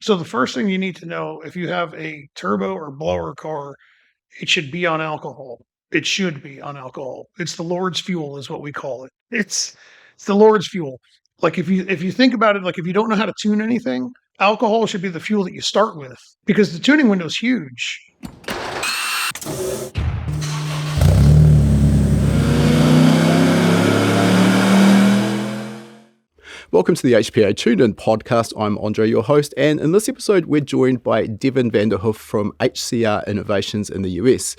So the first thing you need to know, if you have a turbo or blower car, it should be on alcohol. It should be on alcohol. It's the Lord's fuel is what we call it. It's the Lord's fuel. Like if you think about it, like if you don't know how to tune anything, alcohol should be the fuel that you start with because the tuning window is huge. Welcome to the HPA Tuned In podcast. I'm Andre, your host, and in this episode, we're joined by Devin Vanderhoof from HCR Innovations in the US.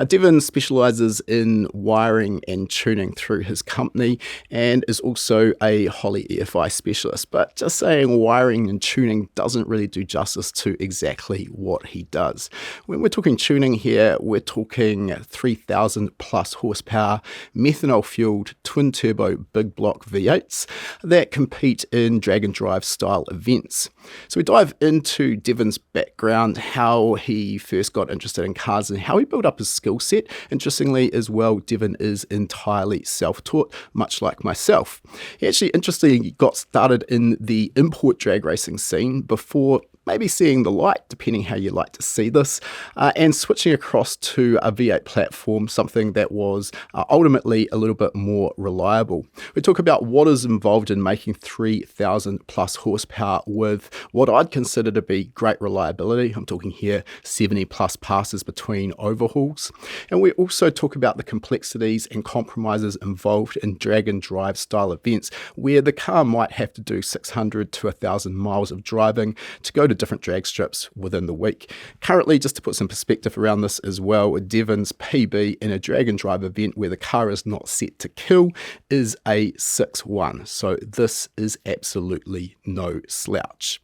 Devin specializes in wiring and tuning through his company and is also a Holley EFI specialist. But just saying wiring and tuning doesn't really do justice to exactly what he does. When we're talking tuning here, we're talking 3000 plus horsepower, methanol fueled twin turbo big block V8s that compete in drag and drive style events. So we dive into Devin's background, how he first got interested in cars and how he built up his skill set. Interestingly as well, Devin is entirely self-taught, much like myself. He actually interestingly got started in the import drag racing scene before maybe seeing the light, depending how you like to see this, and switching across to a V8 platform, something that was ultimately a little bit more reliable. We talk about what is involved in making 3000 plus horsepower with what I'd consider to be great reliability. I'm talking here 70 plus passes between overhauls. And we also talk about the complexities and compromises involved in drag and drive style events, where the car might have to do 600 to 1,000 miles of driving to go to different drag strips within the week. Currently, just to put some perspective around this as well, Devin's PB in a drag and drive event where the car is not set to kill is a 6-1. So this is absolutely no slouch.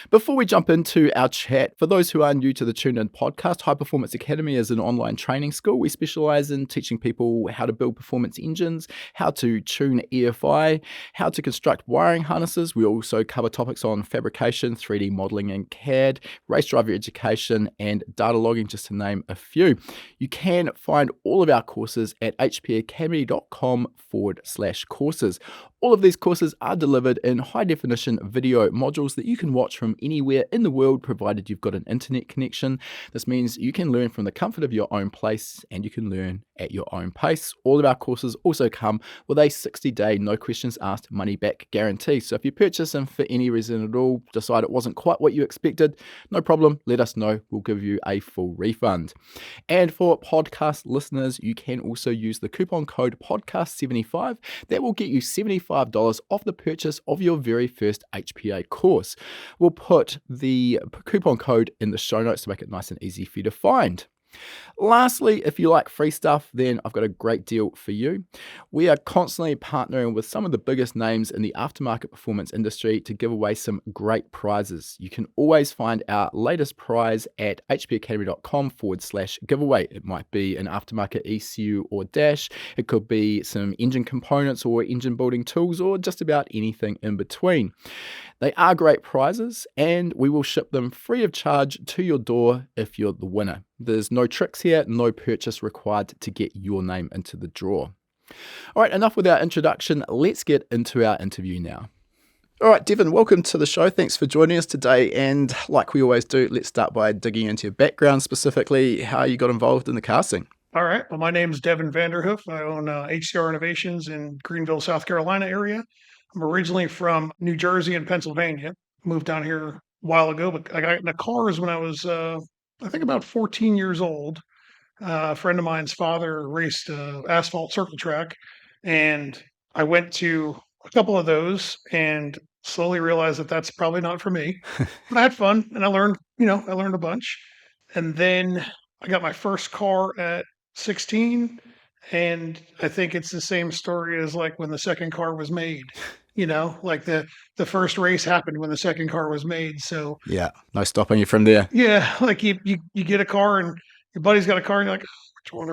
Before we jump into our chat, for those who are new to the Tuned In podcast, High Performance Academy is an online training school. We specialize in teaching people how to build performance engines, how to tune EFI, how to construct wiring harnesses. We also cover topics on fabrication, 3D modeling and CAD, race driver education, and data logging, just to name a few. You can find all of our courses at hpacademy.com/courses. All of these courses are delivered in high-definition video modules that you can watch from anywhere in the world, provided you've got an internet connection. This means you can learn from the comfort of your own place and you can learn at your own pace. All of our courses also come with a 60-day, no questions asked, money-back guarantee. So if you purchase them for any reason at all, decide it wasn't quite what you expected, no problem, let us know. We'll give you a full refund. And for podcast listeners, you can also use the coupon code podcast75. That will get you $75 off the purchase of your very first HPA course. We'll put the coupon code in the show notes to make it nice and easy for you to find. Lastly, if you like free stuff, then I've got a great deal for you. We are constantly partnering with some of the biggest names in the aftermarket performance industry to give away some great prizes. You can always find our latest prize at hpacademy.com/giveaway. It might be an aftermarket ECU or dash. It could be some engine components or engine building tools or just about anything in between. They are great prizes and we will ship them free of charge to your door if you're the winner. There's no tricks here, no purchase required to get your name into the draw. All right, enough with our introduction. Let's get into our interview now. All right, Devin, welcome to the show. Thanks for joining us today. And like we always do, let's start by digging into your background, specifically how you got involved in the car scene. All right. Well, my name is Devin Vanderhoof. I own HCR Innovations in Greenville, South Carolina area. I'm originally from New Jersey and Pennsylvania. Moved down here a while ago, but I got into cars when I was, I think, about 14 years old. A friend of mine's father raced asphalt circle track, and I went to a couple of those and slowly realized that that's probably not for me. But I had fun and I learned a bunch. And then I got my first car at 16, and I think it's the same story as like when the second car was made. Like the first race happened when the second car was made. So Yeah, no stopping you from there. yeah, like you get a car and your buddy's got a car and you're like,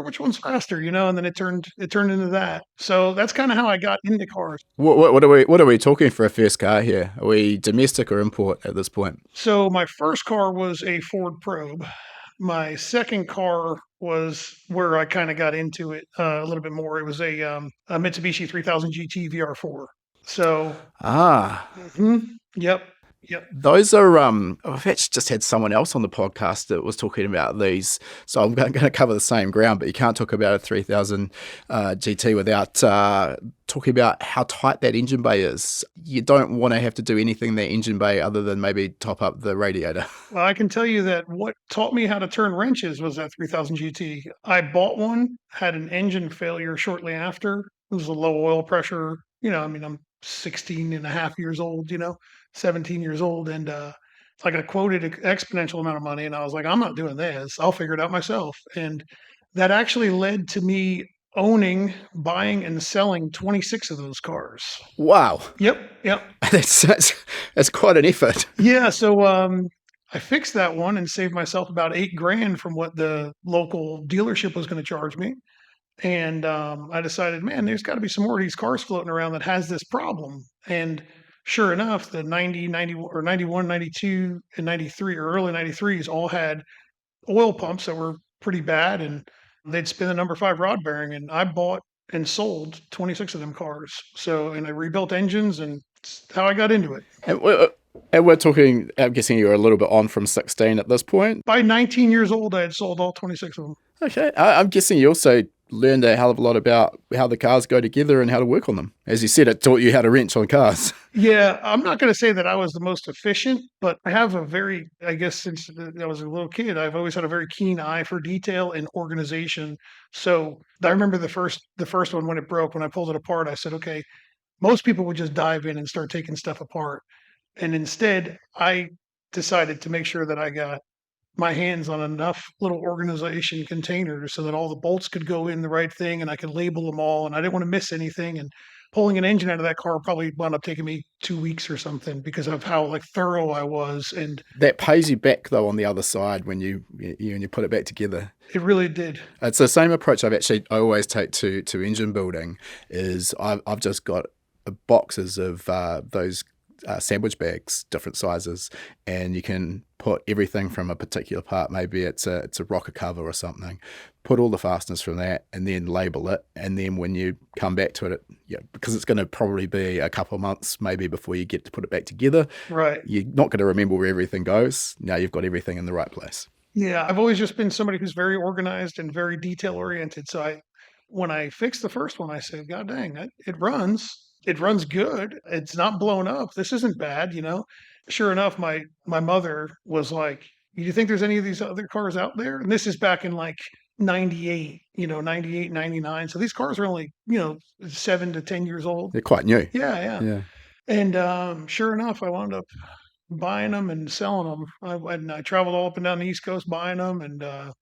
which one's faster, and then it turned into that. So that's kind of how I got into cars. What are we talking for a first car here? Are we domestic or import at this point? So my first car was a Ford Probe. My second car was where I kind of got into it a little bit more. It was a Mitsubishi 3000 GT VR4. So, Ah, yep. Yep. Those are, I've actually just had someone else on the podcast that was talking about these. So I'm going to cover the same ground, but you can't talk about a 3000 GT without talking about how tight that engine bay is. You don't want to have to do anything in that engine bay other than maybe top up the radiator. Well, I can tell you that what taught me how to turn wrenches was that 3000 GT. I bought one, had an engine failure shortly after. It was a low oil pressure. I'm 16 and a half years old, 17 years old. And I got quoted an exponential amount of money. And I was like, I'm not doing this. I'll figure it out myself. And that actually led to me owning, buying, and selling 26 of those cars. Wow. Yep. That's quite an effort. Yeah. So I fixed that one and saved myself about $8,000 from what the local dealership was going to charge me. And I decided, man, there's got to be some more of these cars floating around that has this problem. And sure enough, the 90, 90 or 91, 92, and 93 or early 93s all had oil pumps that were pretty bad, and they'd spin the number 5 rod bearing. And I bought and sold 26 of them cars. And I rebuilt engines, and it's how I got into it. And we're talking, I'm guessing you were a little bit on from 16 at this point. By 19 years old, I had sold all 26 of them. Okay. I'm guessing you also learned a hell of a lot about how the cars go together and how to work on them. As you said, it taught you how to wrench on cars. Yeah, I'm not going to say that I was the most efficient, but I have I guess since I was a little kid, I've always had a very keen eye for detail and organization. So I remember the first one when it broke, when I pulled it apart, I said, okay, most people would just dive in and start taking stuff apart. And instead, I decided to make sure that I got my hands on enough little organization containers so that all the bolts could go in the right thing and I could label them all, and I didn't want to miss anything. And pulling an engine out of that car probably wound up taking me 2 weeks or something because of how thorough I was. And that pays you back though on the other side when you put it back together. It really did. It's the same approach I always take to engine building. Is I've just got boxes of those sandwich bags, different sizes, and you can put everything from a particular part. Maybe it's a rocker cover or something. Put all the fasteners from that, and then label it. And then when you come back to it, because it's going to probably be a couple of months maybe before you get to put it back together. Right. You're not going to remember where everything goes. Now you've got everything in the right place. Yeah, I've always just been somebody who's very organized and very detail oriented. So when I fixed the first one, I said, God dang, it runs. It runs good. It's not blown up. This isn't bad, Sure enough, my mother was like, do you think there's any of these other cars out there? And this is back in 98, 98, 99. So these cars are only, 7 to 10 years old. They're quite new. Yeah. And sure enough, I wound up buying them and selling them. I traveled all up and down the East Coast buying them, and it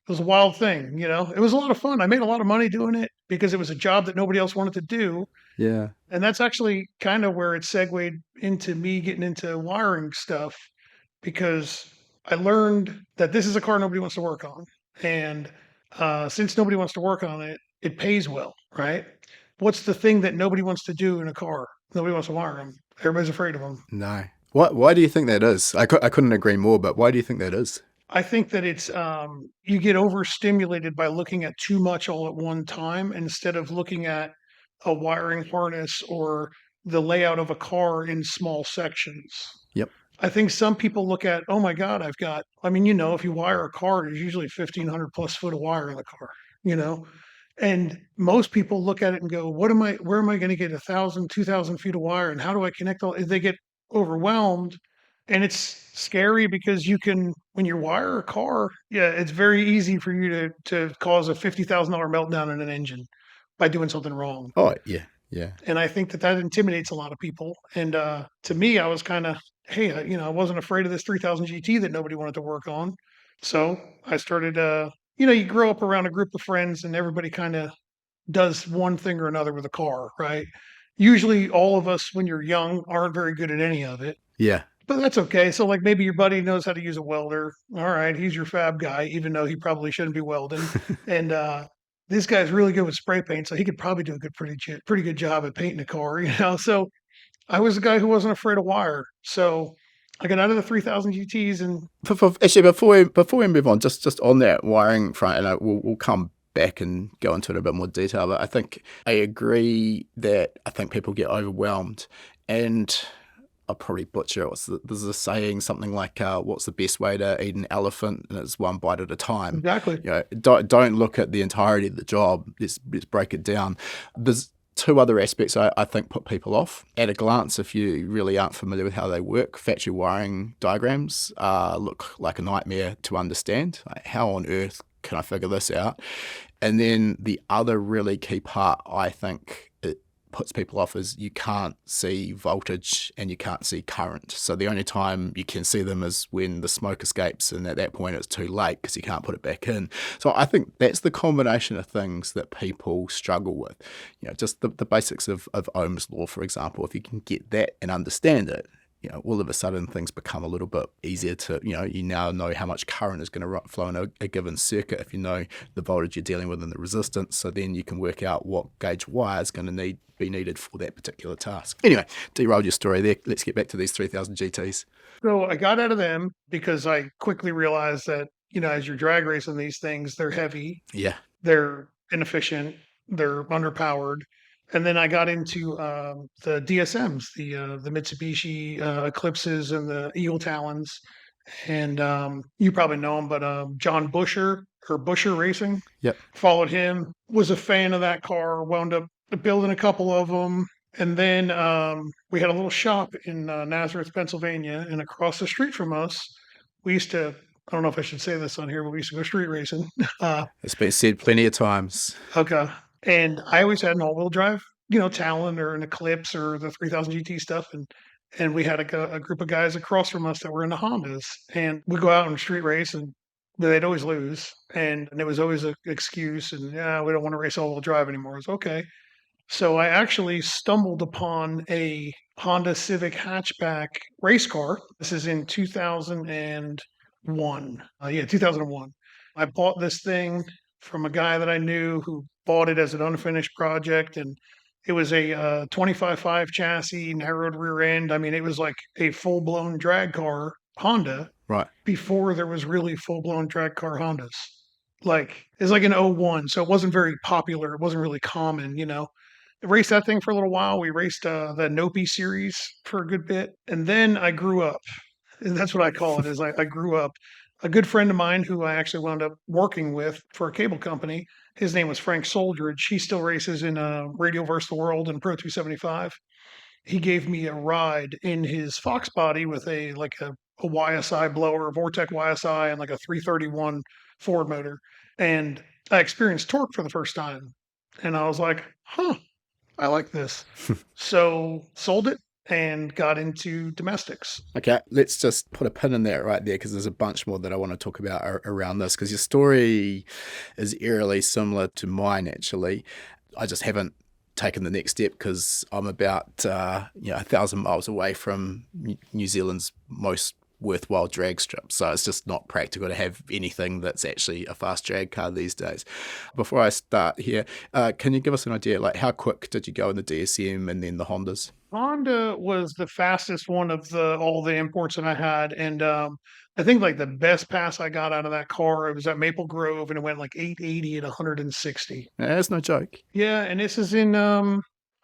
was a wild thing. It was a lot of fun. I made a lot of money doing it because it was a job that nobody else wanted to do. Yeah. And that's actually kind of where it segued into me getting into wiring stuff, because I learned that this is a car nobody wants to work on. And since nobody wants to work on it, it pays well, right? What's the thing that nobody wants to do in a car? Nobody wants to wire them. Everybody's afraid of them. No. Why do you think that is? I couldn't agree more, but why do you think that is? I think that it's you get overstimulated by looking at too much all at one time instead of looking at a wiring harness or the layout of a car in small sections. Yep. I think some people look at, oh my God, if you wire a car, there's usually 1,500 plus foot of wire in the car, and most people look at it and go, where am I going to get 1,000, 2,000 feet of wire, and how do I connect all? They get overwhelmed. And it's scary because when you wire a car, it's very easy for you to cause a $50,000 meltdown in an engine by doing something wrong. Oh, yeah. Yeah. And I think that intimidates a lot of people. And to me, I was kind of, hey, I wasn't afraid of this 3000 GT that nobody wanted to work on. So I started, you grow up around a group of friends and everybody kind of does one thing or another with a car, right? Usually all of us, when you're young, aren't very good at any of it. Yeah. But that's okay. So maybe your buddy knows how to use a welder. All right, he's your fab guy, even though he probably shouldn't be welding. And this guy's really good with spray paint, so he could probably do a pretty good job at painting a car, So I was a guy who wasn't afraid of wire. So I got out of the 3000 GTs and actually before we move on, just on that wiring front, and we'll come back and go into it in a bit more detail. But I think I agree that I think people get overwhelmed, and I'll probably butcher it. There's a saying, something like, what's the best way to eat an elephant? And it's one bite at a time. Exactly. Don't look at the entirety of the job. Let's break it down. There's two other aspects I think put people off. At a glance, if you really aren't familiar with how they work, factory wiring diagrams look like a nightmare to understand. Like, how on earth can I figure this out? And then the other really key part I think it puts people off is you can't see voltage and you can't see current. So the only time you can see them is when the smoke escapes, and at that point it's too late because you can't put it back in. So I think that's the combination of things that people struggle with. Just the basics of Ohm's law, for example. If you can get that and understand it, all of a sudden things become a little bit easier to, you now know how much current is going to flow in a given circuit if you know the voltage you're dealing with and the resistance. So then you can work out what gauge wire is going to be needed for that particular task. Anyway, derailed your story there. Let's get back to these 3000 GTs. So I got out of them because I quickly realized that, as you're drag racing these things, they're heavy. Yeah. They're inefficient. They're underpowered. And then I got into the DSMs, the Mitsubishi Eclipses and the Eagle Talons. And you probably know him, but John Busher Racing. Yep. Followed him, was a fan of that car, wound up building a couple of them. And then we had a little shop in Nazareth, Pennsylvania, and across the street from us, we used to, I don't know if I should say this on here, but we used to go street racing. It's been said plenty of times. Okay. And I always had an all-wheel drive, Talon or an Eclipse or the 3000 GT stuff. And we had a group of guys across from us that were in the Hondas. And we'd go out on street race, and they'd always lose. And it was always an excuse. And, we don't want to race all-wheel drive anymore. It's okay. So I actually stumbled upon a Honda Civic hatchback race car. This is in 2001. 2001. I bought this thing from a guy that I knew who bought it as an unfinished project, and it was a 25.5 chassis, narrowed rear end. I mean, it was like a full-blown drag car Honda. Right. Before there was really full-blown drag car Hondas. It's like an '01, so it wasn't very popular. It wasn't really common, Raced that thing for a little while. We raced the Nopi series for a good bit. And then I grew up. And that's what I call it, is I grew up. A good friend of mine who I actually wound up working with for a cable company, his name was Frank Soldridge. He still races in Radio vs. the World and Pro 275. He gave me a ride in his Fox body with a YSI blower, a Vortec YSI, and like a 331 Ford motor. And I experienced torque for the first time. And I was like, I like this. So sold it and got into domestics. Okay, let's just put a pin in that right there, because there's a bunch more that I want to talk about around this, because your story is eerily similar to mine, actually. I just haven't taken the next step because I'm about 1,000 miles away from New Zealand's most worthwhile drag strip, so it's just not practical to have anything that's actually a fast drag car these days. Before I start here, can you give us an idea, like how quick did you go in the DSM and then the Hondas? Honda was the fastest one of all the imports that I had, and I think like the best pass I got out of that car, it was at Maple Grove, and it went like 880 at 160. That's no joke. Yeah, and this is in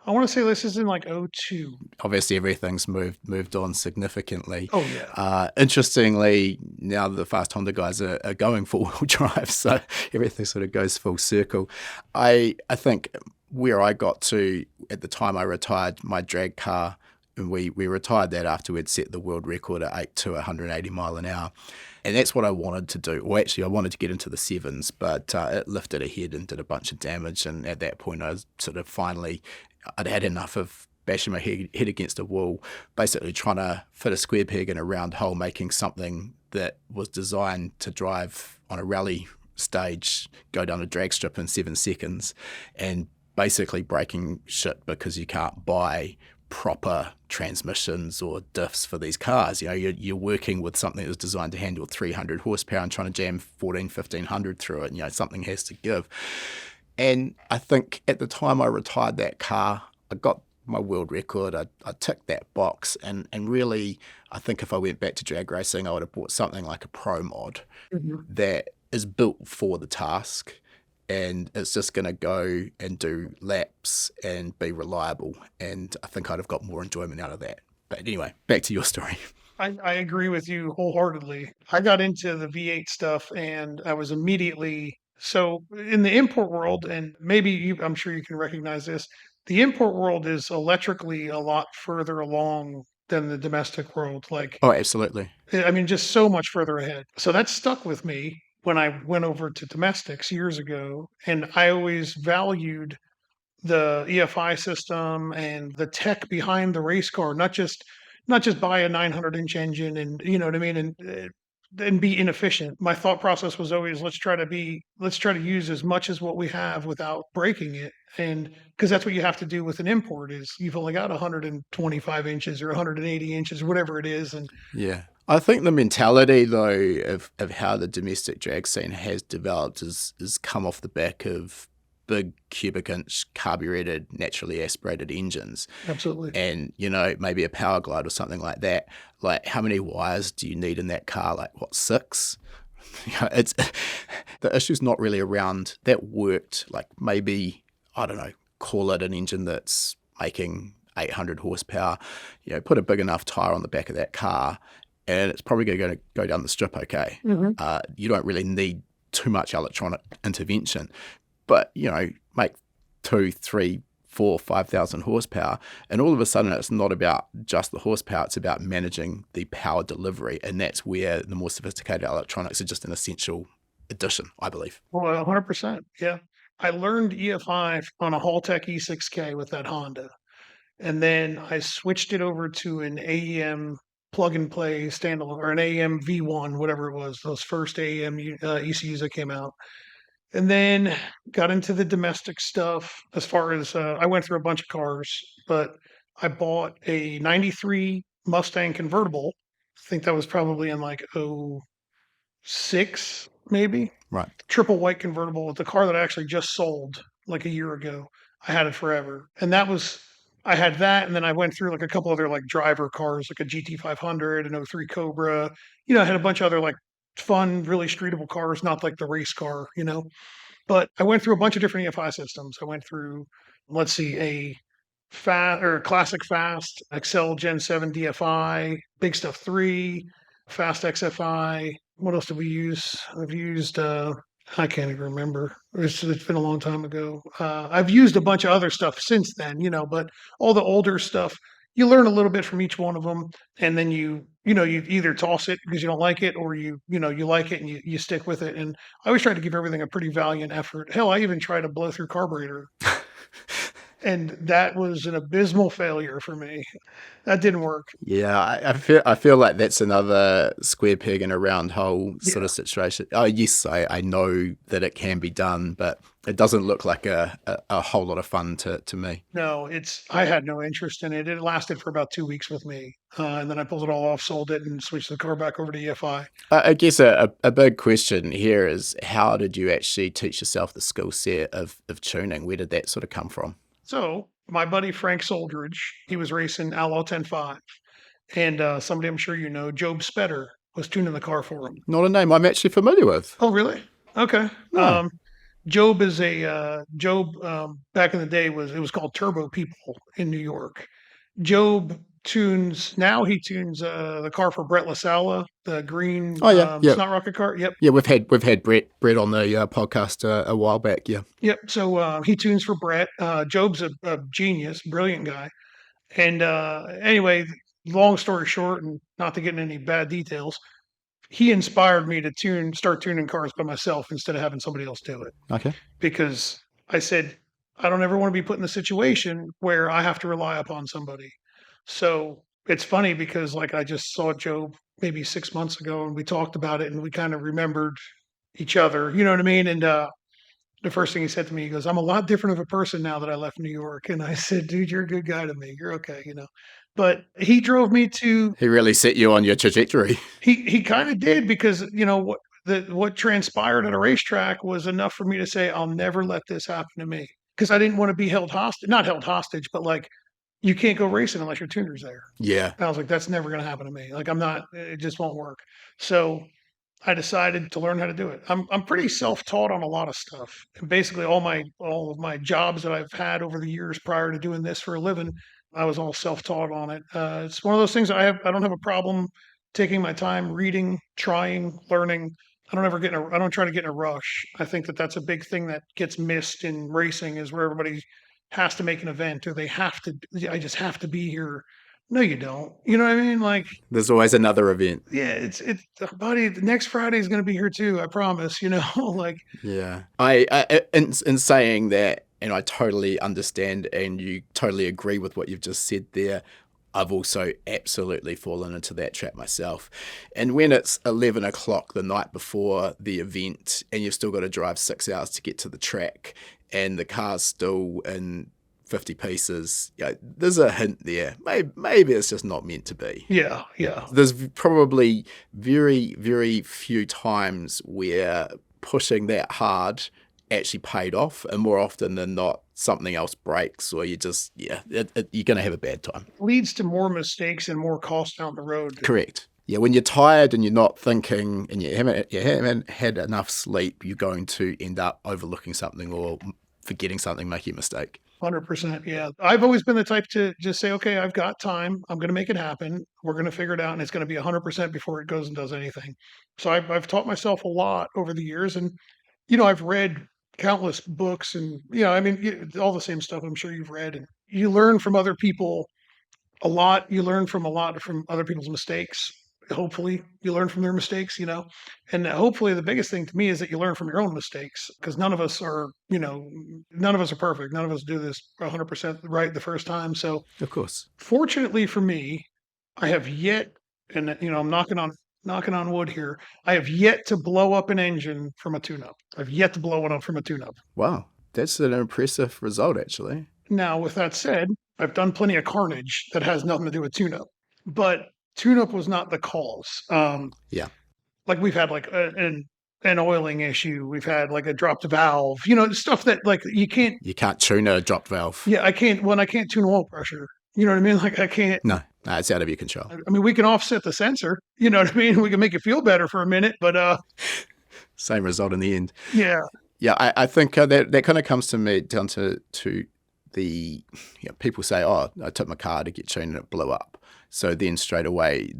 I want to say this is in like '02. Obviously, everything's moved on significantly. Oh, yeah. Interestingly, now the fast Honda guys are going four-wheel drive, so everything sort of goes full circle. I think where I got to at the time I retired my drag car, and we retired that after we'd set the world record at 8 to 180 mile an hour. And that's what I wanted to do. Well, actually, I wanted to get into the sevens, but it lifted ahead and did a bunch of damage. And at that point, I was sort of I'd had enough of bashing my head against a wall, basically trying to fit a square peg in a round hole, making something that was designed to drive on a rally stage, go down a drag strip in 7 seconds, and basically breaking shit because you can't buy proper transmissions or diffs for these cars. You're working with something that's designed to handle 300 horsepower and trying to jam 1,500 through it. Something has to give. And I think at the time I retired that car, I got my world record. I ticked that box. And really, I think if I went back to drag racing, I would have bought something like a Pro Mod that is built for the task. And it's just going to go and do laps and be reliable. And I think I'd have got more enjoyment out of that. But anyway, back to your story. I agree with you wholeheartedly. I got into the V8 stuff and I was immediately so in the import world, and maybe I'm sure you can recognize this. The import world is electrically a lot further along than the domestic world. Like, Oh, absolutely. I mean, just so much further ahead. So that stuck with me when I went over to domestics years ago. And I always valued the EFI system and the tech behind the race car, not just buy a 900-inch engine and you know what I mean, and be inefficient. My thought process was always let's try to use as much as what we have without breaking it, and because that's what you have to do with an import is you've only got 125 inches or 180 inches, whatever it is, and Yeah. I think the mentality, though, of how the domestic drag scene has developed is come off the back of big cubic inch carbureted, naturally aspirated engines. absolutely. And, maybe a power glide or something like that. Like, how many wires do you need in that car? Like, what, 6? It's the issue's not really around that worked. Like, maybe, I don't know, call it an engine that's making 800 horsepower, put a big enough tire on the back of that car, and it's probably going to go down the strip okay. You don't really need too much electronic intervention. But, make 2, 3, 4, 5,000 horsepower, and all of a sudden it's not about just the horsepower, it's about managing the power delivery, and that's where the more sophisticated electronics are just an essential addition, I believe. Well, 100%. Yeah. I learned EFI on a Haltech E6K with that Honda. And then I switched it over to an AEM plug and play standalone or an AEM V1, whatever it was, those first AEM ECUs that came out. And then got into the domestic stuff as far as I went through a bunch of cars, but I bought a 93 Mustang convertible. I think that was probably in like '06, maybe. Right. Triple white convertible with the car that I actually just sold like a year ago. I had it forever. And I had that. And then I went through like a couple other like driver cars, like a GT500, an '03 Cobra. I had a bunch of other like fun, really streetable cars, not like the race car. But I went through a bunch of different EFI systems. I went through, let's see, a classic fast Excel Gen 7 DFI, Big Stuff 3, Fast XFI. What else did we use? I've used, I can't even remember. It's been a long time ago. I've used a bunch of other stuff since then, but all the older stuff, you learn a little bit from each one of them. And then you either toss it because you don't like it or you like it and you stick with it. And I always try to give everything a pretty valiant effort. Hell, I even tried a blow through carburetor. And that was an abysmal failure for me. That didn't work. Yeah, I feel like that's another square peg in a round hole sort of situation. Oh, yes, I know that it can be done, but it doesn't look like a whole lot of fun to me. No, I had no interest in it. It lasted for about 2 weeks with me. And then I pulled it all off, sold it, and switched the car back over to EFI. I guess a big question here is how did you actually teach yourself the skill set of tuning? Where did that sort of come from? So my buddy Frank Soldridge, he was racing Outlaw 10.5. And somebody I'm sure you know, Job Spetter, was tuning the car for him. Not a name I'm actually familiar with. Oh, really? Okay. No. Job is back in the day it was called Turbo People in New York. Job now he tunes the car for Brett LaSalla, the green Snot Rocket car. Yep. Yeah, we've had Brett on the podcast a while back. Yeah. Yep. So he tunes for Brett. Job's a genius, brilliant guy. And anyway, long story short, and not to get into any bad details, he inspired me to start tuning cars by myself instead of having somebody else do it. Okay. Because I said, I don't ever want to be put in a situation where I have to rely upon somebody. So it's funny because like I just saw Joe maybe 6 months ago and we talked about it and we kind of remembered each other, you know what I mean? And the first thing he said to me, he goes, I'm a lot different of a person now that I left New York. And I said, dude, you're a good guy to me. You're okay, But he drove me to. He really set you on your trajectory. He kind of did because what transpired at a racetrack was enough for me to say I'll never let this happen to me because I didn't want to be not held hostage, but like you can't go racing unless your tuner's there. Yeah, and I was like, that's never going to happen to me. Like it just won't work. So I decided to learn how to do it. I'm pretty self-taught on a lot of stuff. And basically all of my jobs that I've had over the years prior to doing this for a living, I was all self-taught on it. It's one of those things I don't have a problem taking my time, reading, trying, learning. I don't try to get in a rush. I think that that's a big thing that gets missed in racing is where everybody has to make an event or I just have to be here. No, you don't. You know what I mean? Like, There's always another event. yeah, it's buddy, the next Friday is going to be here too. I promise, like, Yeah. In saying that, and I totally understand and you totally agree with what you've just said there, I've also absolutely fallen into that trap myself. And when it's 11 o'clock the night before the event and you've still got to drive 6 hours to get to the track and the car's still in 50 pieces, there's a hint there. Maybe it's just not meant to be. yeah. There's probably very, very few times where pushing that hard actually paid off, and more often than not, something else breaks, or you're going to have a bad time. Leads to more mistakes and more cost down the road. Correct. Yeah, when you're tired and you're not thinking and you haven't had enough sleep, you're going to end up overlooking something or forgetting something, making a mistake. 100%. Yeah. I've always been the type to just say, okay, I've got time. I'm going to make it happen. We're going to figure it out. And it's going to be 100% before it goes and does anything. So I've taught myself a lot over the years. And, I've read countless books and, all the same stuff I'm sure you've read. And you learn from other people a lot. You learn from from other people's mistakes. Hopefully you learn from their mistakes, and hopefully the biggest thing to me is that you learn from your own mistakes because none of us are perfect. None of us do this 100% right the first time. So Of course. fortunately for me, I have yet, and I'm knocking on wood here. I have yet to blow up an engine from a tune-up. I've yet to blow one up from a tune-up. Wow. That's an impressive result, actually. Now, with that said, I've done plenty of carnage that has nothing to do with tune-up, but tune-up was not the cause. Yeah. Like we've had like an oiling issue. We've had like a dropped valve, stuff that like you can't tune a dropped valve. Yeah, I can't tune oil pressure. You know what I mean? Like I can't. No, it's out of your control. I mean, we can offset the sensor. You know what I mean? We can make it feel better for a minute, but same result in the end. Yeah. Yeah, I think that kind of comes to me down to the people say, oh, I took my car to get tuned and it blew up. So then straight away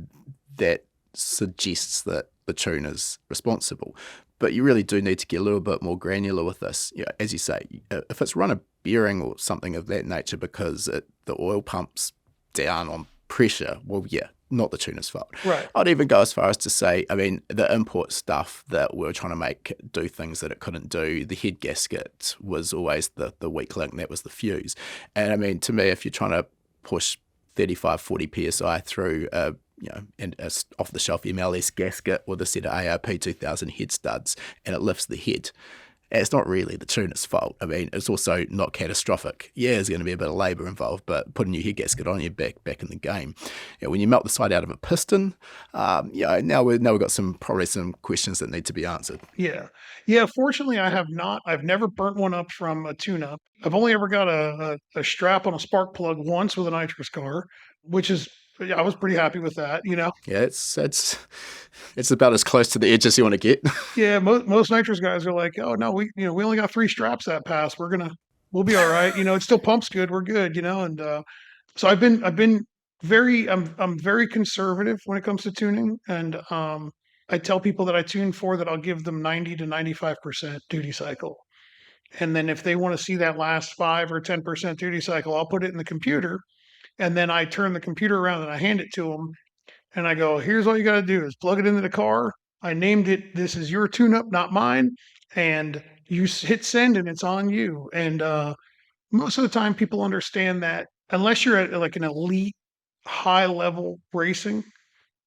that suggests that the tuner's responsible. But you really do need to get a little bit more granular with this. As you say, if it's run a bearing or something of that nature because the oil pump's down on pressure, well, yeah, not the tuner's fault. Right. I'd even go as far as to say, I mean, the import stuff that we were trying to make do things that it couldn't do. The head gasket was always the weak link. That was the fuse. And I mean, to me, if you're trying to push 35, 40 PSI through a off-the-shelf MLS gasket with a set of ARP 2000 head studs and it lifts the head, it's not really the tuner's fault. I mean, it's also not catastrophic. Yeah, there's going to be a bit of labour involved, but putting your head gasket on, you're back in the game. When you melt the side out of a piston, now we've got probably some questions that need to be answered. Yeah. Fortunately, I have not. I've never burnt one up from a tune-up. I've only ever got a strap on a spark plug once with a nitrous car, which is. I was pretty happy with that, Yeah, it's about as close to the edge as you want to get. Yeah, most nitrous guys are like, oh no, we only got 3 straps that pass. We'll be all right. It still pumps good. We're good. And so I'm very conservative when it comes to tuning, and I tell people that I tune for that I'll give them 90 to 95% duty cycle, and then if they want to see that last 5 or 10% duty cycle, I'll put it in the computer. And then I turn the computer around and I hand it to them and I go, here's all you got to do is plug it into the car. I named it, this is your tune-up, not mine. And you hit send and it's on you. And most of the time people understand that unless you're at like an elite high level racing,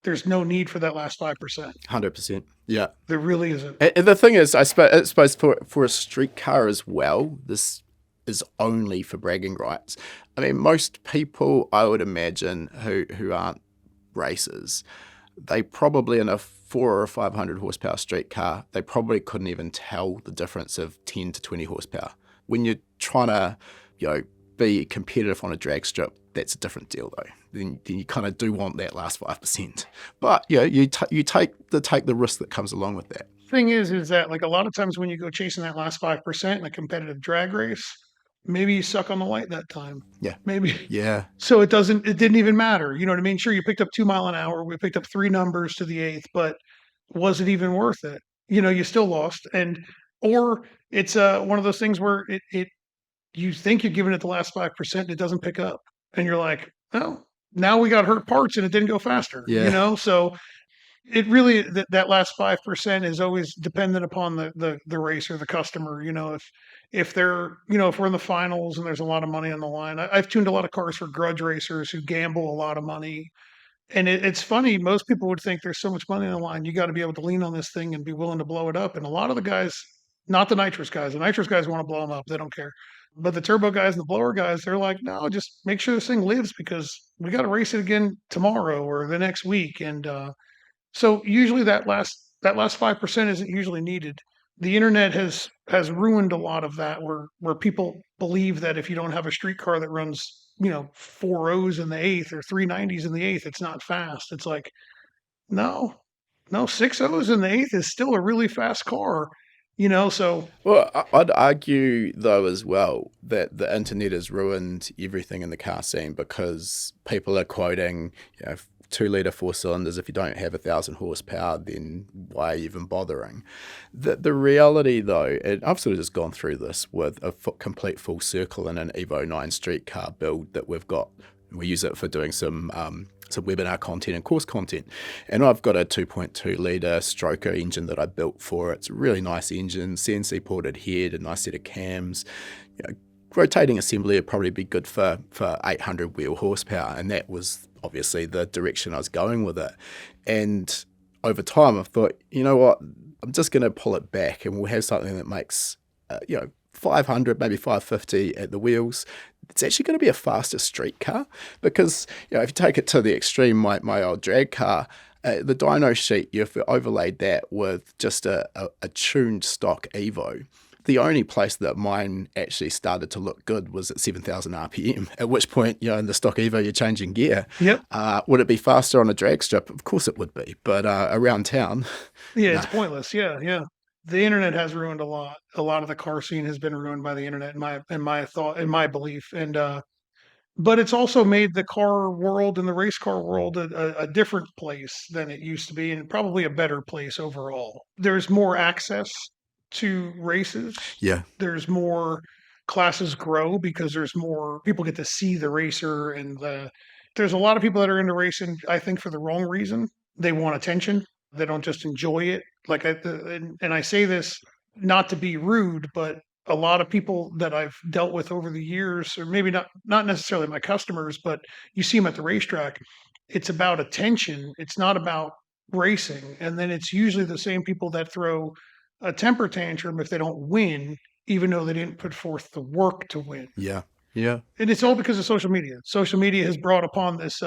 there's no need for that last 5%. 100%. Yeah. There really isn't. And the thing is, I suppose for a street car as well, this is only for bragging rights. I mean, most people, I would imagine, who aren't racers, they probably in a 400 or 500 horsepower street car, they probably couldn't even tell the difference of 10 to 20 horsepower. When you're trying to, be competitive on a drag strip, that's a different deal though. Then you kind of do want that last 5%. But you take the risk that comes along with that. Thing is that like a lot of times when you go chasing that last 5% in a competitive drag race, maybe you suck on the light that time. Yeah. Maybe. Yeah. So it didn't even matter. You know what I mean? Sure, you picked up 2 mile an hour. We picked up 3 numbers to the eighth, but was it even worth it? You still lost. Or it's one of those things where you think you're giving it the last 5% and it doesn't pick up. And you're like, oh, now we got hurt parts and it didn't go faster. Yeah. So it really that last 5% is always dependent upon the racer, the customer. If they're if we're in the finals and there's a lot of money on the line. I've tuned a lot of cars for grudge racers who gamble a lot of money, and it's funny. Most people would think there's so much money on the line, you got to be able to lean on this thing and be willing to blow it up. And a lot of the guys, not the nitrous guys, the nitrous guys want to blow them up. They don't care. But the turbo guys and the blower guys, they're like, no, just make sure this thing lives because we got to race it again tomorrow or the next week. And so usually that last 5% isn't usually needed. The internet has ruined a lot of that where people believe that if you don't have a street car that runs, 4 O's in the eighth or 390s in the eighth, it's not fast. It's like, no, no, 6 O's in the eighth is still a really fast car, so Well, I'd argue, though, as well, that the internet has ruined everything in the car scene because people are quoting, 2-litre 4 cylinders. If you don't have 1,000 horsepower, then why even bothering? The reality, though, and I've sort of just gone through this with a complete full circle in an Evo 9 street car build that we've got. We use it for doing some webinar content and course content. And I've got a 2.2 litre stroker engine that I built for it. It's a really nice engine, CNC ported head, a nice set of cams. Rotating assembly would probably be good for 800 wheel horsepower. And that was obviously the direction I was going with it. And over time, I thought, you know what, I'm just going to pull it back and we'll have something that makes, 500, maybe 550 at the wheels. It's actually going to be a faster street car because, if you take it to the extreme, my old drag car, the dyno sheet, you've overlaid that with just a tuned stock Evo. The only place that mine actually started to look good was at 7,000 RPM, at which point, in the stock Evo, you're changing gear. Yep. Would it be faster on a drag strip? Of course it would be, but around town... Yeah, it's pointless. Yeah, yeah. The internet has ruined a lot. A lot of the car scene has been ruined by the internet, in my belief. But it's also made the car world and the race car world a different place than it used to be, and probably a better place overall. There's more access to races. Yeah. There's more classes grow because there's more people get to see the racer, and there's a lot of people that are into racing, I think, for the wrong reason. They want attention. They don't just enjoy it. And I say this not to be rude, but a lot of people that I've dealt with over the years, or maybe not necessarily my customers, but you see them at the racetrack, it's about attention. It's not about racing. And then it's usually the same people that throw a temper tantrum if they don't win, even though they didn't put forth the work to win. Yeah. Yeah. And it's all because of social media. Social media has brought upon this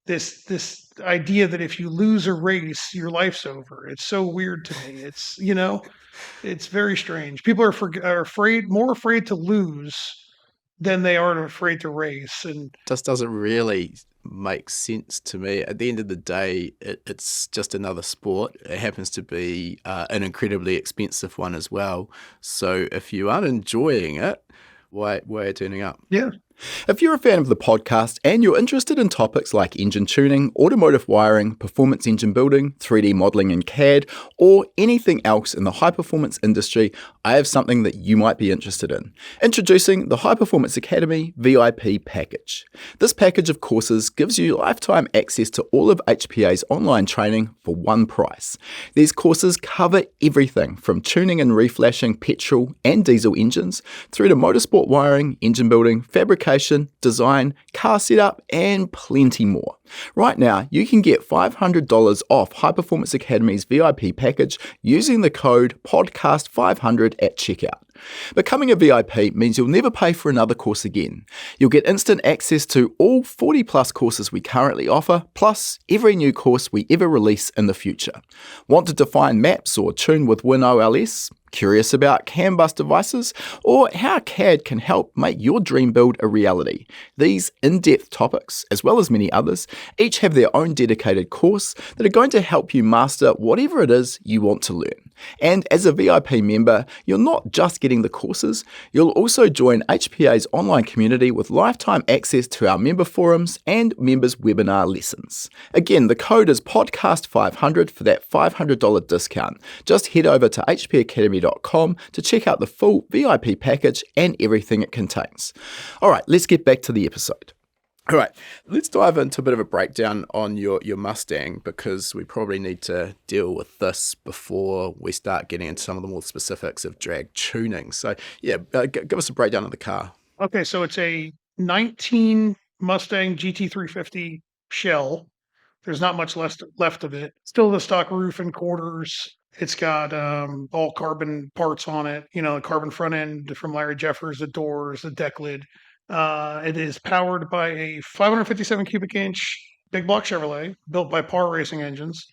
this idea that if you lose a race, your life's over. It's so weird to me. It's very strange. People are more afraid to lose than they are afraid to race. And just doesn't really make sense to me. At the end of the day, it's just another sport. It happens to be an incredibly expensive one as well. So if you aren't enjoying it, why are you turning up? Yeah. If you're a fan of the podcast and you're interested in topics like engine tuning, automotive wiring, performance engine building, 3D modeling in CAD, or anything else in the high-performance industry, I have something that you might be interested in. Introducing the High Performance Academy VIP package. This package of courses gives you lifetime access to all of HPA's online training for one price. These courses cover everything from tuning and reflashing petrol and diesel engines, through to motorsport wiring, engine building, fabrication, design, car setup, and plenty more. Right now, you can get $500 off High Performance Academy's VIP package using the code PODCAST500 at checkout. Becoming a VIP means you'll never pay for another course again. You'll get instant access to all 40 plus courses we currently offer, plus every new course we ever release in the future. Want to define maps or tune with WinOLS? Curious about CAN bus devices, or how CAD can help make your dream build a reality? These in-depth topics, as well as many others, each have their own dedicated course that are going to help you master whatever it is you want to learn. And as a VIP member, you're not just getting the courses, you'll also join HPA's online community with lifetime access to our member forums and members' webinar lessons. Again, the code is podcast500 for that $500 discount. Just head over to hpacademy.com to check out the full VIP package and everything it contains. All right, let's get back to the episode. All right, let's dive into a bit of a breakdown on your Mustang, because we probably need to deal with this before we start getting into some of the more specifics of drag tuning. So yeah, give us a breakdown of the car. Okay, so it's a 19 Mustang GT350 shell. There's not much left of it. Still the stock roof and quarters. It's got all carbon parts on it. The carbon front end from Larry Jeffers, the doors, the deck lid. It is powered by a 557 cubic inch big block Chevrolet built by Par Racing Engines.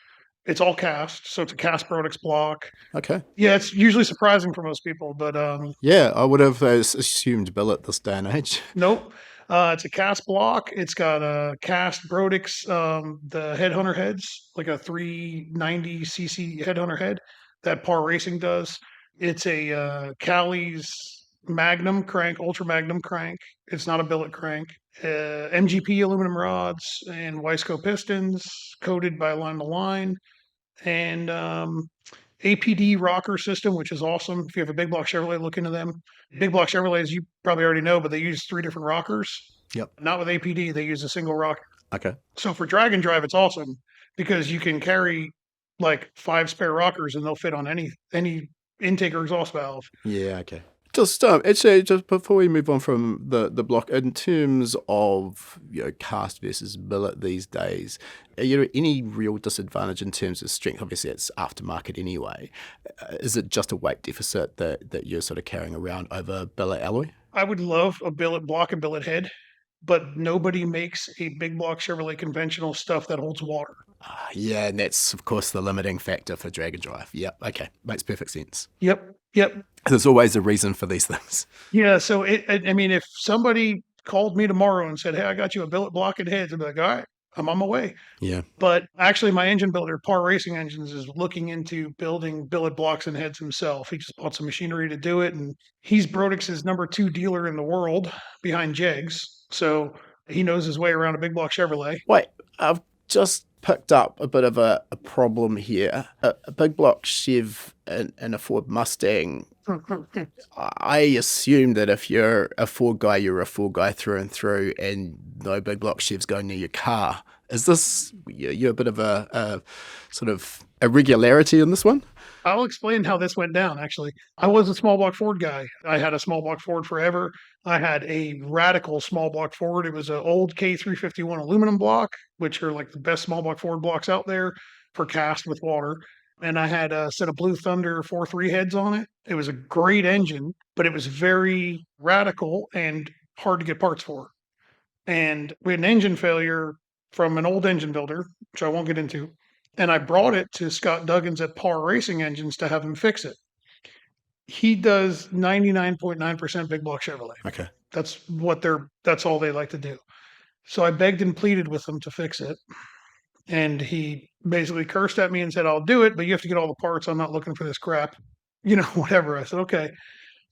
It's all cast, so it's a cast Brodix block. Okay. Yeah, it's usually surprising for most people, but yeah, I would have assumed billet this day and age. Nope. It's a cast block. It's got a cast Brodix, the headhunter heads, like a 390cc headhunter head that Par Racing does. It's a Cali's Magnum crank, Ultra Magnum crank. It's not a billet crank. MGP aluminum rods and Wiseco pistons, coated by line to line, and APD rocker system, which is awesome. If you have a big block Chevrolet, look into them. Big block Chevrolets, you probably already know, but they use 3 different rockers. Yep. Not with APD, they use a single rocker. Okay. So for drag and drive, it's awesome because you can carry like 5 spare rockers and they'll fit on any intake or exhaust valve. Yeah, okay. Just actually, just before we move on from the block, in terms of cast versus billet these days, are there any real disadvantage in terms of strength? Obviously, it's aftermarket anyway. Is it just a weight deficit that you're sort of carrying around over billet alloy? I would love a billet block and billet head, but nobody makes a big block Chevrolet conventional stuff that holds water. Yeah, and that's, of course, the limiting factor for drag and drive. Yep, okay. Makes perfect sense. Yep. There's always a reason for these things. Yeah, so I mean, if somebody called me tomorrow and said, "Hey, I got you a billet block and heads," I'd be like, "All right, I'm on my way." Yeah. But actually, my engine builder, Par Racing Engines, is looking into building billet blocks and heads himself. He just bought some machinery to do it, and he's Brodix's number 2 dealer in the world behind Jegs. So he knows his way around a big block Chevrolet. Wait, I've just picked up a bit of a problem here. A big block Chev and a Ford Mustang. I assume that if you're a Ford guy, you're a Ford guy through and through, and no big block Chevs going near your car. Is this you a bit of a sort of irregularity in this one? I'll explain how this went down, actually. I was a small block Ford guy. I had a small block Ford forever. I had a radical small block Ford. It was an old K351 aluminum block, which are like the best small block Ford blocks out there for cast with water. And I had a set of Blue Thunder 4.3 heads on it. It was a great engine, but it was very radical and hard to get parts for. And we had an engine failure from an old engine builder, which I won't get into. And I brought it to Scott Duggins at Par Racing Engines to have him fix it. He does 99.9% big block Chevrolet. Okay. That's all they like to do. So I begged and pleaded with him to fix it. And he basically cursed at me and said, "I'll do it, but you have to get all the parts. I'm not looking for this crap." Whatever. I said, okay.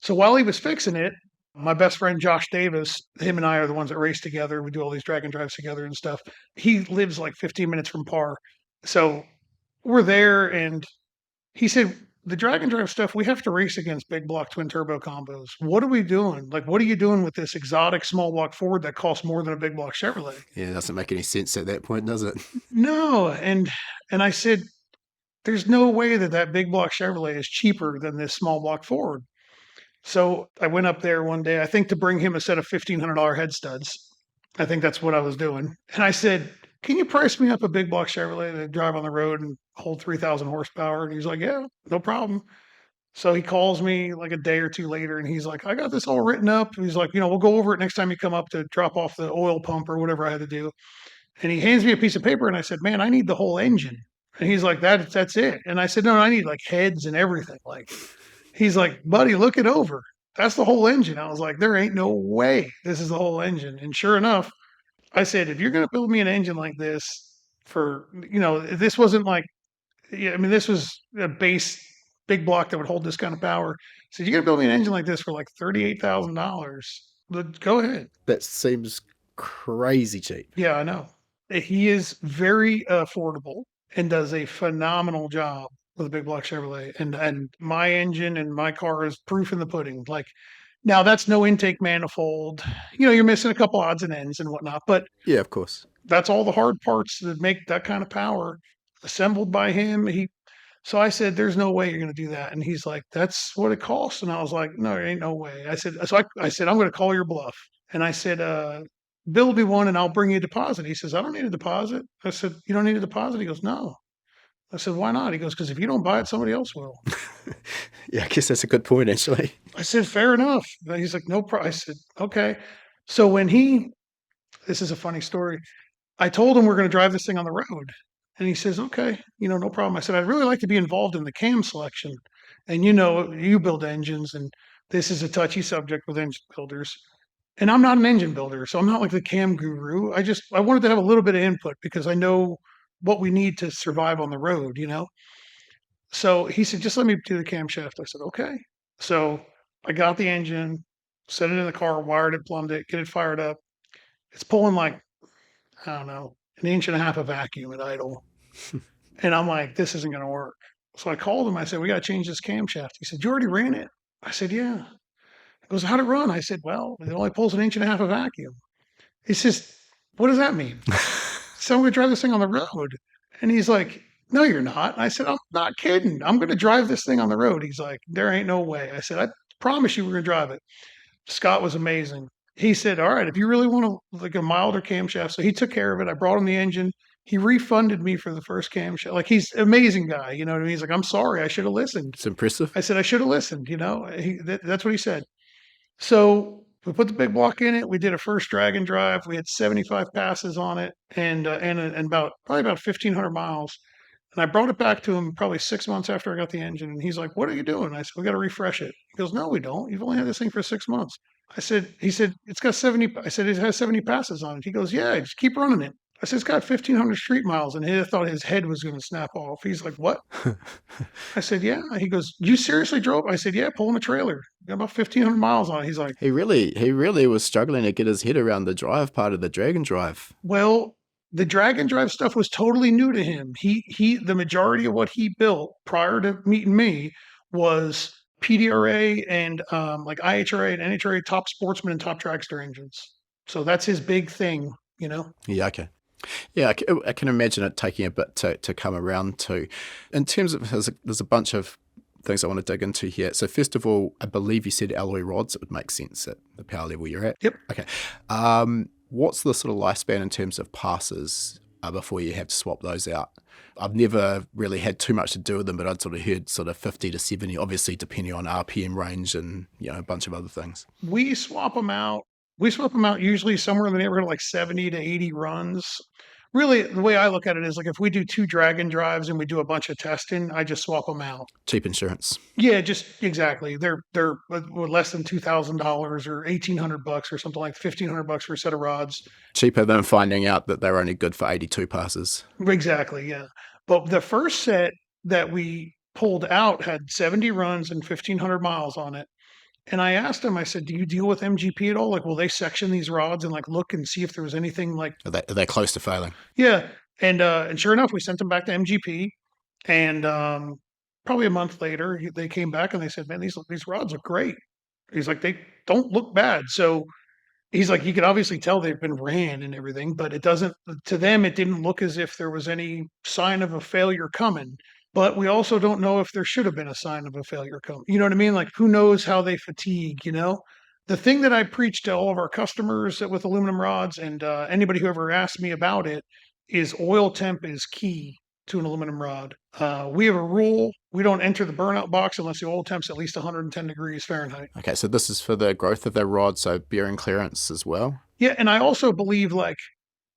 So while he was fixing it, my best friend Josh Davis, him and I are the ones that race together. We do all these drag and drives together and stuff. He lives like 15 minutes from Par. So we're there, and he said, "The drag and drive stuff, we have to race against big block twin turbo combos. What are we doing? Like, what are you doing with this exotic small block Ford that costs more than a big block Chevrolet?" Yeah, it doesn't make any sense at that point, does it? No. And I said, "There's no way that big block Chevrolet is cheaper than this small block Ford." So I went up there one day, I think to bring him a set of $1,500 head studs. I think that's what I was doing. And I said, "Can you price me up a big block Chevrolet to drive on the road and hold 3,000 horsepower?" And he's like, "Yeah, no problem." So he calls me like a day or two later, and he's like, "I got this all written up." He's like, "We'll go over it next time you come up to drop off the oil pump or whatever I had to do." And he hands me a piece of paper, and I said, "Man, I need the whole engine." And he's like, that's it." And I said, "No, I need like heads and everything." Like, he's like, "Buddy, look it over. That's the whole engine." I was like, "There ain't no way this is the whole engine." And sure enough, I said, "If you're going to build me an engine like this this wasn't like, this was a base big block that would hold this kind of power. I said, "You got to build me an engine like this for like $38,000. Go ahead." That seems crazy cheap. Yeah, I know. He is very affordable and does a phenomenal job with a big block Chevrolet. And my engine and my car is proof in the pudding. Like, now that's no intake manifold. You're missing a couple odds and ends and whatnot, but Yeah, of course. that's all the hard parts that make that kind of power assembled by him. So I said, "There's no way you're going to do that." And he's like, "That's what it costs." And I was like, "No, there ain't no way." I said, "I'm going to call your bluff." And I said, "Build me one and I'll bring you a deposit." He says, "I don't need a deposit." I said, "You don't need a deposit?" He goes, "No." I said, "Why not?" He goes, "Because if you don't buy it, somebody else will." Yeah, I guess that's a good point, actually. I said, "Fair enough." And he's like, "No problem." I said, "Okay." So this is a funny story. I told him we're going to drive this thing on the road. And he says, "Okay, no problem." I said, "I'd really like to be involved in the cam selection. And you build engines, and this is a touchy subject with engine builders. And I'm not an engine builder, so I'm not like the cam guru. I wanted to have a little bit of input because I know what we need to survive on the road. So he said, "Just let me do the camshaft." I said, "Okay." So I got the engine, set it in the car, wired it, plumbed it, get it fired up. It's pulling like, I don't know, an inch and a half of vacuum at idle. And I'm like, "This isn't going to work." So I called him. I said, "We got to change this camshaft." He said, "You already ran it?" I said, "Yeah." He goes, "How'd it run?" I said, "Well, it only pulls an inch and a half of vacuum." He says, "What does that mean?" So I'm going to drive this thing on the road. And he's like, "No, you're not." And I said, "I'm not kidding. I'm going to drive this thing on the road." He's like, "There ain't no way." I said, "I promise you we're going to drive it." Scott was amazing. He said, "All right, if you really want like a milder camshaft." So he took care of it. I brought him the engine. He refunded me for the first camshaft. Like, he's an amazing guy. You know what I mean? He's like, "I'm sorry. I should have listened." It's impressive. I said, "I should have listened." That's what he said. So we put the big block in it. We did a first drag and drive. We had 75 passes on it and probably about 1,500 miles. And I brought it back to him probably 6 months after I got the engine. And he's like, "What are you doing?" I said, "We got to refresh it." He goes, "No, we don't. You've only had this thing for 6 months." He said, "It's got 70." I said, "It has 70 passes on it." He goes, "Yeah, just keep running it." I said, "It's got 1,500 street miles." And he thought his head was going to snap off. He's like, "What?" I said, "Yeah." He goes, "You seriously drove?" I said, "Yeah, pulling a trailer. Got about 1,500 miles on it." He's like, He really was struggling to get his head around the drive part of the drag and drive. "Well, the drag and drive stuff was totally new to him. The majority of what he built prior to meeting me was PDRA and like IHRA and NHRA top sportsman and top dragster engines. So that's his big thing. Yeah, okay. Yeah, I can imagine it taking a bit to come around to. In terms of, there's a bunch of things I want to dig into here. So first of all, I believe you said alloy rods. It would make sense at the power level you're at. Yep. Okay. What's the sort of lifespan in terms of passes before you have to swap those out? I've never really had too much to do with them, but I'd sort of heard sort of 50 to 70, obviously depending on RPM range and a bunch of other things. We swap them out. We swap them out usually somewhere in the neighborhood of like 70 to 80 runs. Really, the way I look at it is like if we do 2 drag and drives and we do a bunch of testing, I just swap them out. Cheap insurance. Yeah, just exactly. They're less than $2,000 or $1,800 or something, like $1,500 for a set of rods. Cheaper than finding out that they're only good for 82 passes. Exactly, yeah. But the first set that we pulled out had 70 runs and 1,500 miles on it. And I asked him, I said, "Do you deal with MGP at all? Like, will they section these rods and like look and see if there was anything like?" Are they close to failing? Yeah. And sure enough, we sent them back to MGP. And probably a month later, they came back and they said, "Man, these rods look great." He's like, "They don't look bad." So he's like, "You could obviously tell they've been ran and everything, but to them, it didn't look as if there was any sign of a failure coming. But we also don't know if there should have been a sign of a failure coming. You know what I mean? Like, who knows how they fatigue? The thing that I preach to all of our customers with aluminum rods and anybody who ever asks me about it is oil temp is key to an aluminum rod. We have a rule. We don't enter the burnout box unless the oil temp's at least 110 degrees Fahrenheit. Okay, so this is for the growth of their rod, so bearing clearance as well? Yeah, and I also believe, like,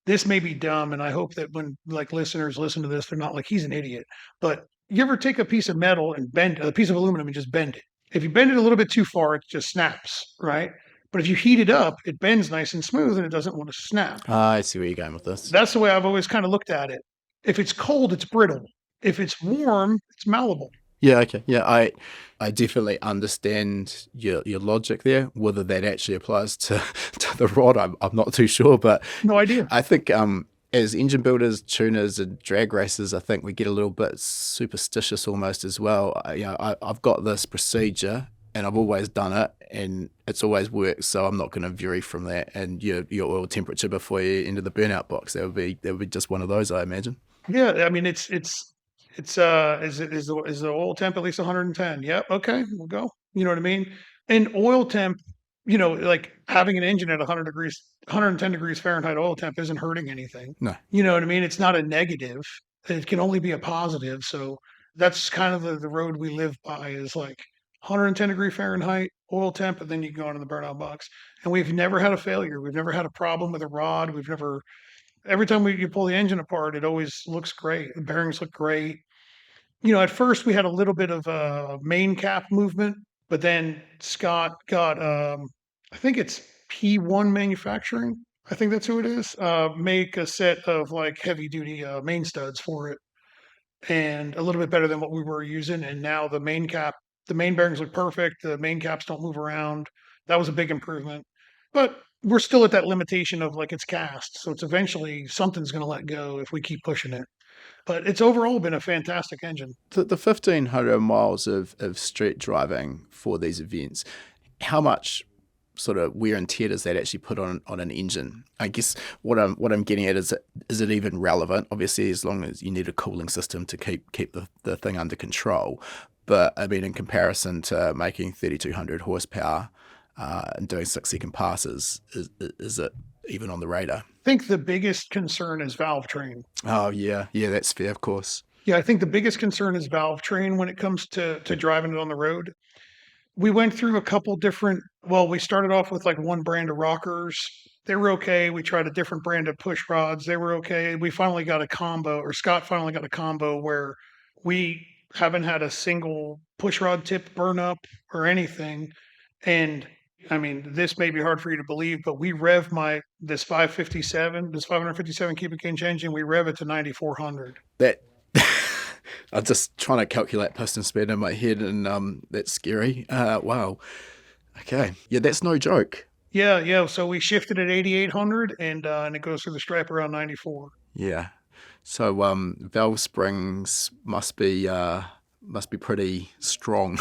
this may be dumb, and I hope that when like listeners listen to this, they're not like, "He's an idiot." But you ever take a piece of metal and bend a piece of aluminum and just bend it? If you bend it a little bit too far, it just snaps, right? But if you heat it up, it bends nice and smooth and it doesn't want to snap. I see where you're going with this. That's the way I've always kind of looked at it. If it's cold, it's brittle. If it's warm, it's malleable. Yeah, okay. Yeah, I definitely understand your logic there. Whether that actually applies to to the rod, I'm not too sure. But No idea. I think as engine builders, tuners, and drag racers, I think we get a little bit superstitious almost as well. I've got this procedure and I've always done it and it's always worked, so I'm not going to vary from that. And your oil temperature before you enter the burnout box, that would be just one of those, I imagine. Yeah, I mean, is the oil temp at least 110? Yep, okay, we'll go. You know what I mean? And oil temp, like having an engine at 100 degrees, 110 degrees Fahrenheit oil temp isn't hurting anything. No. You know what I mean? It's not a negative. It can only be a positive. So that's kind of the road we live by is like 110-degree Fahrenheit oil temp, and then you go into the burnout box. And we've never had a failure. We've never had a problem with a rod. We've never Every time you pull the engine apart, it always looks great. The bearings look great. At first we had a little bit of a main cap movement, but then Scott got, I think it's P1 Manufacturing. I think that's who it is. Make a set of like heavy duty main studs for it, and a little bit better than what we were using. And now the main bearings look perfect. The main caps don't move around. That was a big improvement, but we're still at that limitation of like it's cast, so it's eventually something's going to let go if we keep pushing it. But it's overall been a fantastic engine. The 1,500 miles of street driving for these events, how much sort of wear and tear does that actually put on an engine? I guess what I'm getting at is it even relevant? Obviously, as long as you need a cooling system to keep the thing under control. But I mean, in comparison to making 3,200 horsepower and doing 6-second passes, is it even on the radar? I think the biggest concern is valve train. Oh yeah, that's fair, of course. Yeah, I think the biggest concern is valve train when it comes to driving it on the road. We went through a couple different. Well, we started off with like one brand of rockers. They were okay. We tried a different brand of push rods. They were okay. We finally got a combo, or Scott finally got a combo where we haven't had a single push rod tip burn up or anything. And I mean, this may be hard for you to believe, but we rev this 557 cubic inch engine. We rev it to 9,400. That I'm just trying to calculate piston speed in my head, and that's scary. Wow. Okay. Yeah, that's no joke. Yeah. So we shifted at 8,800, and it goes through the stripe around 94. Yeah. So valve springs must be pretty strong.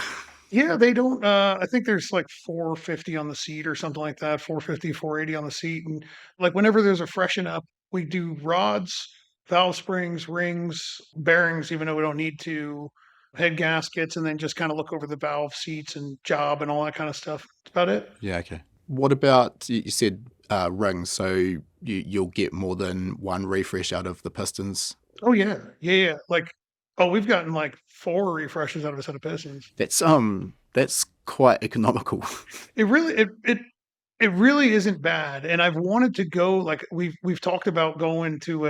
Yeah, they don't. I think there's like 450 on the seat or something like that. 450, 480 on the seat, and like whenever there's a freshen up, we do rods, valve springs, rings, bearings, even though we don't need to, head gaskets, and then just kind of look over the valve seats and job and all that kind of stuff. That's about it. Yeah, okay. What about, you said rings, so you'll get more than one refresh out of the pistons? Oh yeah. Like, we've gotten like 4 refreshes out of a set of pistons. That's quite economical. It really isn't bad. And I've wanted to go, like we've talked about going to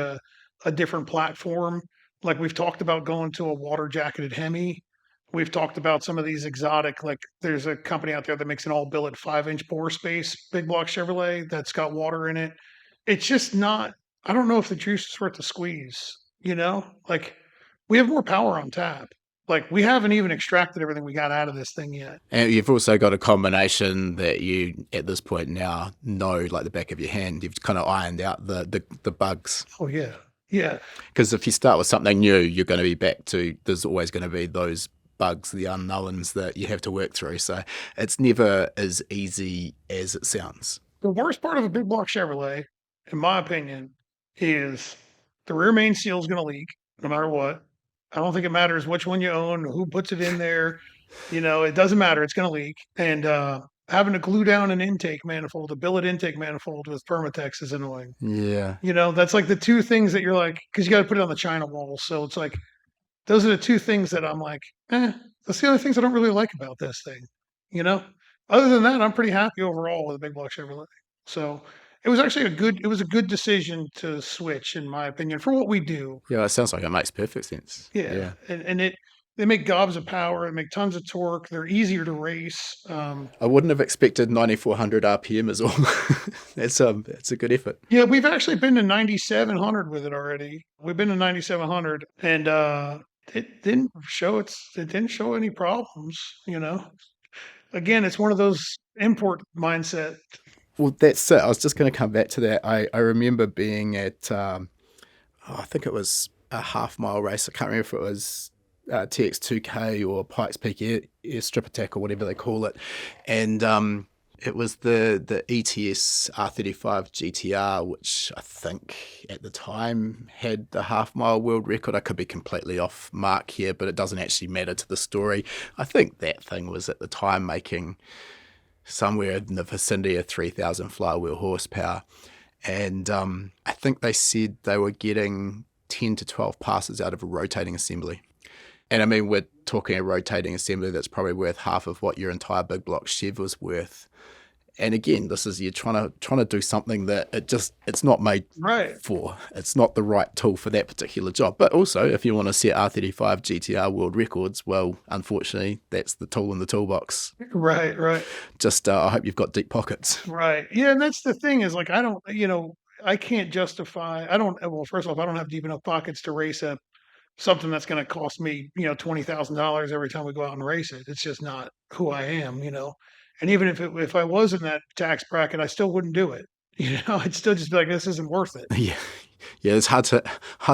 a different platform. Like we've talked about going to a water jacketed Hemi. We've talked about some of these exotic, like there's a company out there that makes an all billet 5-inch bore space big block Chevrolet that's got water in it. It's just not, I don't know if the juice is worth the squeeze, like we have more power on tap. Like we haven't even extracted everything we got out of this thing yet. And you've also got a combination that you, at this point now, know like the back of your hand. You've kind of ironed out the bugs. Oh yeah. Yeah. Because if you start with something new, you're going to be back to, there's always going to be those bugs, the unknowns that you have to work through. So it's never as easy as it sounds. The worst part of a big block Chevrolet, in my opinion, is the rear main seal is going to leak no matter what. I don't think it matters which one you own, who puts it in there. It doesn't matter. It's going to leak. And having to glue down an intake manifold, a billet intake manifold with Permatex is annoying. Yeah. That's like the two things that you're like, because you got to put it on the China wall. So it's like, those are the two things that I'm like, that's the only things I don't really like about this thing. Other than that, I'm pretty happy overall with a big block Chevrolet. So it was actually a good decision to switch, in my opinion, for what we do. Yeah, it sounds like it makes perfect sense. Yeah. And they make gobs of power, they make tons of torque, they're easier to race. I wouldn't have expected 9,400 RPM as well. It's a good effort. Yeah, we've actually been to 9,700 with it already. We've been to 9,700, and it didn't show any problems, Again, it's one of those import mindset. Well, that's it. I was just going to come back to that. I remember being at, I think it was a half mile race. I can't remember if it was TX2K or Pikes Peak Air Strip Attack or whatever they call it. And it was the ETS R35 GTR, which I think at the time had the half mile world record. I could be completely off mark here, but it doesn't actually matter to the story. I think that thing was at the time making somewhere in the vicinity of 3,000 flywheel horsepower. And I think they said they were getting 10 to 12 passes out of a rotating assembly. And I mean, we're talking a rotating assembly that's probably worth half of what your entire big block Chev was worth. And again, this is you're trying to do something that it's not made Right. for. It's not the right tool for that particular job. But also, if you want to set R35 GTR world records, well, unfortunately, that's the tool in the toolbox. Right. Just I hope you've got deep pockets. Right. Yeah, and that's the thing is like I can't justify. I don't. Well, first off, I don't have deep enough pockets to race something that's going to cost me $20,000 every time we go out and race it. It's just not who I am. And even if I was in that tax bracket, I still wouldn't do it. I'd still just be like, this isn't worth it. Yeah, it's hard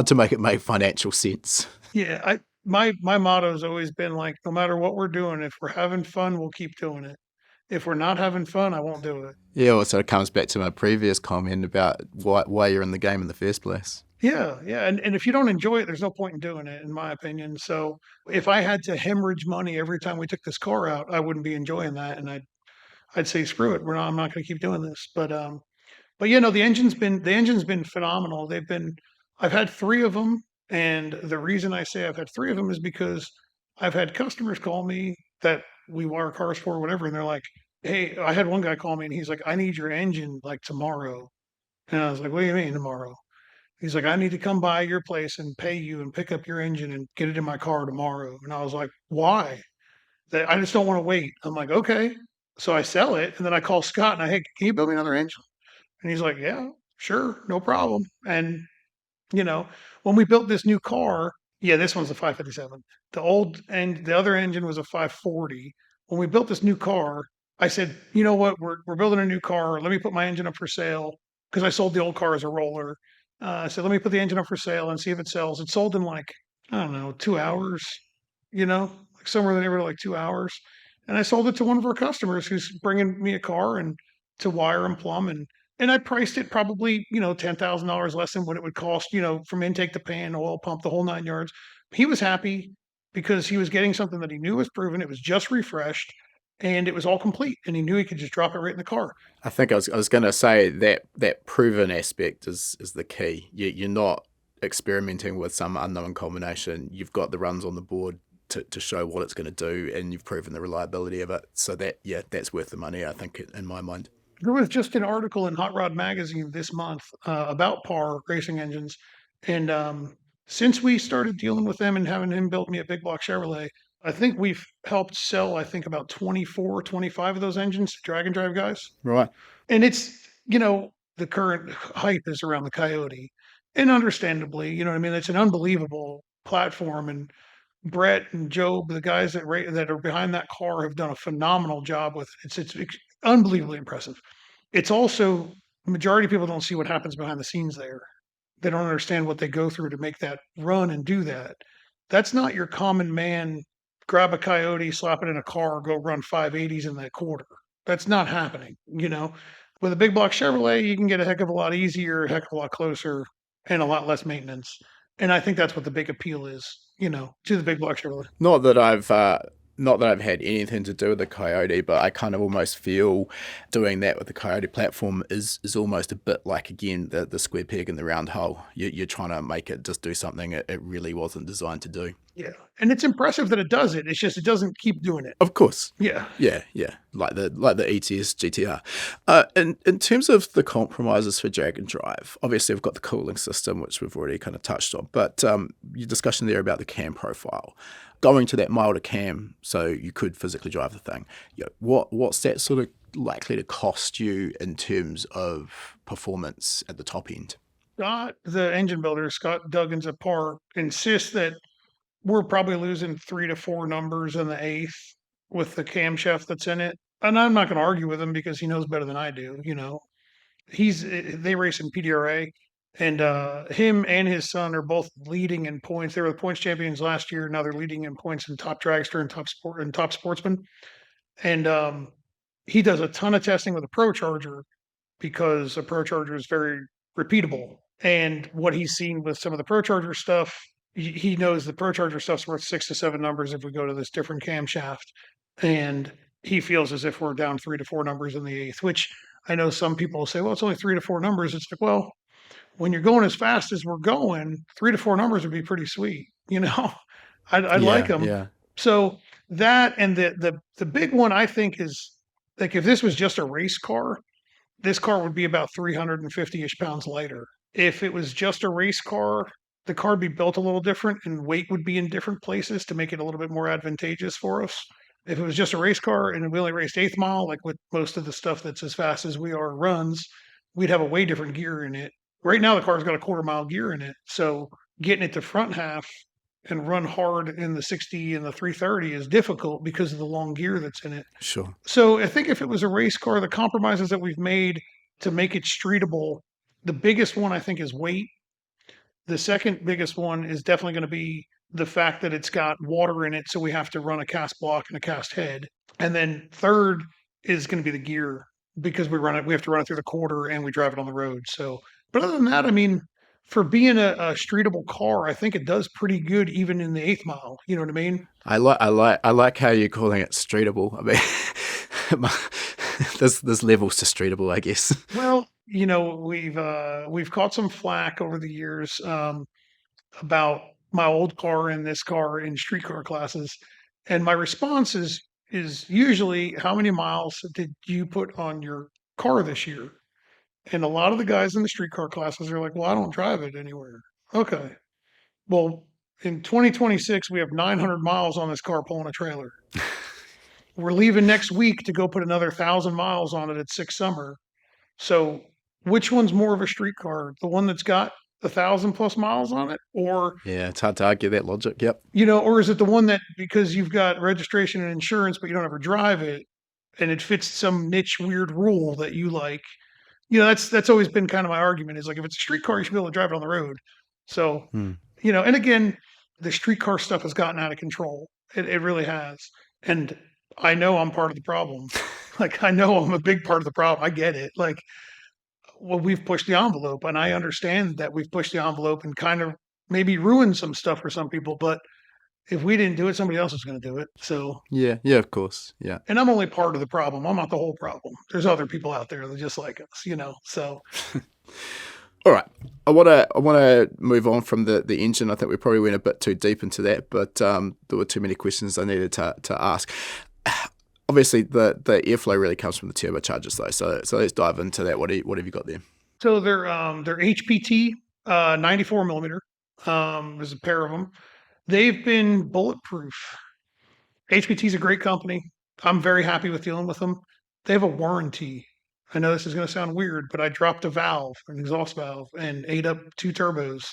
to make it make financial sense. Yeah, my motto has always been like, no matter what we're doing, if we're having fun, we'll keep doing it. If we're not having fun, I won't do it. Yeah, well, so it comes back to my previous comment about why you're in the game in the first place. Yeah, and if you don't enjoy it, there's no point in doing it, in my opinion. So if I had to hemorrhage money every time we took this car out, I wouldn't be enjoying that, and I'd say screw it. I'm not going to keep doing this. But the engine's been phenomenal. I've had 3 of them, and the reason I say I've had 3 of them is because I've had customers call me that we wire cars for or whatever, and they're like, "Hey," I had one guy call me and he's like, "I need your engine like tomorrow." And I was like, "What do you mean tomorrow?" He's like, "I need to come by your place and pay you and pick up your engine and get it in my car tomorrow." And I was like, "Why?" "I just don't want to wait." I'm like, "Okay." So I sell it and then I call Scott and "Hey, can you build me another engine?" And he's like, "Yeah, sure, no problem." And you know, when we built this new car, yeah, this one's a 557. The other engine was a 540. When we built this new car, I said, "You know what? We're building a new car. Let me put my engine up for sale," because I sold the old car as a roller. I said, "Let me put the engine up for sale and see if it sells." It sold in like, I don't know, 2 hours. Like somewhere in the neighborhood of like 2 hours. And I sold it to one of our customers who's bringing me a car and to wire and plumb and I priced it probably, $10,000 less than what it would cost, from intake to pan, oil pump, the whole 9 yards. He was happy because he was getting something that he knew was proven, it was just refreshed, and it was all complete, and he knew he could just drop it right in the car. I think I was going to say that proven aspect is the key. You're not experimenting with some unknown combination. You've got the runs on the board to show what it's going to do, and you've proven the reliability of it. So that's worth the money, I think, in my mind. There was just an article in Hot Rod Magazine this month about PAR racing engines, and since we started dealing with them and having him build me a big block Chevrolet, I think we've helped sell, I think, about 24, 25 of those engines to drag and drive guys. Right. And the current hype is around the Coyote, and understandably, you know what I mean? It's an unbelievable platform, and Brett and Job, the guys that are behind that car, have done a phenomenal job with it. It's unbelievably impressive. It's also the majority of people don't see what happens behind the scenes there. They don't understand what they go through to make that run and do that. That's not your common man, grab a Coyote, slap it in a car, go run 580s in that quarter. That's not happening. With a big block Chevrolet, you can get a heck of a lot easier, a heck of a lot closer, and a lot less maintenance. And I think that's what the big appeal is, to the big block Chevrolet. Not that I've had anything to do with the Coyote, but I kind of almost feel doing that with the Coyote platform is almost a bit like, again, the square peg in the round hole. You're trying to make it just do something it really wasn't designed to do. Yeah, and it's impressive that it does it. It's just it doesn't keep doing it. Of course. Yeah. Like the ETS GTR. In terms of the compromises for drag and drive, obviously we've got the cooling system, which we've already kind of touched on, but your discussion there about the cam profile, going to that milder cam so you could physically drive the thing. What's that sort of likely to cost you in terms of performance at the top end? Scott, the engine builder, Scott Duggins at PAR, insists that we're probably losing 3 to 4 numbers in the eighth with the camshaft that's in it. And I'm not going to argue with him because he knows better than I do. They race in PDRA, and him and his son are both leading in points. They were the points champions last year. Now they're leading in points in top dragster and top sportsman. And he does a ton of testing with a Pro Charger because a Pro Charger is very repeatable. And what he's seen with some of the Pro Charger stuff, he knows the Pro Charger stuff's worth 6 to 7 numbers if we go to this different camshaft. And he feels as if we're down 3 to 4 numbers in the eighth, which I know some people say, well, it's only 3 to 4 numbers. It's like, well, when you're going as fast as we're going, 3 to 4 numbers would be pretty sweet. I'd like them. Yeah. So that, and the big one I think is, like, if this was just a race car, this car would be about 350-ish pounds lighter. If it was just a race car, the car would be built a little different and weight would be in different places to make it a little bit more advantageous for us. If it was just a race car and we only raced eighth mile, like with most of the stuff that's as fast as we are runs, we'd have a way different gear in it. Right now, the car's got a quarter-mile gear in it. So getting it to front half and run hard in the 60 and the 330 is difficult because of the long gear that's in it. Sure. So I think if it was a race car, the compromises that we've made to make it streetable, the biggest one I think is weight. The second biggest one is definitely going to be the fact that it's got water in it, so we have to run a cast block and a cast head. And then third is going to be the gear, because we have to run it through the quarter and we drive it on the road. So, but other than that, I mean, for being a streetable car, I think it does pretty good even in the eighth mile. You know what I mean? I like how you're calling it streetable. I mean, there's levels to streetable, I guess. Well, we've caught some flack over the years about my old car and this car in street car classes, and my response is usually, how many miles did you put on your car this year? And a lot of the guys in the street car classes are like, well, I don't drive it anywhere. Okay. Well, in 2026, we have 900 miles on this car pulling a trailer. We're leaving next week to go put another 1,000 miles on it at Six Summer. So which one's more of a street car? The one that's got 1,000+ miles on it? Or, Yeah, it's hard to argue that logic. Yep. or is it the one that, because you've got registration and insurance, but you don't ever drive it, and it fits some niche weird rule that you like? That's always been kind of my argument, is like, if it's a street car, you should be able to drive it on the road. So, and again, the street car stuff has gotten out of control. It really has. And I know I'm part of the problem. Like, I know I'm a big part of the problem. I get it. Like, well, we've pushed the envelope, and I understand that we've pushed the envelope and kind of maybe ruined some stuff for some people, but if we didn't do it, somebody else is going to do it. So Yeah, of course. Yeah. and I'm only part of the problem. I'm not the whole problem. There's other people out there that just like us, so. All right. I wanna move on from the engine. I think we probably went a bit too deep into that, but there were too many questions I needed to ask. Obviously, the airflow really comes from the turbochargers, though. So let's dive into that. What have you got there? So they're HPT 94 millimeter. There's a pair of them. They've been bulletproof. HPT is a great company. I'm very happy with dealing with them. They have a warranty. I know this is going to sound weird, but I dropped a valve, an exhaust valve, and ate up 2 turbos.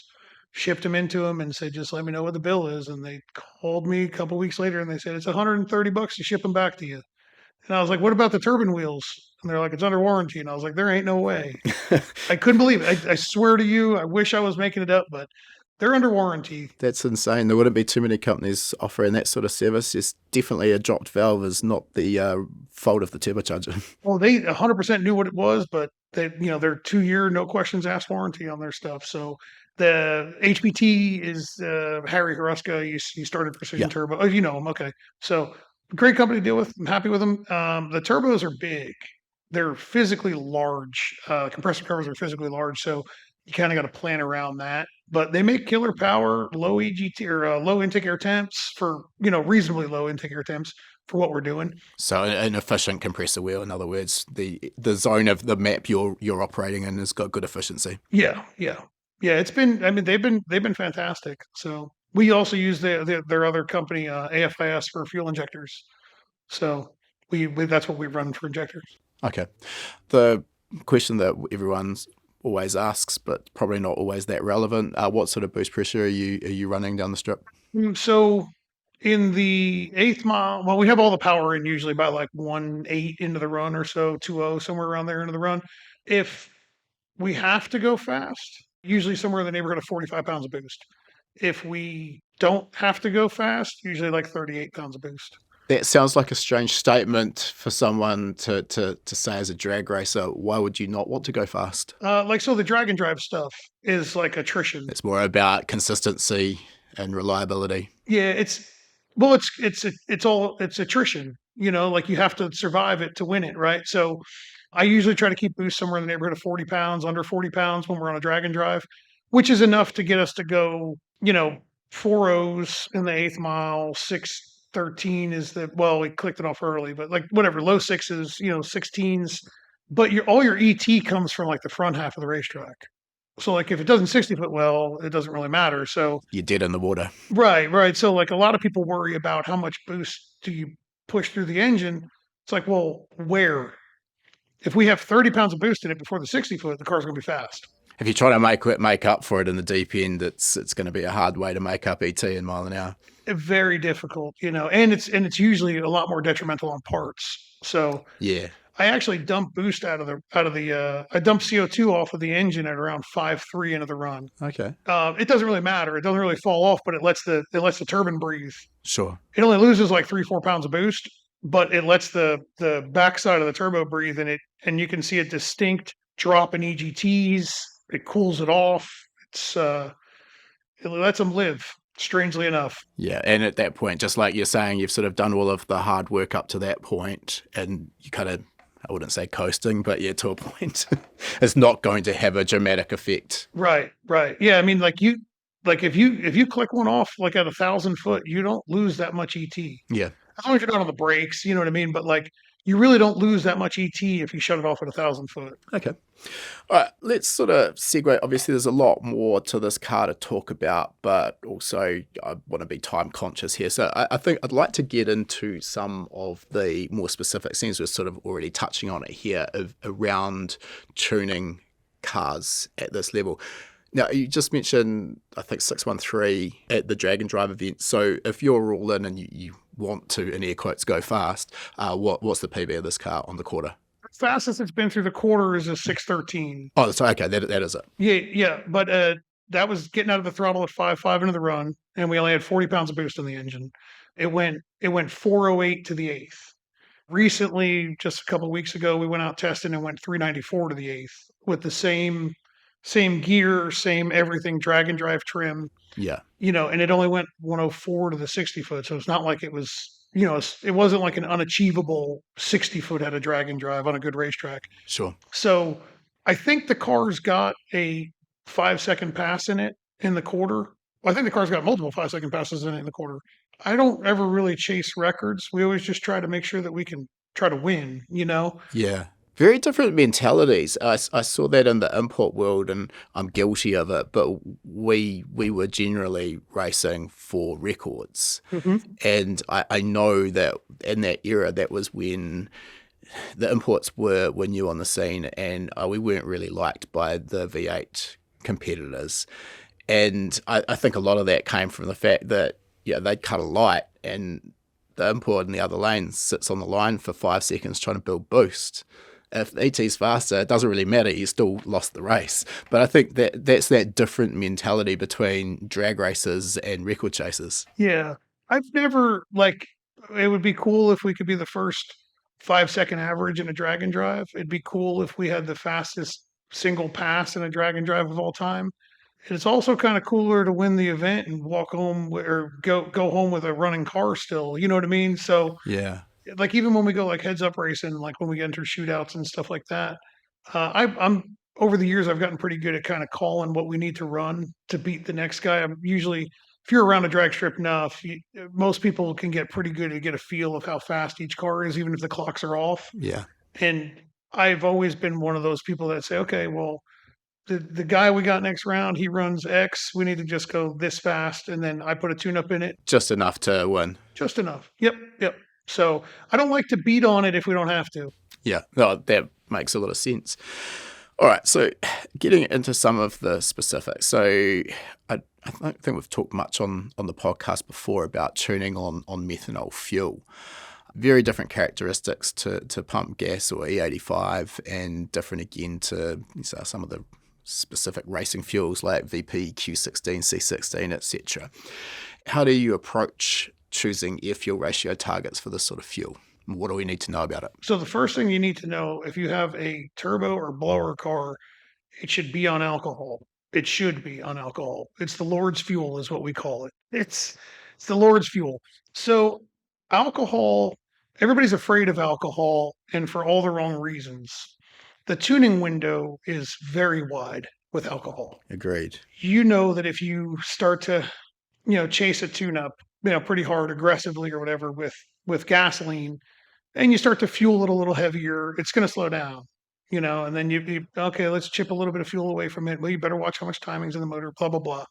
Shipped them into them and said, just let me know what the bill is. And they called me a couple weeks later and they said, it's $130 to ship them back to you. And I was like, what about the turbine wheels? And they're like, it's under warranty. And I was like, there ain't no way. I couldn't believe it. I swear to you, I wish I was making it up, but they're under warranty. That's insane. There wouldn't be too many companies offering that sort of service. It's definitely a dropped valve is not the fault of the turbocharger. Well, they 100% knew what it was, but they're 2-year, no questions asked warranty on their stuff. So the HPT is Harry Haruska. He started Precision Turbo. Oh, you know him. Okay. So great company to deal with. I'm happy with them. The turbos are big. They're physically large. Compressor covers are physically large. So you kind of got to plan around that. But they make killer power, low EGT or low intake air temps for, reasonably low intake air temps for what we're doing. So an efficient compressor wheel, in other words, the zone of the map you're operating in has got good efficiency. Yeah. It's been. I mean, they've been fantastic. So we also use their other company, AFIS, for fuel injectors. So we that's what we run for injectors. Okay. The question that everyone's always asks, but probably not always that relevant. What sort of boost pressure are you running down the strip? So in the 8th mile, well, we have all the power in usually by like 1.8 into the run or so, 2.0, somewhere around there into the run. If we have to go fast, usually somewhere in the neighborhood of 45 pounds of boost. If we don't have to go fast, usually like 38 pounds of boost. That sounds like a strange statement for someone to say as a drag racer. Why would you not want to go fast? So the drag and drive stuff is like attrition. It's more about consistency and reliability. Yeah, it's attrition. Like you have to survive it to win it, right? So I usually try to keep boost somewhere in the neighborhood of 40 pounds, under 40 pounds when we're on a drag and drive, which is enough to get us to go, 4 O's in the 8th mile, 6:13 is we clicked it off early, but like whatever, low sixes, 16s. But all your ET comes from like the front half of the racetrack. So like if it doesn't 60 foot well, it doesn't really matter. So You're dead in the water. right. So like a lot of people worry about how much boost do you push through the engine. It's like, well, where? If we have 30 pounds of boost in it before the 60 foot, the car's going to be fast. If you try to make up for it in the deep end, it's going to be a hard way to make up ET in mile an hour. Very difficult, and it's usually a lot more detrimental on parts. So Yeah. I actually dump boost out of the I dump CO2 off of the engine at around 5.3 into the run. Okay. It doesn't really matter. It doesn't really fall off, but it lets the turbine breathe. Sure. It only loses like 3-4 pounds of boost, but it lets the backside of the turbo breathe, and you can see a distinct drop in EGTs. It cools it off. It lets them live, strangely enough. Yeah, and at that point, just like you're saying, you've sort of done all of the hard work up to that point, and you kind of, I wouldn't say coasting, but yeah, to a point, it's not going to have a dramatic effect. Right. Yeah, I mean, if you click one off like at 1,000 foot, you don't lose that much ET. Yeah. As long as you're not on the brakes, you know what I mean? But like you really don't lose that much ET if you shut it off at 1,000 foot. Okay. All right, let's sort of segue. Obviously, there's a lot more to this car to talk about, but also I want to be time conscious here. So I think I'd like to get into some of the more specific things we're sort of already touching on it here around tuning cars at this level. Now, you just mentioned, I think, 613 at the Drag and Drive event. So if you're all in and you want to, in air quotes, go fast, what's the PB of this car on the quarter? Fastest it's been through the quarter is a 613. Oh, so okay, that is it. Yeah. But that was getting out of the throttle at 5.5 into the run, and we only had 40 pounds of boost in the engine. It went 408 to the 8th. Recently, just a couple of weeks ago, we went out testing and went 394 to the 8th with the same gear, same everything, drag and drive trim. Yeah. And it only went 104 to the 60 foot. So it's not like it was, it wasn't like an unachievable 60 foot at a drag and drive on a good racetrack. Sure. So I think the car's got a 5-second pass in it in the quarter. Well, I think the car's got multiple 5-second passes in it in the quarter. I don't ever really chase records. We always just try to make sure that we can try to win, Yeah. Very different mentalities. I saw that in the import world, and I'm guilty of it, but we were generally racing for records. Mm-hmm. And I know that in that era, that was when the imports were new on the scene, and we weren't really liked by the V8 competitors. And I think a lot of that came from the fact that, they'd cut a light, and the import in the other lane sits on the line for 5 seconds trying to build boost. If ET's faster, it doesn't really matter. You still lost the race. But I think that's that different mentality between drag racers and record chasers. Yeah. I've never, it would be cool if we could be the first 5-second average in a drag and drive. It'd be cool if we had the fastest single pass in a drag and drive of all time. And it's also kind of cooler to win the event and walk home or go home with a running car still. You know what I mean? So Yeah. like even when we go like heads up racing, like when we get into shootouts and stuff like that, I'm over the years I've gotten pretty good at kind of calling what we need to run to beat the next guy. I'm usually, if you're around a drag strip enough, most people can get pretty good to get a feel of how fast each car is, even if the clocks are off. Yeah. And I've always been one of those people that say, okay, well, the guy we got next round, he runs X. We need to just go this fast, and then I put a tune-up in it. Just enough to win. Just enough. Yep. So I don't like to beat on it if we don't have to. Yeah, no, that makes a lot of sense. All right, so getting into some of the specifics. So I think we've talked much on the podcast before about tuning on methanol fuel. Very different characteristics to pump gas or E85, and different again to some of the specific racing fuels like VP, Q16, C16, etc. How do you approach choosing air fuel ratio targets for this sort of fuel? What do we need to know about it? So the first thing you need to know, if you have a turbo or blower car, it should be on alcohol. It should be on alcohol. It's the Lord's fuel is what we call it. It's the Lord's fuel. So alcohol, everybody's afraid of alcohol, and for all the wrong reasons. The tuning window is very wide with alcohol. Agreed. You know that if you start to, chase a tune up, pretty hard aggressively or whatever with gasoline, and you start to fuel it a little heavier, it's going to slow down, and then okay, let's chip a little bit of fuel away from it. Well, you better watch how much timing's in the motor, blah, blah, blah.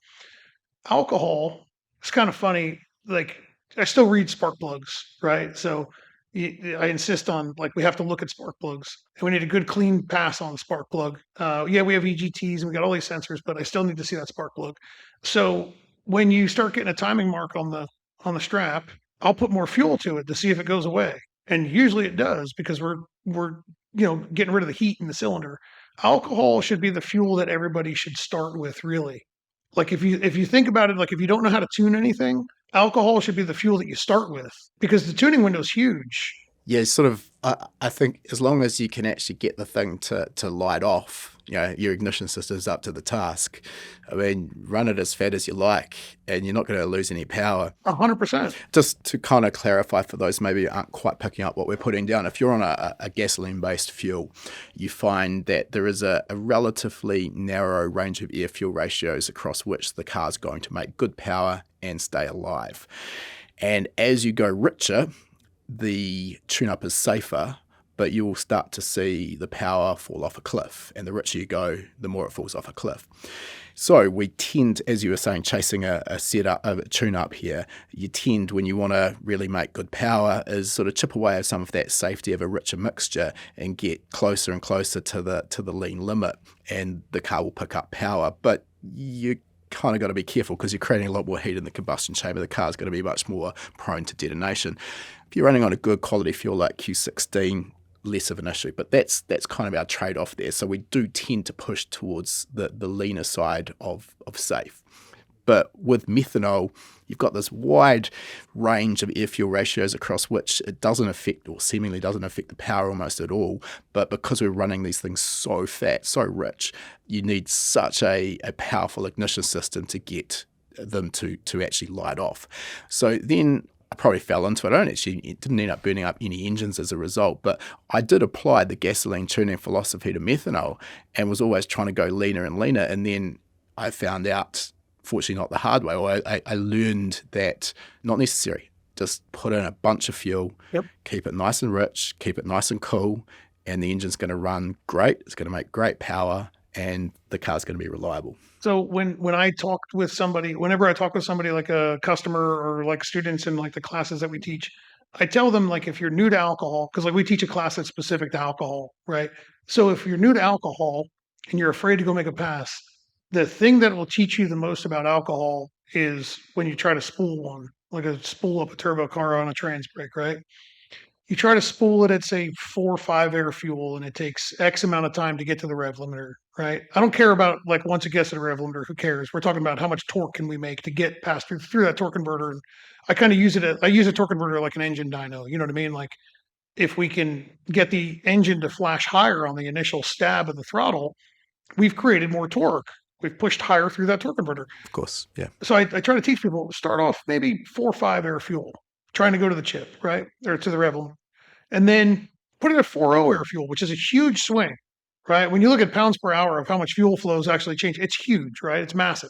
Alcohol, it's kind of funny. Like, I still read spark plugs, right? So I insist on, like, we have to look at spark plugs, and we need a good clean pass on the spark plug. Yeah, we have EGTs and we got all these sensors, but I still need to see that spark plug. So when you start getting a timing mark on the strap, I'll put more fuel to it to see if it goes away. And usually it does, because we're getting rid of the heat in the cylinder. Alcohol should be the fuel that everybody should start with, really. Like, if you think about it, like, if you don't know how to tune anything, alcohol should be the fuel that you start with, because the tuning window is huge. Yeah, sort of. I think as long as you can actually get the thing to light off, your ignition system is up to the task. I mean, run it as fat as you like, and you're not going to lose any power. 100%. Just to kind of clarify for those maybe aren't quite picking up what we're putting down, if you're on a gasoline-based fuel, you find that there is a relatively narrow range of air fuel ratios across which the car's going to make good power and stay alive. And as you go richer, the tune-up is safer, but you will start to see the power fall off a cliff. And the richer you go, the more it falls off a cliff. So we tend, as you were saying, chasing a setup, a tune-up here, you tend, when you want to really make good power, is sort of chip away at some of that safety of a richer mixture and get closer and closer to the lean limit, and the car will pick up power. But you kind of got to be careful, because you're creating a lot more heat in the combustion chamber. The car's going to be much more prone to detonation. If you're running on a good quality fuel like Q16, less of an issue, but that's kind of our trade-off there. So we do tend to push towards the leaner side of safe. But with methanol, you've got this wide range of air fuel ratios across which it doesn't affect, or seemingly doesn't affect, the power almost at all. But because we're running these things so fat, so rich, you need such a powerful ignition system to get them to actually light off. So then I probably fell into it. It didn't end up burning up any engines as a result, but I did apply the gasoline tuning philosophy to methanol and was always trying to go leaner and leaner. And then I found out, fortunately not the hard way, or I learned that not necessary. Just put in a bunch of fuel, keep it nice and rich, keep it nice and cool, and the engine's going to run great. It's going to make great power, and the car's going to be reliable. So when I talked with somebody, whenever I talk with somebody, like a customer or like students in like the classes that we teach, I tell them, like, if you're new to alcohol, because like we teach a class that's specific to alcohol, right? So if you're new to alcohol and you're afraid to go make a pass, the thing that will teach you the most about alcohol is when you try to spool one, like spool up a turbo car on a trans brake, right? You try to spool it at, say, 4 or 5 air fuel, and it takes X amount of time to get to the rev limiter, right? I don't care about, like, once it gets to the rev limiter, who cares? We're talking about how much torque can we make to get past through that torque converter. And I kind of use I use a torque converter like an engine dyno. You know what I mean? Like, if we can get the engine to flash higher on the initial stab of the throttle, we've created more torque. We've pushed higher through that torque converter. Of course, yeah. So I try to teach people, start off maybe 4 or 5 air fuel, trying to go to the chip, right? Or to the rev limiter. And then put it at 4.0 air fuel, which is a huge swing, right? When you look at pounds per hour of how much fuel flows actually change, it's huge, right? It's massive.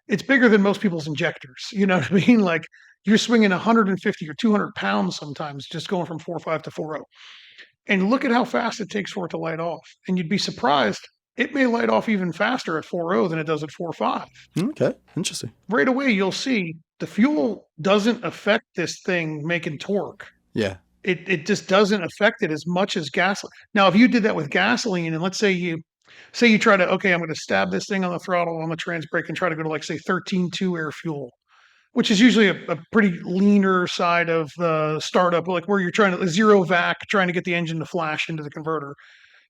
It's bigger than most people's injectors. You know what I mean? Like, you're swinging 150 or 200 pounds sometimes just going from 4.5 to 4.0. And look at how fast it takes for it to light off. And you'd be surprised, it may light off even faster at 4.0 than it does at 4.5. Okay, interesting. Right away, you'll see the fuel doesn't affect this thing making torque. Yeah. It just doesn't affect it as much as gasoline. Now, if you did that with gasoline, and let's say you Say you try to, okay, I'm going to stab this thing on the throttle on the trans brake and try to go to like say 13.2 air fuel, which is usually a pretty leaner side of the startup, like where you're trying to zero vac, trying to get the engine to flash into the converter.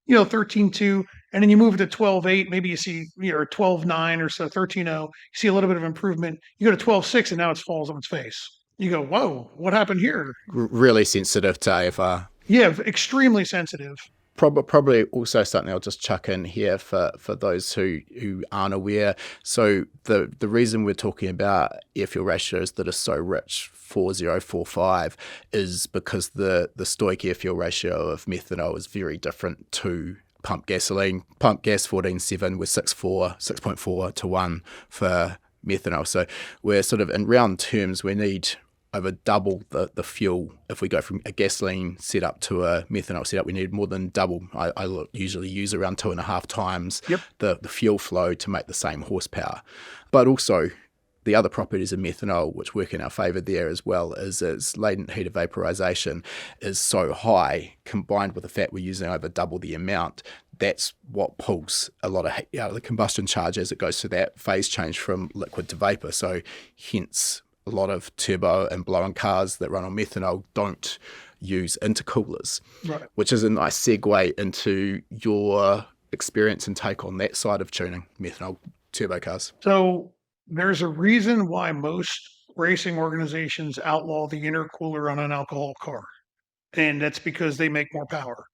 13.2, and then you move it to 12.8, maybe you see, or 12.9 or so, 13.0, you see a little bit of improvement. You go to 12.6 and now it falls on its face. You go, whoa, what happened here? Really sensitive to AFR. Yeah, extremely sensitive. Probably also something I'll just chuck in here for those who aren't aware. So the reason we're talking about air fuel ratios that are so rich, 4045, is because the stoic air fuel ratio of methanol is very different to pump gasoline. Pump gas 14.7 with 6.4 to 1 for methanol. So we're sort of, in round terms, we need over double the fuel. If we go from a gasoline setup to a methanol setup, we need more than double. I usually use around 2.5 times the fuel flow to make the same horsepower. But also, the other properties of methanol, which work in our favour there as well, is its latent heat of vaporization is so high, combined with the fact we're using over double the amount. That's what pulls a lot of heat out of the combustion charge as it goes to that phase change from liquid to vapour. So hence, a lot of turbo and blow-on cars that run on methanol don't use intercoolers, right, which is a nice segue into your experience and take on that side of tuning methanol turbo cars. So there's a reason why most racing organizations outlaw the intercooler on an alcohol car, and that's because they make more power.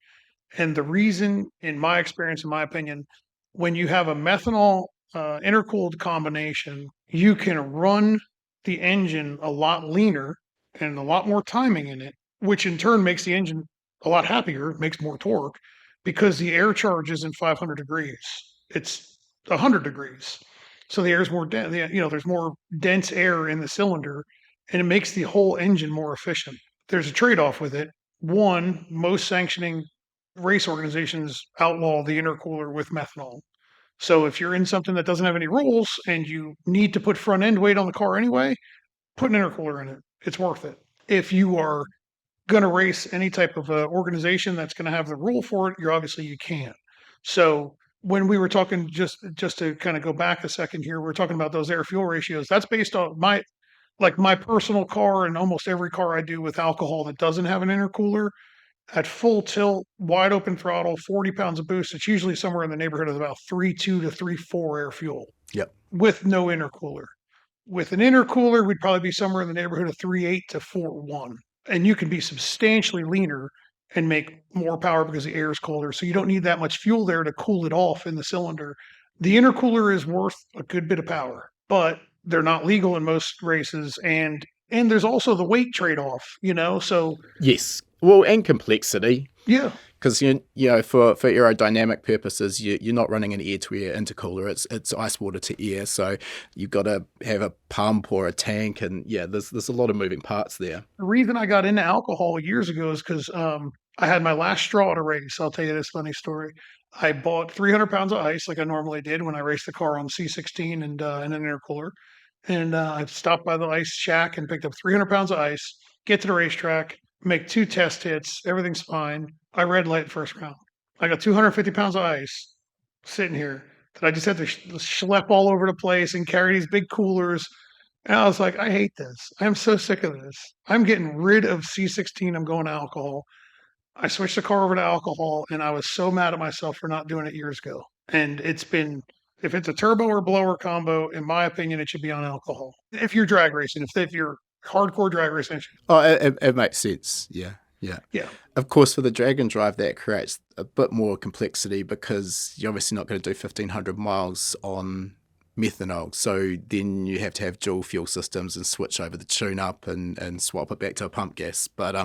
And the reason, in my experience, in my opinion, when you have a methanol intercooled combination, you can run the engine a lot leaner and a lot more timing in it, which in turn makes the engine a lot happier, makes more torque, because the air charge isn't 500 degrees. It's 100 degrees. So the air is more dense, there's more dense air in the cylinder, and it makes the whole engine more efficient. There's a trade-off with it. One, most sanctioning race organizations outlaw the intercooler with methanol. So if you're in something that doesn't have any rules and you need to put front end weight on the car anyway, put an intercooler in it. It's worth it. If you are going to race any type of organization that's going to have the rule for it, you can. So when we were talking, just to kind of go back a second here, we're talking about those air fuel ratios. That's based on my personal car, and almost every car I do with alcohol that doesn't have an intercooler. At full tilt, wide open throttle, 40 pounds of boost, it's usually somewhere in the neighborhood of about 3.2 to 3.4 air fuel. Yep. With no intercooler. With an intercooler, we'd probably be somewhere in the neighborhood of 3.8 to 4.1. And you can be substantially leaner and make more power because the air is colder. So you don't need that much fuel there to cool it off in the cylinder. The intercooler is worth a good bit of power, but they're not legal in most races. And there's also the weight trade-off, so. Yes. Well, and complexity. Yeah. Because for aerodynamic purposes, you're not running an air-to-air intercooler. It's ice water to air, so you've got to have a pump or a tank, and there's a lot of moving parts there. The reason I got into alcohol years ago is because I had my last straw at a race. I'll tell you this funny story. I bought 300 pounds of ice like I normally did when I raced the car on C16 and an intercooler, and I stopped by the ice shack and picked up 300 pounds of ice. Get to the racetrack, make 2 test hits, everything's fine. I red light first round. I got 250 pounds of ice sitting here that I just had to schlep all over the place and carry these big coolers. And I was like, I hate this. I'm so sick of this. I'm getting rid of C16. I'm going to alcohol. I switched the car over to alcohol, and I was so mad at myself for not doing it years ago. And it's been, if it's a turbo or blower combo, in my opinion, it should be on alcohol. If you're drag racing, if you're hardcore drag racing. Oh, it makes sense. Yeah. Of course, for the drag and drive, that creates a bit more complexity because you're obviously not going to do 1,500 miles on methanol. So then you have to have dual fuel systems and switch over the tune-up and swap it back to a pump gas. But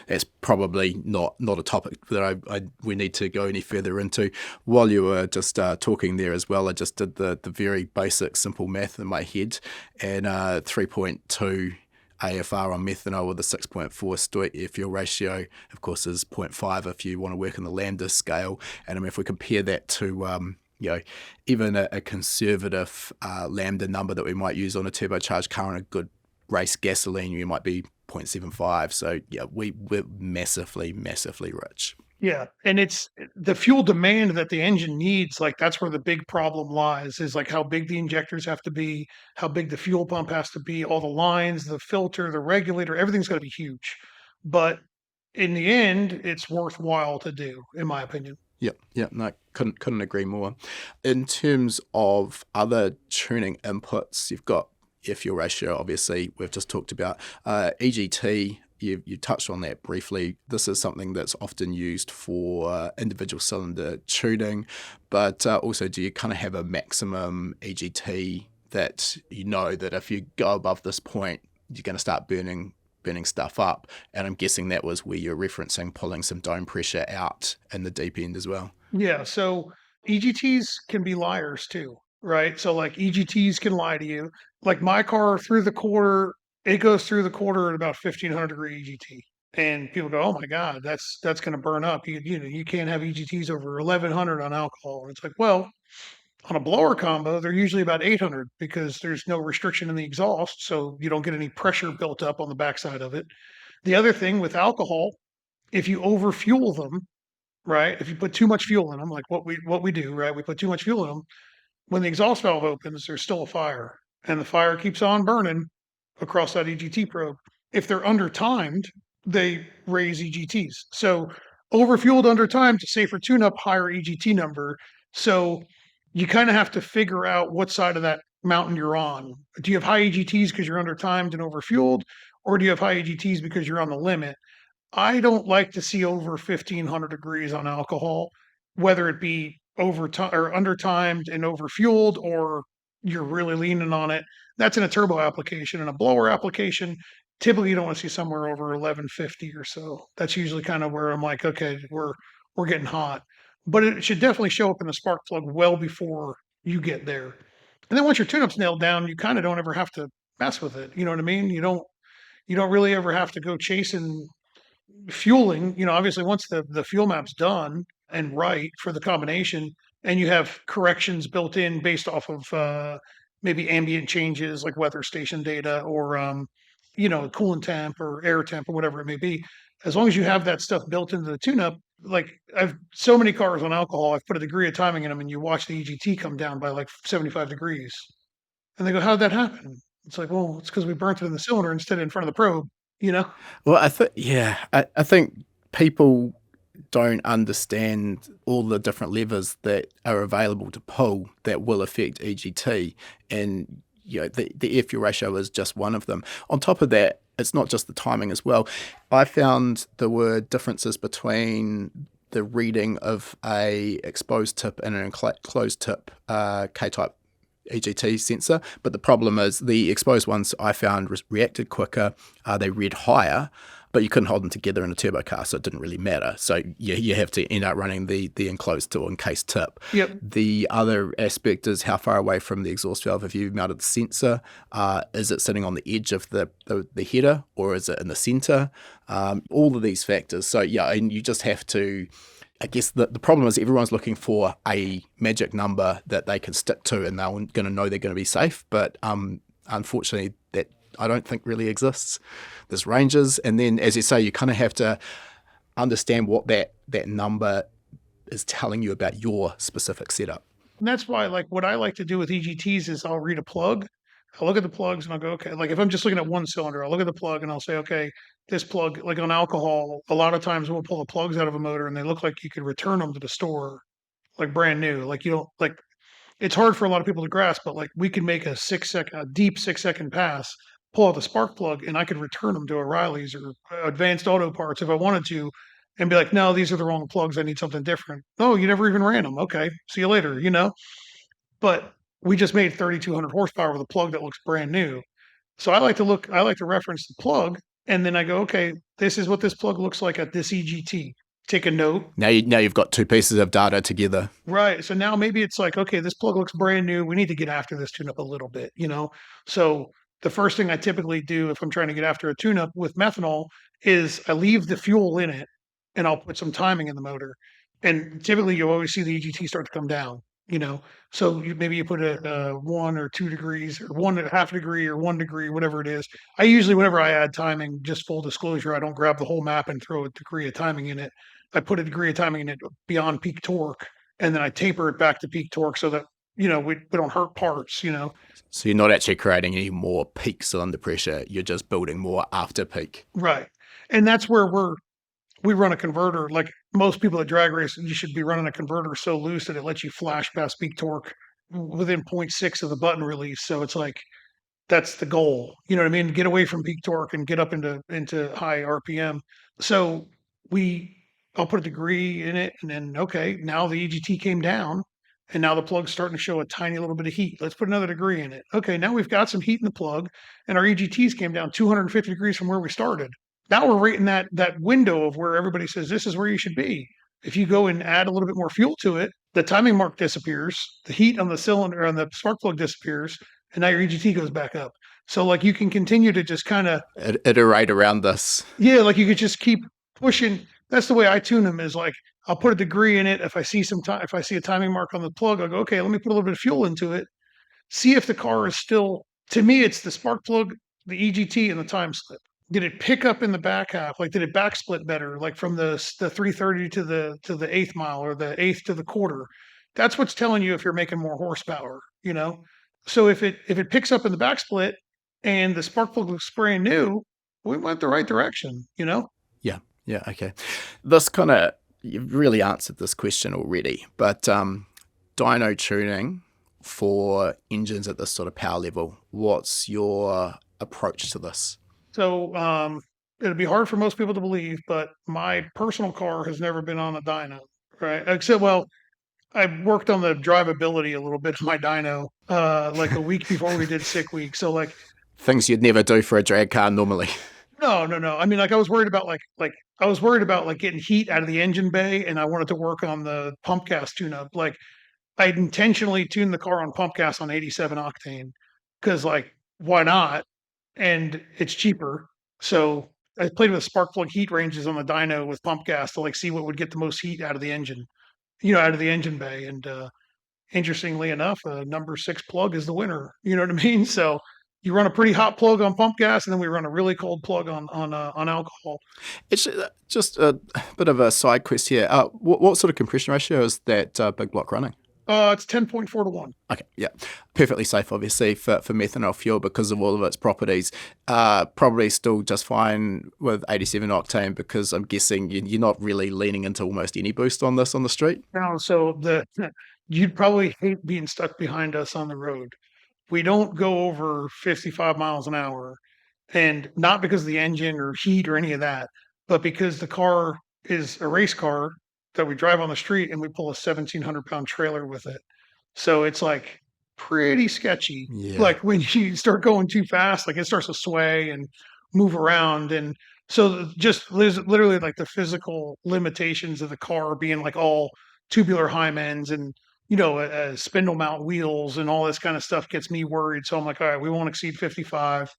that's probably not a topic that we need to go any further into. While you were just talking there as well, I just did the very basic, simple math in my head, and 3.2 AFR on methanol with a 6.4 stoic air fuel ratio, of course, is 0.5 if you want to work on the lambda scale. And I mean, if we compare that to even a conservative lambda number that we might use on a turbocharged car on a good race gasoline, you might be 0.75. So we're massively rich. Yeah, and it's the fuel demand that the engine needs, like, that's where the big problem lies, is, like, how big the injectors have to be, how big the fuel pump has to be, all the lines, the filter, the regulator, everything's gotta be huge. But in the end, it's worthwhile to do, in my opinion. Yep. No, couldn't agree more. In terms of other tuning inputs, you've got air fuel ratio. Obviously, we've just talked about EGT. You touched on that briefly. This is something that's often used for individual cylinder tuning, but also, do you kind of have a maximum EGT that you know that if you go above this point, you're going to start burning stuff up? And I'm guessing that was where you're referencing pulling some dome pressure out in the deep end as well. Yeah, so EGTs can be liars too, right? So, like, EGTs can lie to you. Like, my car through the quarter, it goes through the quarter at about 1,500-degree EGT, and people go, "Oh my god, that's gonna burn up. You can't have EGTs over 1,100 on alcohol." And it's like, well, on a blower combo, they're usually about 800 because there's no restriction in the exhaust, so you don't get any pressure built up on the backside of it. The other thing with alcohol, if you overfuel them, right? If you put too much fuel in them, like what we do, right? We put too much fuel in them. When the exhaust valve opens, there's still a fire, and the fire keeps on burning across that EGT probe. If they're under timed, they raise EGTs. So overfueled under timed, safer tune-up, higher EGT number. So you kind of have to figure out what side of that mountain you're on. Do you have high EGTs because you're under timed and overfueled, or do you have high EGTs because you're on the limit? I don't like to see over 1,500 degrees on alcohol, whether it be over time or under timed and overfueled, or you're really leaning on it. That's in a turbo application. In a blower application, typically you don't want to see somewhere over 1150 or so. That's usually kind of where I'm like, okay, we're getting hot. But it should definitely show up in the spark plug well before you get there. And then once your tune-up's nailed down, you kind of don't ever have to mess with it. You know what I mean? You don't really ever have to go chasing fueling. Obviously once the fuel map's done and right for the combination, and you have corrections built in based off of maybe ambient changes like weather station data, or coolant temp or air temp or whatever it may be, as long as you have that stuff built into the tune-up. Like, I've so many cars on alcohol, I've put a degree of timing in them, and you watch the EGT come down by like 75 degrees, and they go, how did that happen? It's like, well, it's because we burnt it in the cylinder instead of in front of the probe you know Well, I think people don't understand all the different levers that are available to pull that will affect EGT, and the air fuel ratio is just one of them. On top of that, it's not just the timing as well. I found there were differences between the reading of a exposed tip and an enclosed tip K-type EGT sensor, but the problem is the exposed ones I found reacted quicker. They read higher, but you couldn't hold them together in a turbo car, so it didn't really matter. So you have to end up running the enclosed or encased tip. Yep. The other aspect is how far away from the exhaust valve have you mounted the sensor? Is it sitting on the edge of the header, or is it in the center? All of these factors. So and you just have to. I guess the problem is everyone's looking for a magic number that they can stick to, and they're going to know they're going to be safe. But unfortunately, that I don't think really exists. There's ranges, and then, as you say, you kind of have to understand what that number is telling you about your specific setup. And that's why, like, what I like to do with EGTs is I'll read a plug. I'll look at the plugs and I'll go, okay, like if I'm just looking at one cylinder, I'll look at the plug and I'll say, okay, this plug, like on alcohol, a lot of times we'll pull the plugs out of a motor and they look like you could return them to the store like brand new. Like, you don't like, it's hard for a lot of people to grasp, but like we can make a deep 6 second pass, pull out the spark plug, and I could return them to O'Reilly's or Advanced Auto Parts if I wanted to, and be like, no, these are the wrong plugs. I need something different. Oh, you never even ran them. Okay, see you later. But we just made 3,200 horsepower with a plug that looks brand new. So I like to reference the plug, and then I go, okay, this is what this plug looks like at this EGT. Take a note. Now you've got two pieces of data together. Right. So now maybe it's like, okay, this plug looks brand new. We need to get after this tune-up a little bit. So the first thing I typically do if I'm trying to get after a tune-up with methanol is I leave the fuel in it, and I'll put some timing in the motor. And typically you always see the EGT start to come down. So maybe you put a 1 or 2 degrees or 1.5 degree or 1 degree, whatever it is. I usually, whenever I add timing, just full disclosure, I don't grab the whole map and throw a degree of timing in it. I put a degree of timing in it beyond peak torque, and then I taper it back to peak torque so that, we don't hurt parts. So you're not actually creating any more peak cylinder pressure. You're just building more after peak. Right. And that's where we run a converter. Like most people at drag race, you should be running a converter so loose that it lets you flash past peak torque within 0.6 of the button release. So it's like, that's the goal. You know what I mean? Get away from peak torque and get up into high RPM. So I'll put a degree in it, and then okay, now the EGT came down, and now the plug's starting to show a tiny little bit of heat. Let's put another degree in it. Okay, now we've got some heat in the plug, and our EGTs came down 250 degrees from where we started. Now we're right in that window of where everybody says this is where you should be. If you go and add a little bit more fuel to it, the timing mark disappears, the heat on the cylinder on the spark plug disappears, and now your EGT goes back up. So like you can continue to just kind of iterate around this. Yeah, like you could just keep pushing. That's the way I tune them, is like I'll put a degree in it. If I see if I see a timing mark on the plug, I'll go, okay, let me put a little bit of fuel into it. See if the car is still, to me, it's the spark plug, the EGT, and the time slip. Did it pick up in the back half? Like, did it back split better? Like from the 330 to the eighth mile or the eighth to the quarter? That's what's telling you if you're making more horsepower, So if it picks up in the back split and the spark plug looks brand new, we went the right direction, Yeah, okay. This kind of, you've really answered this question already, but dyno tuning for engines at this sort of power level, what's your approach to this? So it'd be hard for most people to believe, but my personal car has never been on a dyno, right? Except, well, I worked on the drivability a little bit of my dyno like a week before we did sick week. So like things you'd never do for a drag car normally. No. I mean, like I was worried about getting heat out of the engine bay, and I wanted to work on the pump gas tune-up. Like I'd intentionally tuned the car on pump gas on 87 octane because, like, why not? And it's cheaper. So I played with spark plug heat ranges on the dyno with pump gas to like see what would get the most heat out of the engine, out of the engine bay. And interestingly enough, a number 6 plug is the winner. You know what I mean? So you run a pretty hot plug on pump gas, and then we run a really cold plug on alcohol. It's just a bit of a side quest here. What sort of compression ratio is that big block running? It's 10.4 to 1. Okay, yeah. Perfectly safe, obviously, for methanol fuel because of all of its properties. Probably still just fine with 87 octane because I'm guessing you're not really leaning into almost any boost on this on the street. No, so you'd probably hate being stuck behind us on the road. We don't go over 55 miles an hour, and not because of the engine or heat or any of that, but because the car is a race car that we drive on the street, and we pull a 1,700-pound trailer with it. So it's like pretty sketchy. Yeah. Like when you start going too fast, like it starts to sway and move around. And so just literally like the physical limitations of the car being like all tubular Hymens and spindle mount wheels and all this kind of stuff gets me worried. So I'm like, all right, we won't exceed 55,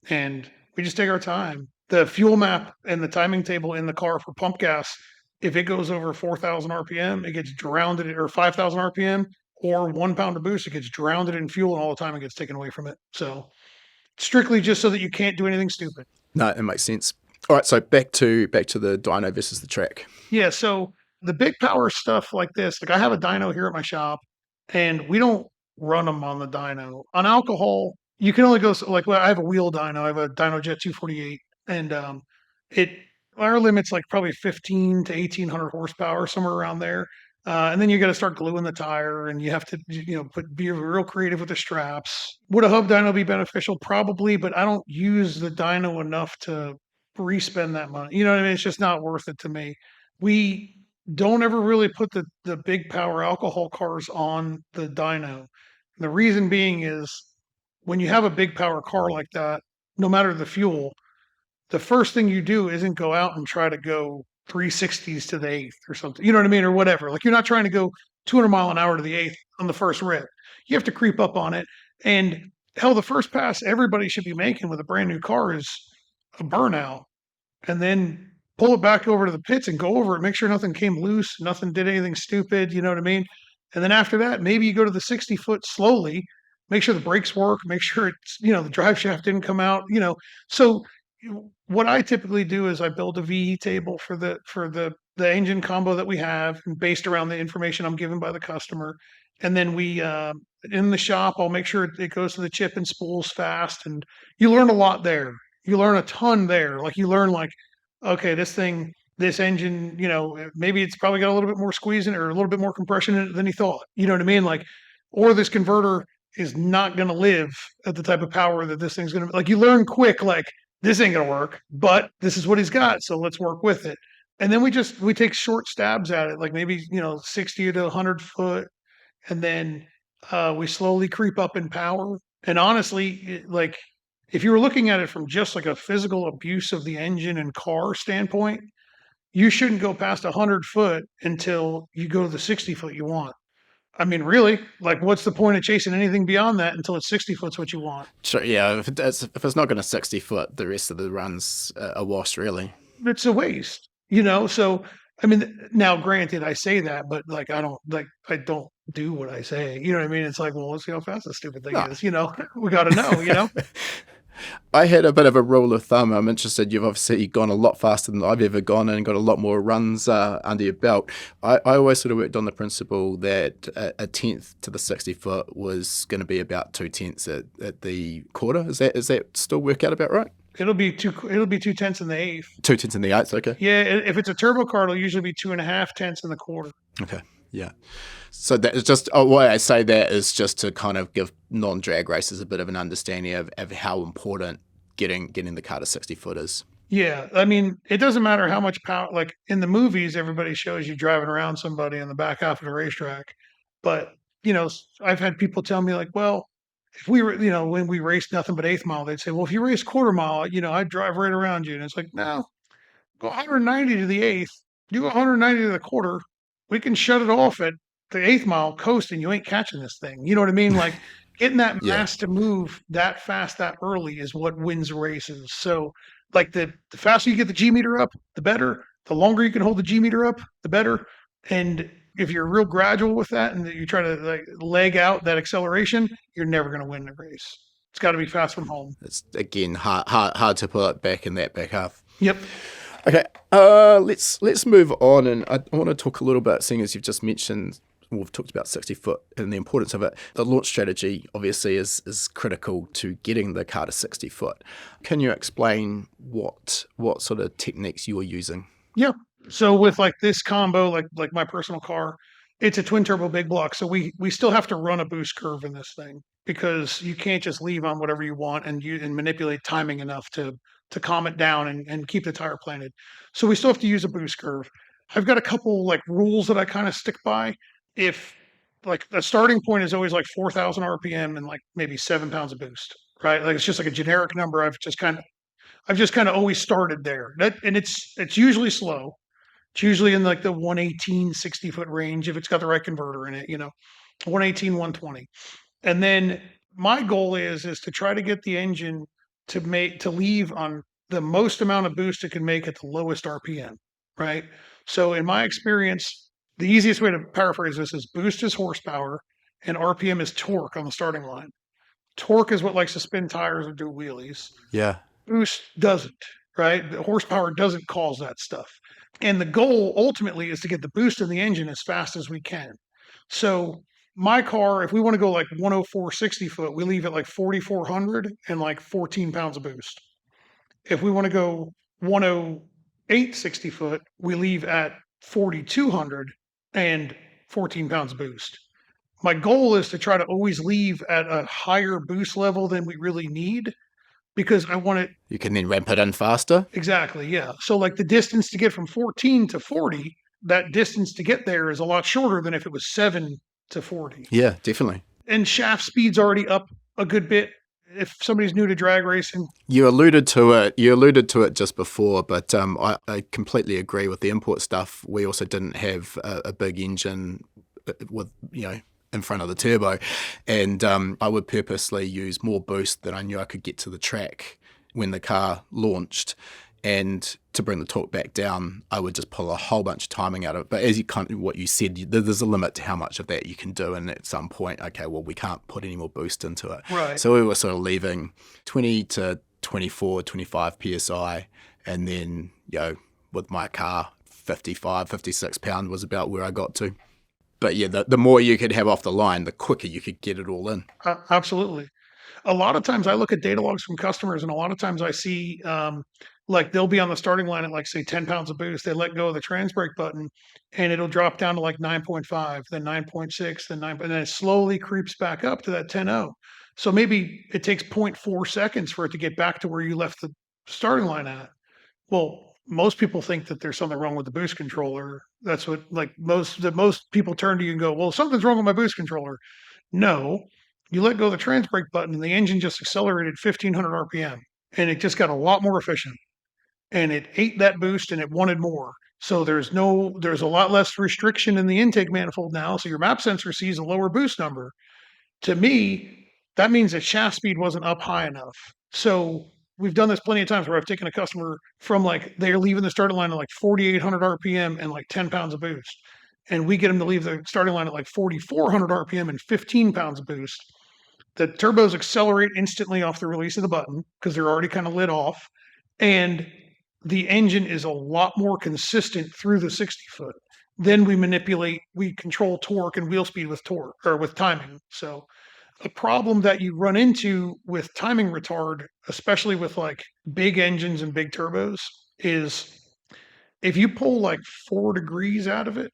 and we just take our time. The fuel map and the timing table in the car for pump gas, if it goes over 4,000 RPM, it gets drowned in, or 5,000 RPM, or 1 pound of boost, it gets drowned in fuel, and all the time it gets taken away from it. So strictly just so that you can't do anything stupid. No, it makes sense. All right, so back to the dyno versus the track. Yeah, so the big power stuff like this, like I have a dyno here at my shop, and we don't run them on the dyno. On alcohol, you can only go I have a wheel dyno. I have a Dynojet 248, and our limit's like probably 15 to 1,800 horsepower, somewhere around there. And then you got to start gluing the tire, and you have to be real creative with the straps. Would a hub dyno be beneficial? Probably, but I don't use the dyno enough to re-spend that money. You know what I mean? It's just not worth it to me. We don't ever really put the big power alcohol cars on the dyno. The reason being is when you have a big power car like that, no matter the fuel, the first thing you do isn't go out and try to go 360s to the eighth or something. You know what I mean? Or whatever. Like you're not trying to go 200 mile an hour to the eighth on the first rip. You have to creep up on it. And hell, the first pass everybody should be making with a brand new car is a burnout. And then pull it back over to the pits and go over it, make sure nothing came loose, nothing did anything stupid, you know what I mean? And then after that, maybe you go to the 60 foot slowly, make sure the brakes work, make sure it's, the drive shaft didn't come out, So what I typically do is I build a VE table for the engine combo that we have based around the information I'm given by the customer. And then we, in the shop, I'll make sure it goes to the chip and spools fast. And you learn a lot there. You learn a ton there. Like you learn okay, this engine, maybe it's probably got a little bit more squeeze in it or a little bit more compression in it than he thought. You know what I mean? Or this converter is not going to live at the type of power that this thing's going to, you learn quick, this ain't going to work, but this is what he's got. So let's work with it. And then we take short stabs at it, maybe, 60 to 100 foot. And then we slowly creep up in power. And honestly, if you were looking at it from just a physical abuse of the engine and car standpoint, you shouldn't go past 100 foot until you go to the 60 foot you want. I mean, really, what's the point of chasing anything beyond that until it's 60 foot's what you want? Sure, yeah. If it's not going to 60 foot, the rest of the run's a wash, really. It's a waste, So, I mean, now granted, I say that, but I don't do what I say. You know what I mean? It's well, let's see how fast this stupid thing is. We got to know. I had a bit of a rule of thumb. I'm interested. You've obviously gone a lot faster than I've ever gone and got a lot more runs under your belt. I always sort of worked on the principle that a tenth to the 60 foot was going to be about 2/10 at the quarter. Is that still work out about right? It'll be 2/10 in the eighth. 2/10 in the eighth. Okay. Yeah, if it's a turbo car, it'll usually be 2.5 tenths in the quarter. Okay. Yeah. So that is just why I say that is just to kind of give non-drag racers a bit of an understanding of how important getting the car to 60 foot is. Yeah, I mean, it doesn't matter how much power. In the movies, everybody shows you driving around somebody in the back half of the racetrack, but I've had people tell me well, if we were, when we raced nothing but eighth mile, they'd say, well, if you race quarter mile, I'd drive right around you, and it's no, go 190 to the eighth, do 190 to the quarter. We can shut it off at the eighth mile coast and you ain't catching this thing. You know what I mean? Getting that mass to move that fast, that early is what wins races. So the faster you get the G meter up, the better. The longer you can hold the G meter up, the better. And if you're real gradual with that and you try to leg out that acceleration, you're never going to win the race. It's got to be fast from home. It's again hard to pull it back in that back half. Yep. Okay, let's move on, and I want to talk a little bit, seeing as you've just mentioned, we've talked about 60 foot and the importance of it. The launch strategy obviously is critical to getting the car to 60 foot. Can you explain what sort of techniques you are using? Yeah. So with this combo, like my personal car, it's a twin turbo big block. So we still have to run a boost curve in this thing because you can't just leave on whatever you want and manipulate timing enough to calm it down and keep the tire planted. So we still have to use a boost curve. I've got a couple rules that I kind of stick by. If the starting point is always 4,000 RPM and maybe 7 pounds of boost, right? It's just a generic number. I've just kind of always started there. And it's usually slow. It's usually in the 118, 60 foot range if it's got the right converter in it, 118, 120. And then my goal is to try to get the engine to leave on the most amount of boost it can make at the lowest RPM, right? So in my experience, the easiest way to paraphrase this is boost is horsepower and RPM is torque on the starting line. Torque is what likes to spin tires or do wheelies. Yeah. Boost doesn't, right? The horsepower doesn't cause that stuff. And the goal ultimately is to get the boost in the engine as fast as we can. So my car, if we want to go 104 60 foot, we leave at 4,400 and 14 pounds of boost. If we want to go 108 60 foot, we leave at 4,200 and 14 pounds of boost. My goal is to try to always leave at a higher boost level than we really need because I want it. You can then ramp it in faster. Exactly. Yeah. So the distance to get from 14 to 40, that distance to get there is a lot shorter than if it was 7 to 40. Yeah, definitely. And shaft speed's already up a good bit. If somebody's new to drag racing, you alluded to it just before, but I completely agree with the import stuff. We also didn't have a big engine with in front of the turbo, and I would purposely use more boost than I knew I could get to the track when the car launched. And to bring the torque back down, I would just pull a whole bunch of timing out of it. But as you kind of what you said, there's a limit to how much of that you can do. And at some point, okay, well, we can't put any more boost into it. Right. So we were sort of leaving 20 to 24, 25 PSI. And then, with my car, 55, 56 pound was about where I got to. But yeah, the more you could have off the line, the quicker you could get it all in. Absolutely. A lot of times I look at data logs from customers, and a lot of times I see like they'll be on the starting line at like say 10 pounds of boost. They let go of the trans brake button and it'll drop down to like 9.5, then 9.6, then 9, and then it slowly creeps back up to that 10.0. So maybe it takes 0.4 seconds for it to get back to where you left the starting line at. Well, most people think that there's something wrong with the boost controller. That's what like most people turn to you and go, well, something's wrong with my boost controller. No, you let go of the trans brake button and the engine just accelerated 1500 RPM and it just got a lot more efficient and it ate that boost and it wanted more. So there's a lot less restriction in the intake manifold now. So your map sensor sees a lower boost number. To me, that means that shaft speed wasn't up high enough. So we've done this plenty of times where I've taken a customer from like they're leaving the starting line at like 4,800 RPM and like 10 pounds of boost. And we get them to leave the starting line at like 4,400 RPM and 15 pounds of boost. The turbos accelerate instantly off the release of the button because they're already kind of lit off. And the engine is a lot more consistent through the 60 foot. Then we control torque and wheel speed with torque or with timing. So a problem that you run into with timing retard, especially with like big engines and big turbos, is if you pull like 4 degrees out of it,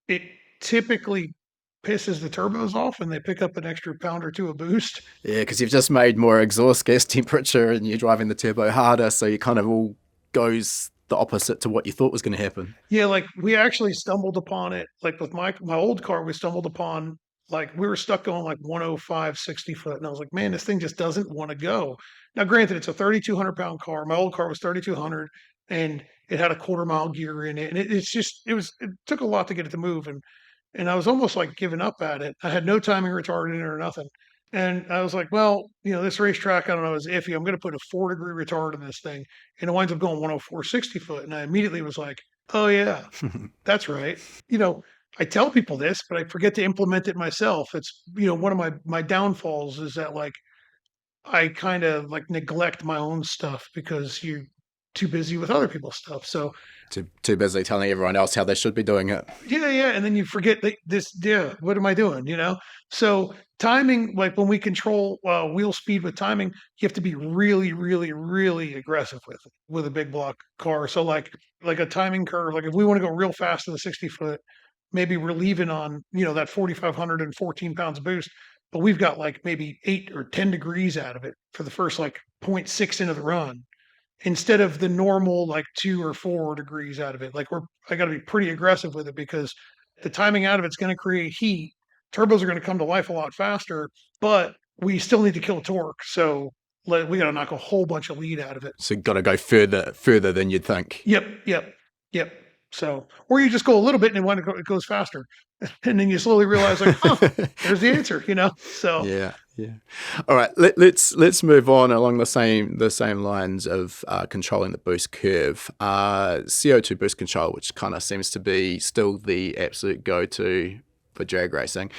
it typically pisses the turbos off and they pick up an extra pound or two of boost. Yeah, because you've just made more exhaust gas temperature and you're driving the turbo harder, so you kind of all goes the opposite to what you thought was going to happen. Yeah, like we actually stumbled upon it. Like with my old car, we stumbled upon like we were stuck going like 105, 60 foot. And I was like, man, this thing just doesn't want to go. Now, granted, it's a 3,200 pound car. My old car was 3,200 and it had a quarter-mile gear in it. And it took a lot to get it to move. And I was almost like giving up at it. I had no timing retard in it or nothing. And I was like, well, this racetrack, I don't know, is iffy. I'm going to put a 4 degree retard in this thing. And it winds up going 104, 60 foot. And I immediately was like, oh, yeah, that's right. I tell people this, but I forget to implement it myself. It's, one of my downfalls is that like I kind of like neglect my own stuff because you're too busy with other people's stuff. So too busy telling everyone else how they should be doing it. yeah. And then you forget what am I doing? So timing, like when we control wheel speed with timing, you have to be really, really, really aggressive with a big block car. So like a timing curve, like if we want to go real fast to the 60 foot, maybe we're leaving on, that 4,500 and 14 pounds of boost, but we've got like maybe 8 or 10 degrees out of it for the first like 0.6 into the run, instead of the normal like 2 or 4 degrees out of it. Like I got to be pretty aggressive with it because the timing out of it's going to create heat. Turbos are going to come to life a lot faster, but we still need to kill torque. So we got to knock a whole bunch of lead out of it. So got to go further than you'd think. Yep. So, or you just go a little bit and it goes faster. And then you slowly realize like, oh, there's the answer, So yeah. All right, let's move on along the same lines of controlling the boost curve. CO2 boost control, which kind of seems to be still the absolute go-to for drag racing.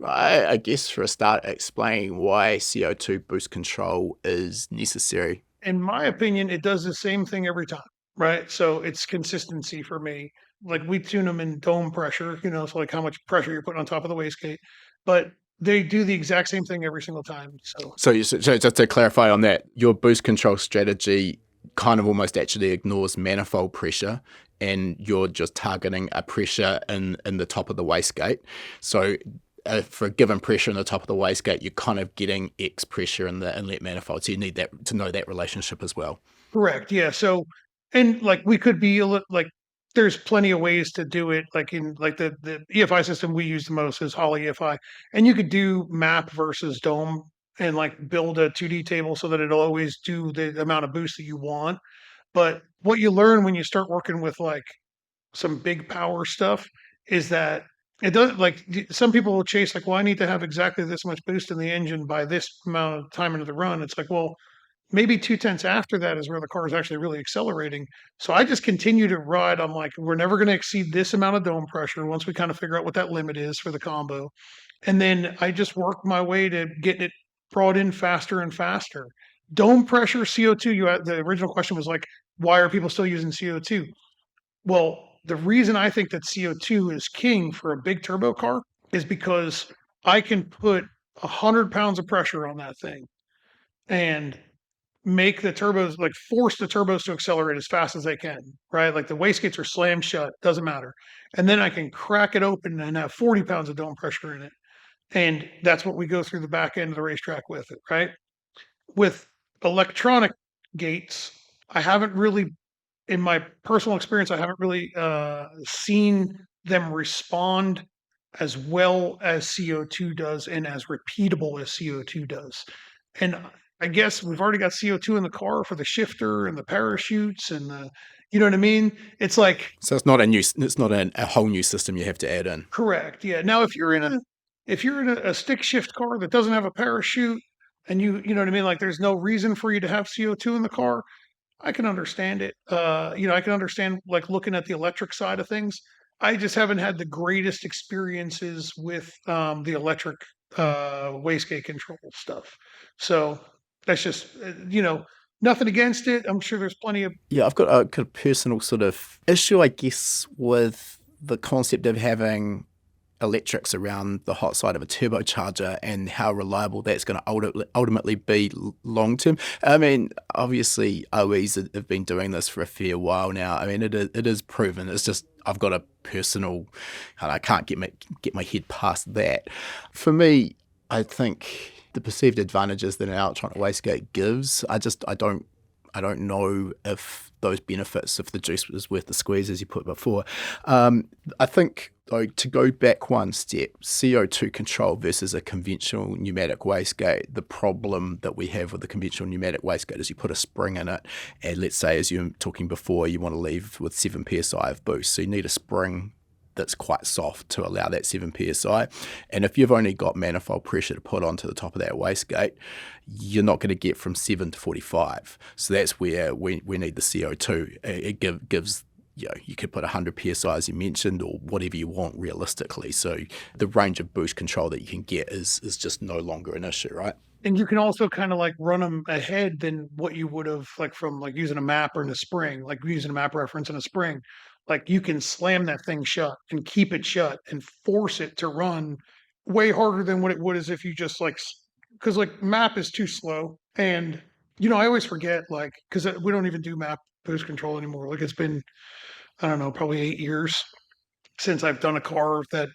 I guess for a start, explain why CO2 boost control is necessary. In my opinion, it does the same thing every time. Right. So it's consistency for me. Like we tune them in dome pressure, so like how much pressure you're putting on top of the wastegate, but they do the exact same thing every single time. So just to clarify on that, your boost control strategy kind of almost actually ignores manifold pressure and you're just targeting a pressure in the top of the wastegate. So for a given pressure in the top of the wastegate, you're kind of getting X pressure in the inlet manifold. So you need that to know that relationship as well. Correct. Yeah. So, and like we could be like, there's plenty of ways to do it. Like in like the EFI system we use the most is Holley EFI, and you could do map versus dome and like build a 2D table so that it'll always do the amount of boost that you want. But what you learn when you start working with like some big power stuff is that it doesn't, like some people will chase like, well, I need to have exactly this much boost in the engine by this amount of time into the run. It's like, well, maybe 2/10 after that is where the car is actually really accelerating. So I just continue to ride. I'm like, we're never going to exceed this amount of dome pressure once we kind of figure out what that limit is for the combo. And then I just work my way to getting it brought in faster and faster. Dome pressure, CO2, the original question was like, why are people still using CO2? Well, the reason I think that CO2 is king for a big turbo car is because I can put 100 pounds of pressure on that thing and make the turbos, like force the turbos to accelerate as fast as they can, right? Like the wastegates are slammed shut, doesn't matter. And then I can crack it open and have 40 pounds of dome pressure in it. And that's what we go through the back end of the racetrack with it, right? With electronic gates, I haven't really, in my personal experience, I haven't really seen them respond as well as CO2 does and as repeatable as CO2 does. And I guess we've already got CO2 in the car for the shifter and the parachutes and the, you know what I mean? It's like, So it's not a whole new system you have to add in. correct. Yeah. Now, if you're in a stick shift car that doesn't have a parachute and you know what I mean? Like there's no reason for you to have CO2 in the car. I can understand it. I can understand like looking at the electric side of things. I just haven't had the greatest experiences with the electric wastegate control stuff. So that's just nothing against it. I'm sure there's plenty of Yeah, I've got a kind of personal sort of issue, I guess, with the concept of having electrics around the hot side of a turbocharger and how reliable that's going to ultimately be long term. I mean, obviously, OEs have been doing this for a fair while now. I mean, it is proven. It's just I've got a personal, and I can't get my head past that. For me, I think the perceived advantages that an electronic wastegate gives, I don't know if those benefits, if the juice is worth the squeeze, as you put before. I think, though, to go back one step, CO2 control versus a conventional pneumatic wastegate, the problem that we have with the conventional pneumatic wastegate is you put a spring in it, and let's say, as you were talking before, you want to leave with 7 psi of boost. So you need a spring that's quite soft to allow that 7 psi. And if you've only got manifold pressure to put onto the top of that wastegate, you're not going to get from 7 to 45. So that's where we need the CO2. It gives, you could put 100 psi as you mentioned, or whatever you want realistically. So the range of boost control that you can get is just no longer an issue, right? and you can also kind of like run them ahead than what you would have like from like using a map or in a spring, like using a map reference in a spring. Like you can slam that thing shut and keep it shut and force it to run way harder than what it would as if you just like, because like map is too slow. And, I always forget like, because we don't even do map boost control anymore. Like it's been, I don't know, probably 8 years since I've done a car that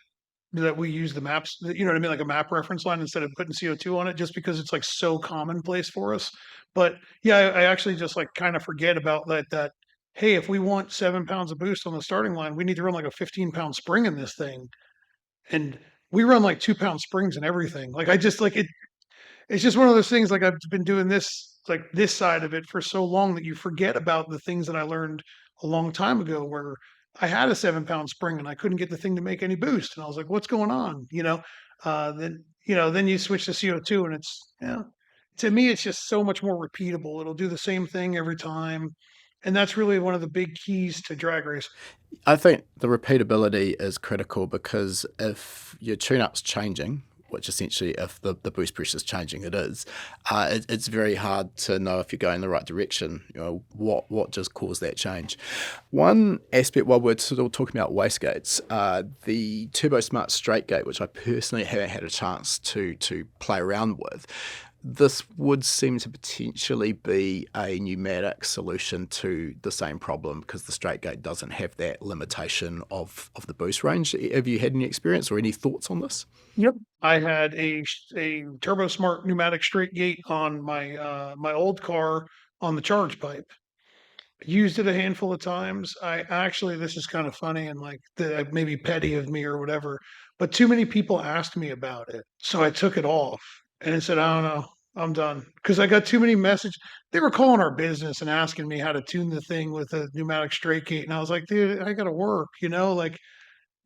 we use the maps, you know what I mean? Like a map reference line instead of putting CO2 on it, just because it's like so commonplace for us. But yeah, I actually just like kind of forget about that. Hey, if we want 7 pounds of boost on the starting line, we need to run like a 15-pound spring in this thing. And we run like 2-pound springs and everything. Like I just like it. It's just one of those things. Like I've been doing this side of it for so long that you forget about the things that I learned a long time ago where I had a 7-pound spring and I couldn't get the thing to make any boost. And I was like, what's going on? Then you switch to CO2 and to me, it's just so much more repeatable. It'll do the same thing every time. And that's really one of the big keys to drag race. I think the repeatability is critical because if your tune-up's changing, which essentially if the boost pressure is changing, it's very hard to know if you're going in the right direction. What just caused that change? One aspect, while we're still talking about wastegates, the Turbosmart Straight Gate, which I personally haven't had a chance to play around with, this would seem to potentially be a pneumatic solution to the same problem because the straight gate doesn't have that limitation of the boost range. Have you had any experience or any thoughts on this? Yep. I had a Turbosmart pneumatic straight gate on my old car on the charge pipe. Used it a handful of times. I actually, this is kind of funny and like maybe petty of me or whatever, but too many people asked me about it. So I took it off and I said, I don't know, I'm done. Because I got too many messages. They were calling our business and asking me how to tune the thing with a pneumatic straight gate. And I was like, dude, I got to work, like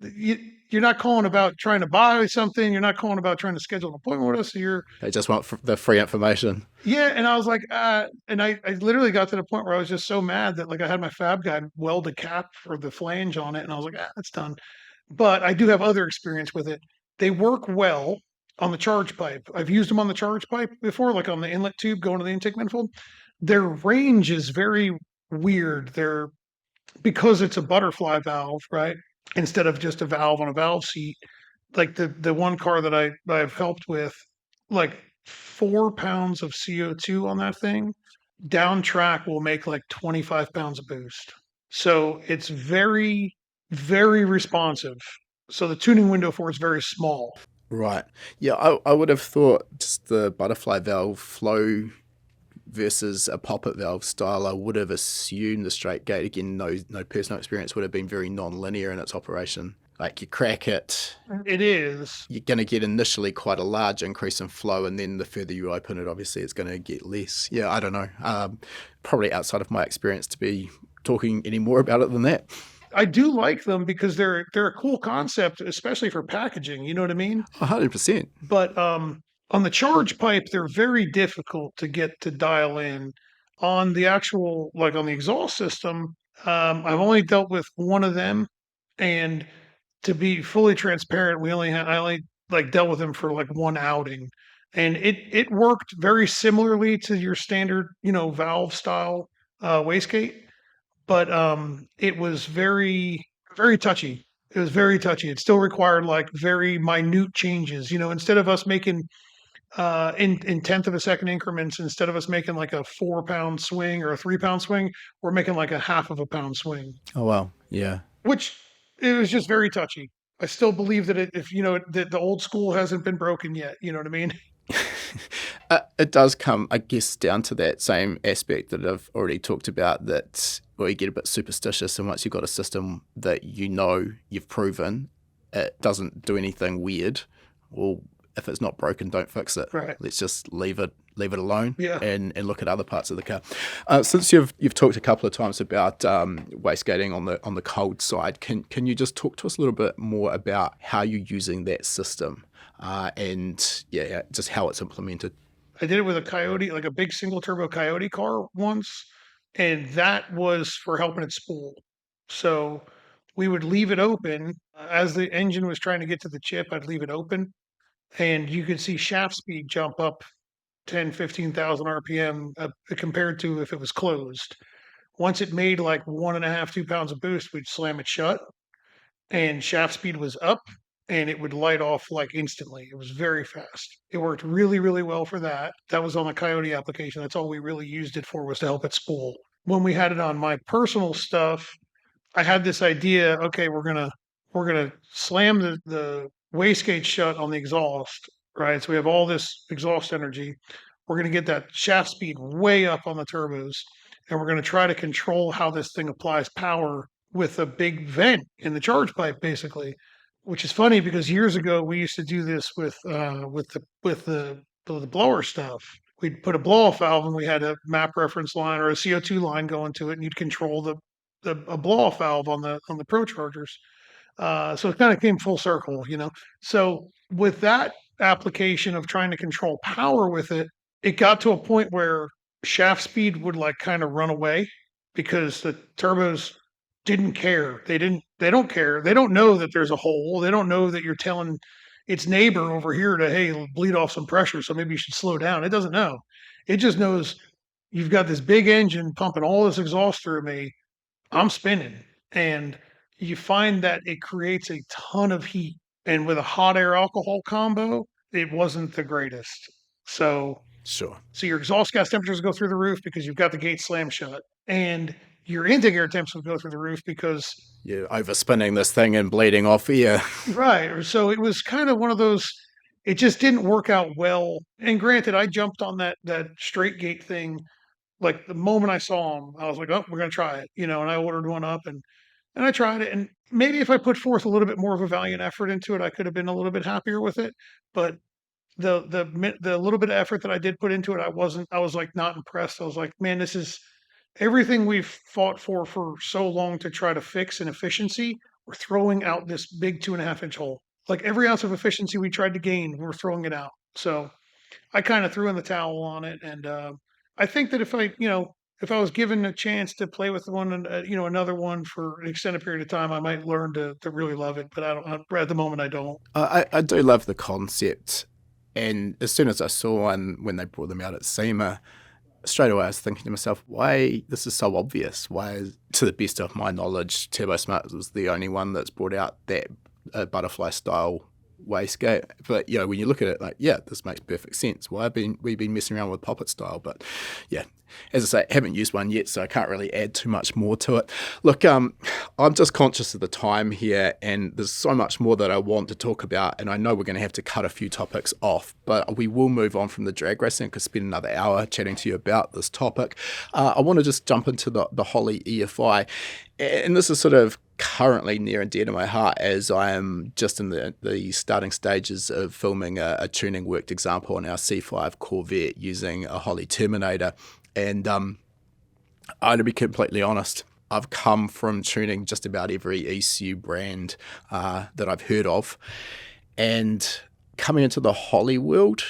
you, you're not calling about trying to buy something. You're not calling about trying to schedule an appointment with us. They just want the free information. Yeah. And I was like, and I literally got to the point where I was just so mad that like I had my fab guy weld a cap for the flange on it. And I was like, that's done. But I do have other experience with it. They work well on the charge pipe. I've used them on the charge pipe before, like on the inlet tube going to the intake manifold. Their range is very weird. They're because it's a butterfly valve, right? Instead of just a valve on a valve seat. Like the one car that I've helped with, like 4 pounds of CO2 on that thing, down track will make like 25 pounds of boost. So it's very, very responsive. So the tuning window for it's very small. Right. Yeah, I would have thought just the butterfly valve flow versus a poppet valve style, I would have assumed the straight gate, again, no personal experience, would have been very non-linear in its operation. Like you crack it, It is. you're going to get initially quite a large increase in flow, and then the further you open it, obviously it's going to get less. Yeah, I don't know. Probably outside of my experience to be talking any more about it than that. I do like them because they're a cool concept, especially for packaging. You know what I mean? 100%. But on the charge pipe, they're very difficult to get to dial in. On the actual, like on the exhaust system, I've only dealt with one of them, and to be fully transparent, I only like dealt with them for like one outing, and it worked very similarly to your standard, valve style wastegate, but it was very very touchy. It was very touchy. It still required like very minute changes. Instead of us making in tenth of a second increments, instead of us making like a 4 pound swing or a 3 pound swing, we're making like a half of a pound swing. Oh, wow. Yeah. Which it was just very touchy. I still believe that if that the old school hasn't been broken yet. You know what I mean? It does come, I guess, down to that same aspect that I've already talked about, that well, you get a bit superstitious, and once you've got a system that you've proven it doesn't do anything weird, well, if it's not broken, don't fix it. Right. Let's just leave it alone. Yeah. And look at other parts of the car. Since you've talked a couple of times about wastegating on the cold side, can you just talk to us a little bit more about how you're using that system and just how it's implemented? I did it with a Coyote, like a big single turbo Coyote car once, and that was for helping it spool. So we would leave it open as the engine was trying to get to the chip. I'd leave it open, and you could see shaft speed jump up 10, 15,000 RPM compared to if it was closed. Once it made like 1.5, 2 pounds of boost, we'd slam it shut, and shaft speed was up, and it would light off like instantly. It was very fast. It worked really, really well for that. That was on the Coyote application. That's all we really used it for, was to help it spool. When we had it on my personal stuff, I had this idea, okay, we're gonna slam the wastegate shut on the exhaust, right? So we have all this exhaust energy. We're gonna get that shaft speed way up on the turbos, and we're gonna try to control how this thing applies power with a big vent in the charge pipe, basically. Which is funny because years ago we used to do this with the blower stuff. We'd put a blow off valve and we had a map reference line or a CO2 line going to it, and you'd control a blow off valve on the Pro Chargers. So it kind of came full circle. So with that application of trying to control power with it, it got to a point where shaft speed would like kind of run away because the turbos didn't care. They don't care. They don't know that there's a hole. They don't know that you're telling its neighbor over here to, hey, bleed off some pressure, so maybe you should slow down. It doesn't know. It just knows you've got this big engine pumping all this exhaust through me. I'm spinning. And you find that it creates a ton of heat. And with a hot air alcohol combo, it wasn't the greatest. So Sure. so your exhaust gas temperatures go through the roof because you've got the gate slam shut. And your intake air temps will go through the roof because You're overspinning this thing and bleeding off air. right. So it was kind of one of those. It just didn't work out well. And granted, I jumped on that straight gate thing like the moment I saw them. I was like, oh, we're gonna try it, and I ordered one up and I tried it. And maybe if I put forth a little bit more of a valiant effort into it, I could have been a little bit happier with it. But the little bit of effort that I did put into it, I was like not impressed. I was like, man, this is everything we've fought for so long to try to fix in efficiency we're throwing out this big 2.5-inch hole. Like every ounce of efficiency we tried to gain, we're throwing it out. So I kind of threw in the towel on it, and I think that if I was given a chance to play with one, and another one for an extended period of time, I might learn to really love it. But I don't at the moment. I don't. I do love the concept, and as soon as I saw one when they brought them out at SEMA, straight away I was thinking to myself, why this is so obvious? Why, to the best of my knowledge, Turbosmart was the only one that's brought out that butterfly style wastegate. But when you look at it, like, yeah, this makes perfect sense. Why have we been messing around with poppet style? But yeah, as I say, I haven't used one yet, so I can't really add too much more to it. Look, I'm just conscious of the time here, and there's so much more that I want to talk about, and I know we're going to have to cut a few topics off, but we will move on from the drag racing. I could spend another hour chatting to you about this topic. I want to just jump into the Holley EFI, and this is sort of currently near and dear to my heart, as I am just in the starting stages of filming a tuning worked example on our C5 Corvette using a Holley Terminator. And to be completely honest, I've come from tuning just about every ECU brand that I've heard of. And coming into the Holley world,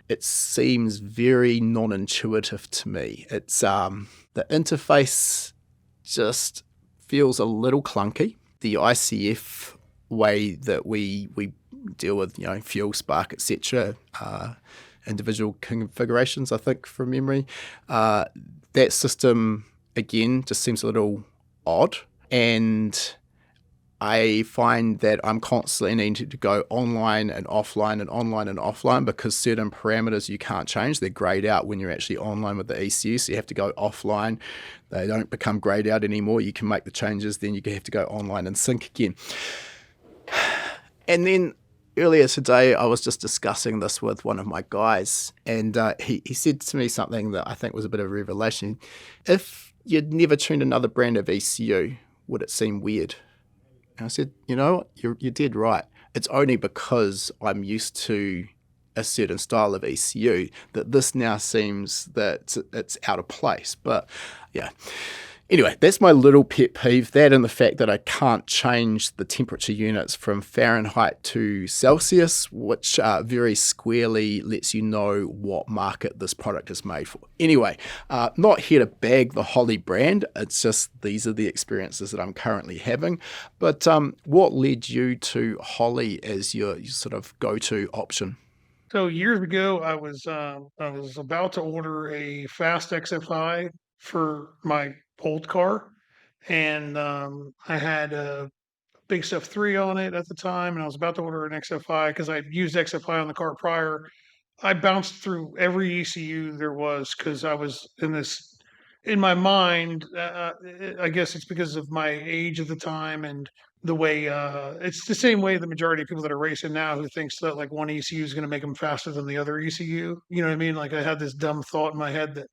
it seems very non-intuitive to me. It's the interface just feels a little clunky. The ICF way that we deal with, fuel, spark, etc., individual configurations, I think, from memory, that system, again, just seems a little odd. And I find that I'm constantly needing to go online and offline and online and offline because certain parameters you can't change. They're grayed out when you're actually online with the ECU, so you have to go offline. They don't become grayed out anymore. You can make the changes, then you have to go online and sync again. And then earlier today, I was just discussing this with one of my guys, and he said to me something that I think was a bit of a revelation. If you'd never tuned another brand of ECU, would it seem weird? And I said, you're dead right. It's only because I'm used to a certain style of ECU that this now seems that it's out of place. But yeah. Anyway, that's my little pet peeve, that and the fact that I can't change the temperature units from Fahrenheit to Celsius, which very squarely lets you know what market this product is made for. Anyway, not here to bag the Holley brand. It's just these are the experiences that I'm currently having. But what led you to Holley as your sort of go-to option? So years ago, I was about to order a fast XFI for my old car, and I had a Big Stuff 3 on it at the time, and I was about to order an XFI because I'd used XFI on the car prior. I bounced through every ECU there was because I was in my mind. I guess it's because of my age at the time and the way it's the same way the majority of people that are racing now who thinks that like one ECU is going to make them faster than the other ECU. You know what I mean? Like I had this dumb thought in my head that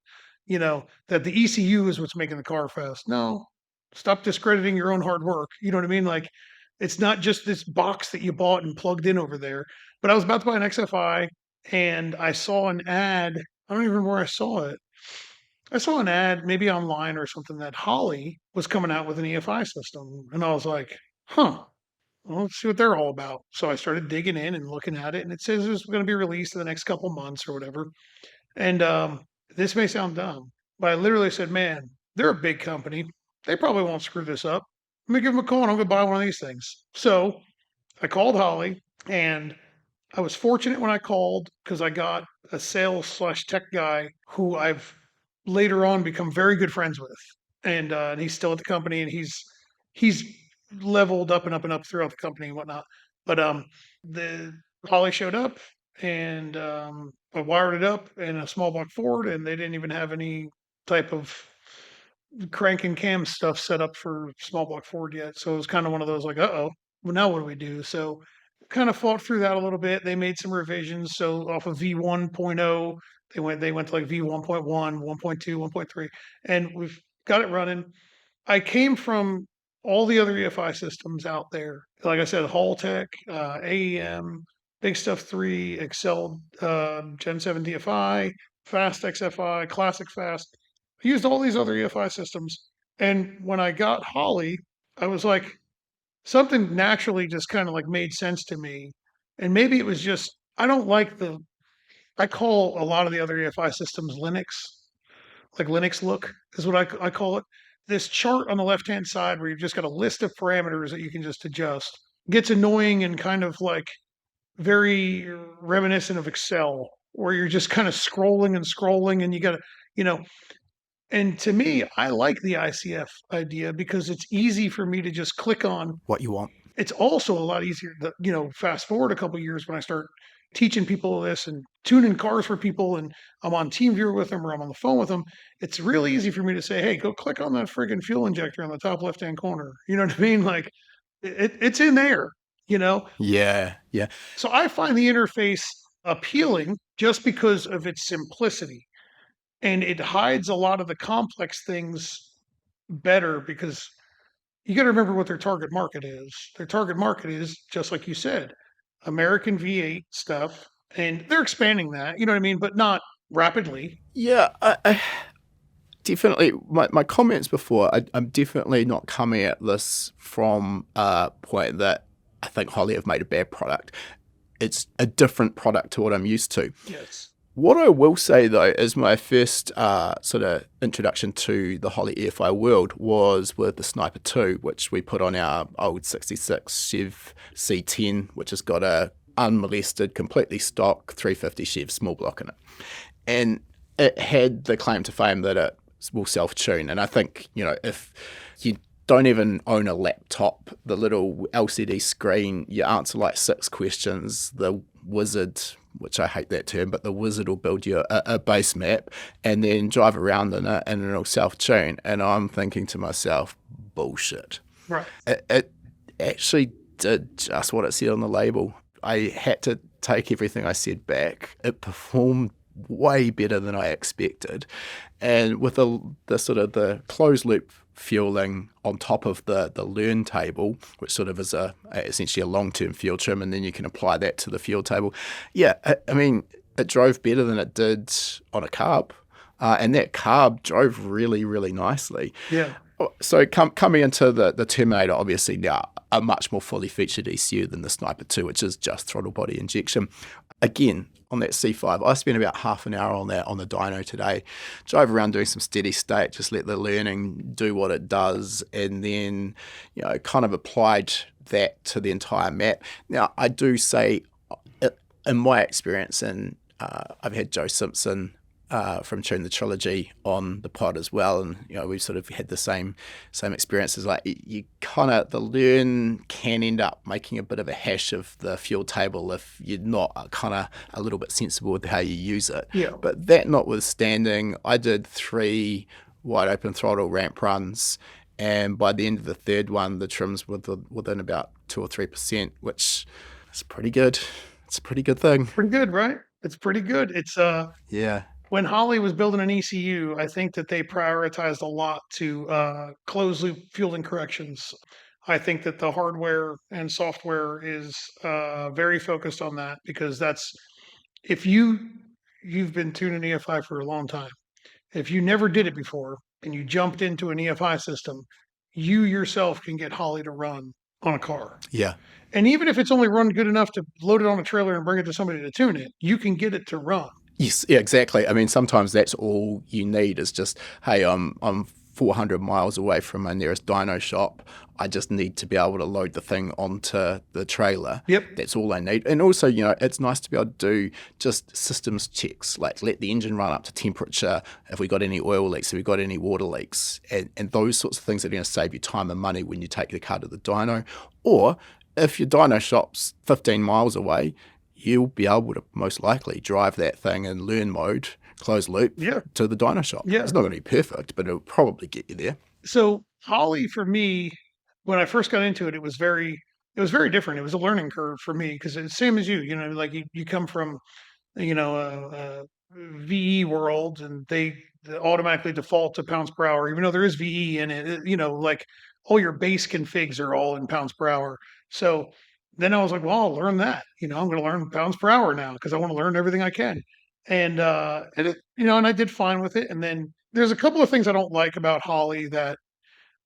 that the ECU is what's making the car fast. No, stop discrediting your own hard work. You know what I mean? Like, it's not just this box that you bought and plugged in over there. But I was about to buy an XFI and I saw an ad. I don't even remember where I saw it. I saw an ad, maybe online or something, that Holley was coming out with an EFI system. And I was like, huh, well, let's see what they're all about. So I started digging in and looking at it, and it says it's going to be released in the next couple months or whatever. And this may sound dumb, but I literally said, man, they're a big company. They probably won't screw this up. Let me give them a call and I'm going to buy one of these things. So I called Holley, and I was fortunate when I called because I got a sales/tech guy who I've later on become very good friends with. And he's still at the company, and he's leveled up and up and up throughout the company and whatnot. But the Holley showed up, and I wired it up in a small block Ford, and they didn't even have any type of crank and cam stuff set up for small block Ford yet. So it was kind of one of those like, uh-oh, well, now what do we do? So kind of fought through that a little bit. They made some revisions. So off of V1.0, they went to like V1.1, 1.2, 1.3, and we've got it running. I came from all the other EFI systems out there. Like I said, Haltech, AEM, Big Stuff 3, Excel, Gen 7 DFI, Fast XFI, Classic Fast. I used all these other EFI systems. And when I got Holley, I was like, something naturally just kind of like made sense to me. And maybe it was just, I don't like I call a lot of the other EFI systems Linux, like Linux look is what I call it. This chart on the left hand side where you've just got a list of parameters that you can just adjust gets annoying and kind of like very reminiscent of Excel, where you're just kind of scrolling and you got to, you know, and to me, I like the ICF idea because it's easy for me to just click on. What you want. It's also a lot easier to, fast forward a couple of years when I start teaching people this and tuning cars for people and I'm on TeamViewer with them or I'm on the phone with them. It's really easy for me to say, hey, go click on that friggin' fuel injector on the top left-hand corner. You know what I mean? Like it's in there, you know? Yeah, yeah. So I find the interface appealing just because of its simplicity and it hides a lot of the complex things better because you got to remember what their target market is. Their target market is just like you said, American V8 stuff, and they're expanding that. You know what I mean, but not rapidly. Yeah, I definitely. My comments before, I'm definitely not coming at this from a point that I think Holley have made a bad product. It's a different product to what I'm used to. Yes. What I will say though is my first sort of introduction to the Holley EFI world was with the Sniper 2, which we put on our old 66 Chev C10, which has got a unmolested, completely stock 350 Chev small block in it. And it had the claim to fame that it will self-tune. And I think, if you don't even own a laptop, the little LCD screen, you answer like 6 questions, the wizard, which I hate that term, but the wizard will build you a base map and then drive around in it and it'll self-tune. And I'm thinking to myself, bullshit. Right. It actually did just what it said on the label. I had to take everything I said back. It performed way better than I expected. And with the sort of the closed loop fueling on top of the learn table, which sort of is essentially a long-term fuel trim, and then you can apply that to the fuel table. Yeah, I mean, it drove better than it did on a carb. And that carb drove really, really nicely. Yeah. So coming into the Terminator, obviously now a much more fully featured ECU than the Sniper 2, which is just throttle body injection. Again, on that C5, I spent about half an hour on that on the dyno today. Drove around doing some steady state, just let the learning do what it does, and then kind of applied that to the entire map. Now, I do say, in my experience, and I've had Joe Simpson from Tune the Trilogy on the pod as well, and we've sort of had the same experiences. Like you kind of, the learn can end up making a bit of a hash of the fuel table if you're not kind of a little bit sensible with how you use it. Yeah. But that notwithstanding, I did 3 wide open throttle ramp runs, and by the end of the third one, the trims were within about 2 or 3%, which is pretty good. It's a pretty good thing. Pretty good, right? It's pretty good. It's Yeah. When Holley was building an ECU, I think that they prioritized a lot to closed loop fueling corrections. I think that the hardware and software is very focused on that because that's if you've been tuning EFI for a long time. If you never did it before and you jumped into an EFI system, you yourself can get Holley to run on a car. Yeah. And even if it's only run good enough to load it on a trailer and bring it to somebody to tune it, you can get it to run. Yes, yeah, exactly. I mean, sometimes that's all you need is just, hey, I'm 400 miles away from my nearest dyno shop. I just need to be able to load the thing onto the trailer. Yep. That's all I need. And also, it's nice to be able to do just systems checks, like let the engine run up to temperature, if we got any oil leaks, if we got any water leaks, and those sorts of things that are going to save you time and money when you take the car to the dyno. Or if your dyno shop's 15 miles away, you'll be able to most likely drive that thing in learn mode, closed loop, to the dyno shop. Yeah. It's not going to be perfect, but it'll probably get you there. So Holley, for me, when I first got into it, it was very different. It was a learning curve for me because it's the same as you. Like you come from, a VE world, and they automatically default to pounds per hour, even though there is VE in it. Like all your base configs are all in pounds per hour. So then I was like, well, I'll learn that. I'm going to learn pounds per hour now because I want to learn everything I can. And and I did fine with it. And then there's a couple of things I don't like about Holley that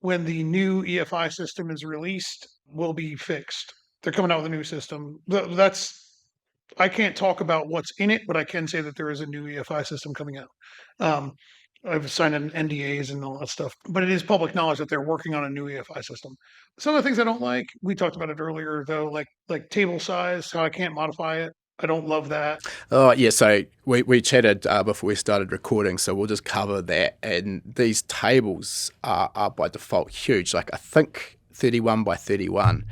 when the new EFI system is released, will be fixed. They're coming out with a new system. I can't talk about what's in it, but I can say that there is a new EFI system coming out. Um, I've signed an NDAs and all that stuff, but it is public knowledge that they're working on a new EFI system. Some of the things I don't like, we talked about it earlier, though, like table size, how I can't modify it. I don't love that. Oh, yeah. So we chatted before we started recording, so we'll just cover that. And these tables are by default huge. Like I think 31 by 31.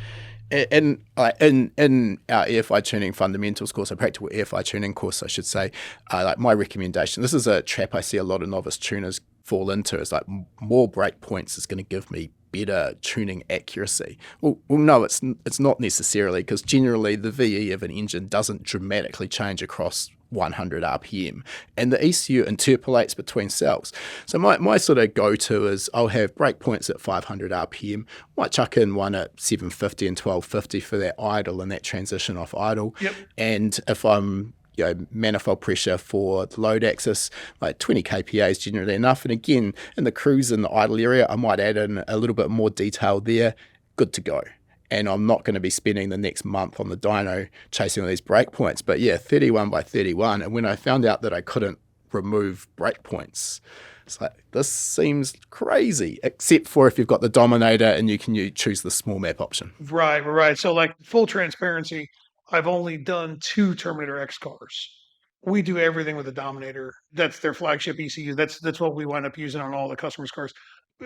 In our EFI tuning fundamentals course, a practical EFI tuning course, I should say, like my recommendation, this is a trap I see a lot of novice tuners fall into, is like more break points is going to give me better tuning accuracy. Well, no, it's not necessarily, because generally the VE of an engine doesn't dramatically change across 100 RPM, and the ECU interpolates between cells. So my sort of go-to is I'll have breakpoints at 500 RPM, might chuck in one at 750 and 1250 for that idle and that transition off idle. Yep. And if I'm manifold pressure for the load axis, like 20 kPa is generally enough. And again, in the cruise and the idle area, I might add in a little bit more detail there. Good to go. And I'm not going to be spending the next month on the dyno chasing all these breakpoints. But yeah, 31 by 31. And when I found out that I couldn't remove breakpoints, it's like, this seems crazy, except for if you've got the Dominator and you choose the small map option. Right. So like full transparency, I've only done 2 Terminator X cars. We do everything with the Dominator. That's their flagship ECU. That's what we wind up using on all the customers' cars.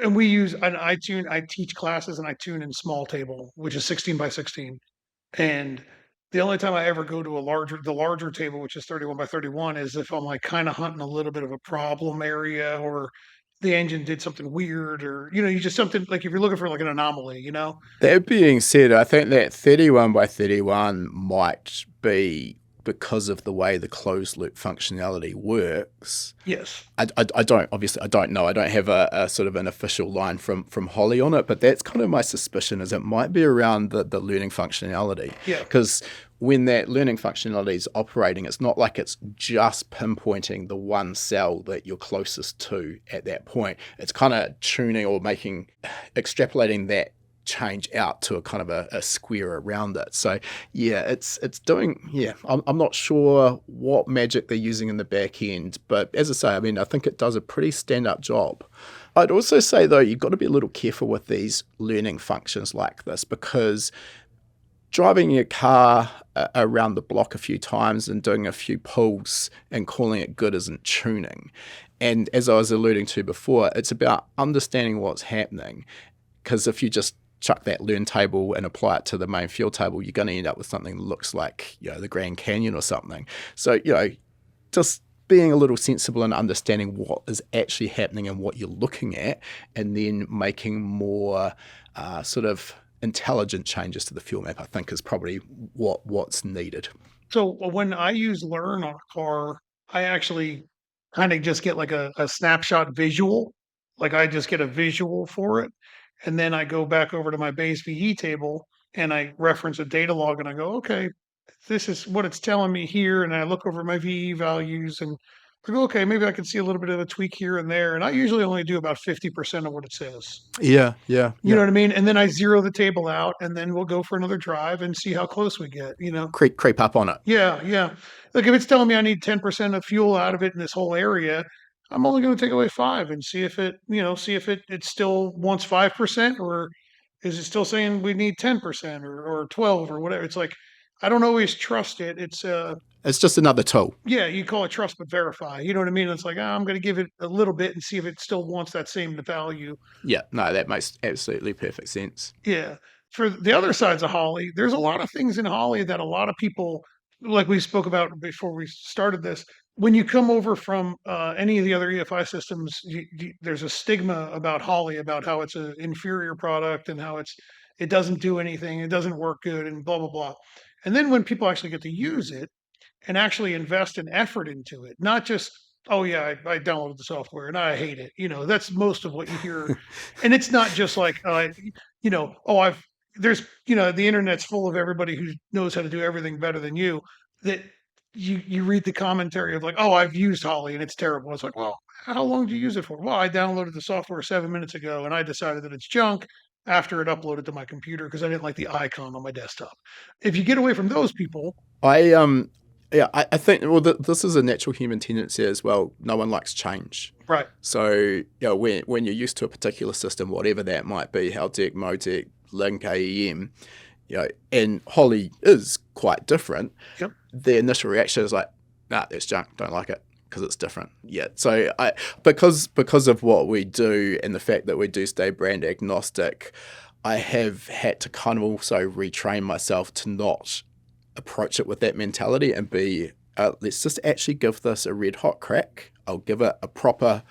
And we use an iTune. I teach classes and I tune in small table, which is 16 by 16. And the only time I ever go to the larger table, which is 31 by 31, is if I'm like kind of hunting a little bit of a problem area, or the engine did something weird, or you just something like if you're looking for like an anomaly. That being said, I think that 31 by 31 might be because of the way the closed loop functionality works. Yes. I don't know. I don't have a sort of an official line from Holley on it, but that's kind of my suspicion, is it might be around the learning functionality. Yeah. Because when that learning functionality is operating, it's not like it's just pinpointing the one cell that you're closest to at that point. It's kind of tuning or extrapolating that change out to a kind of a square around it. So yeah, it's doing, I'm not sure what magic they're using in the back end, but as I say, I mean, I think it does a pretty stand-up job. I'd also say though, you've got to be a little careful with these learning functions like this, because driving your car around the block a few times and doing a few pulls and calling it good isn't tuning. And as I was alluding to before, it's about understanding what's happening, because if you just chuck that learn table and apply it to the main field table, you're going to end up with something that looks like the Grand Canyon or something. So just being a little sensible and understanding what is actually happening and what you're looking at, and then making more sort of intelligent changes to the fuel map, I think is probably what's needed. So when I use Learn on a car, I actually kind of just get like a snapshot visual. Like I just get a visual for it. And then I go back over to my base VE table and I reference a data log and I go, okay, this is what it's telling me here. And I look over my VE values and I go, okay, maybe I can see a little bit of a tweak here and there. And I usually only do about 50% of what it says. Yeah. You know what I mean? And then I zero the table out and then we'll go for another drive and see how close we get, Creep up on it. Yeah. Like if it's telling me I need 10% of fuel out of it in this whole area, I'm only going to take away 5 and see if it still wants 5%, or is it still saying we need 10% or 12 or whatever. It's like, I don't always trust it. It's just another tool. Yeah, you call it trust but verify. You know what I mean? It's like, I'm going to give it a little bit and see if it still wants that same value. Yeah, no, that makes absolutely perfect sense. Yeah. For the other sides of Holley, there's a lot of things in Holley that a lot of people, like we spoke about before we started this, when you come over from any of the other EFI systems, there's a stigma about Holley, about how it's an inferior product and how it doesn't do anything, it doesn't work good, and blah blah blah. And then when people actually get to use it and actually invest an effort into it, not just, oh yeah, I downloaded the software and I hate it. That's most of what you hear. And it's not just like, there's, the internet's full of everybody who knows how to do everything better than you, that you read the commentary of like, oh, I've used Holley and it's terrible. It's like, well, how long did you use it for? Well, I downloaded the software 7 minutes ago and I decided that it's junk. after it uploaded to my computer because I didn't like the icon on my desktop. If you get away from those people, I think this is a natural human tendency as well. No one likes change. right? So when you're used to a particular system, whatever that might be, Haltech, Motec, Link, AEM, and Holley is quite different. Yep. The initial reaction is like, nah, that's junk, don't like it because it's different. Yeah. So because of what we do and the fact that we do stay brand agnostic, I have had to kind of also retrain myself to not approach it with that mentality and be, let's just actually give this a red hot crack. I'll give it a proper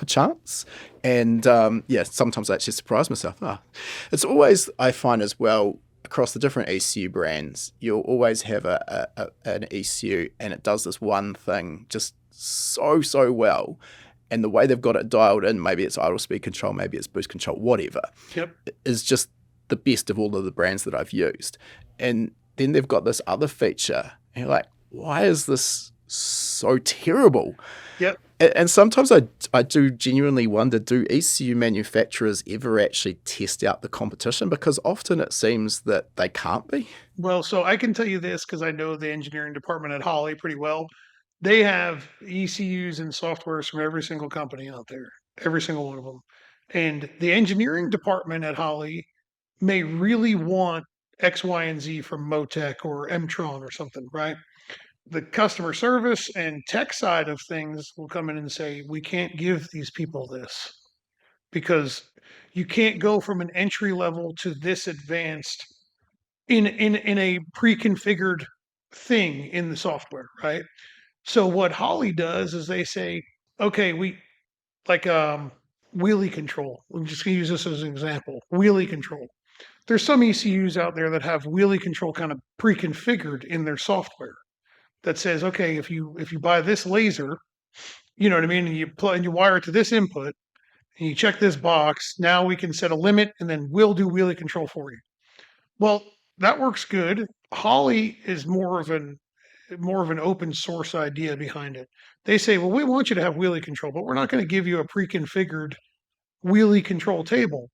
chance. And sometimes I actually surprise myself. It's always, I find as well, across the different ECU brands, you'll always have an ECU and it does this one thing just so well. And the way they've got it dialed in, maybe it's idle speed control, maybe it's boost control, whatever, is just the best of all of the brands that I've used. And then they've got this other feature, and you're like, why is this so terrible? Yep. And sometimes I do genuinely wonder, do ECU manufacturers ever actually test out the competition? Because often it seems that they can't be. Well, so I can tell you this because I know the engineering department at Holley pretty well. They have ECUs and softwares from every single company out there, every single one of them. And the engineering department at Holley may really want X, Y, and Z from Motec or Mtron or something, right? The customer service and tech side of things will come in and say, we can't give these people this because you can't go from an entry level to this advanced in a pre-configured thing in the software, right? So what Holley does is they say, okay, we like wheelie control. I'm just gonna use this as an example. Wheelie control. There's some ECUs out there that have wheelie control kind of pre-configured in their software that says, okay, if you buy this laser, you know what I mean, and you wire it to this input and you check this box, now we can set a limit and then we'll do wheelie control for you. Well, that works good. Holley is more of an open source idea behind it. They say, well, we want you to have wheelie control, but we're not going to give you a pre-configured wheelie control table.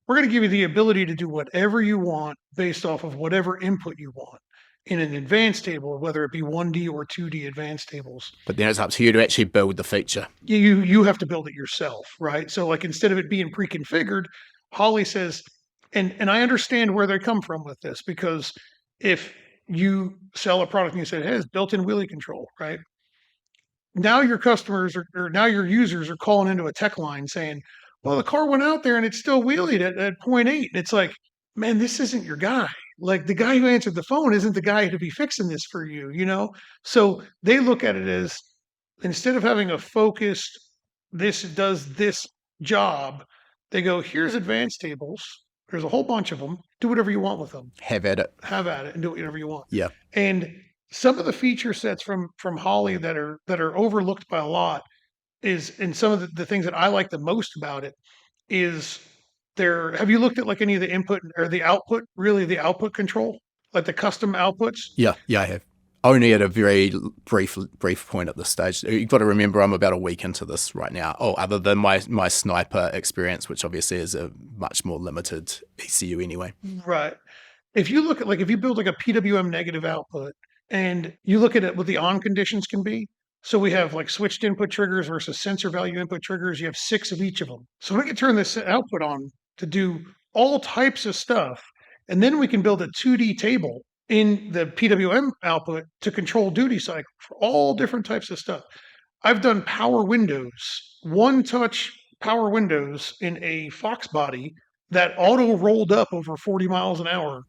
We're going to give you the ability to do whatever you want based off of whatever input you want in an advanced table, whether it be 1D or 2D advanced tables. But then it's up to you to actually build the feature. You have to build it yourself, right? So like instead of it being pre-configured, Holley says, and I understand where they come from with this, because if you sell a product and you say, hey, it's built-in wheelie control, right? Now your customers or now your users are calling into a tech line saying, well, the car went out there and it's still wheelied at 0.8. And it's like, man, this isn't your guy. Like the guy who answered the phone isn't the guy to be fixing this for you, you know? So they look at it as, instead of having a focused, this does this job, they go, here's advanced tables. There's a whole bunch of them. Do whatever you want with them. Have at it. Have at it and do whatever you want. Yeah. And some of the feature sets from Holley that are overlooked by a lot is, and some of the things that I like the most about it is have you looked at like any of the input or the output, really the output control, like the custom outputs? Yeah, I have. Only at a very brief point at this stage. You've got to remember I'm about a week into this right now. Oh, other than my sniper experience, which obviously is a much more limited ECU anyway. Right. If you look at if you build like a PWM negative output and you look at it, what the on conditions can be. So we have like switched input triggers versus sensor value input triggers. You have 6 of each of them. So we can turn this output on to do all types of stuff. And then we can build a 2D table in the PWM output to control duty cycle for all different types of stuff. I've done power windows, one touch power windows in a Fox body that auto rolled up over 40 miles an hour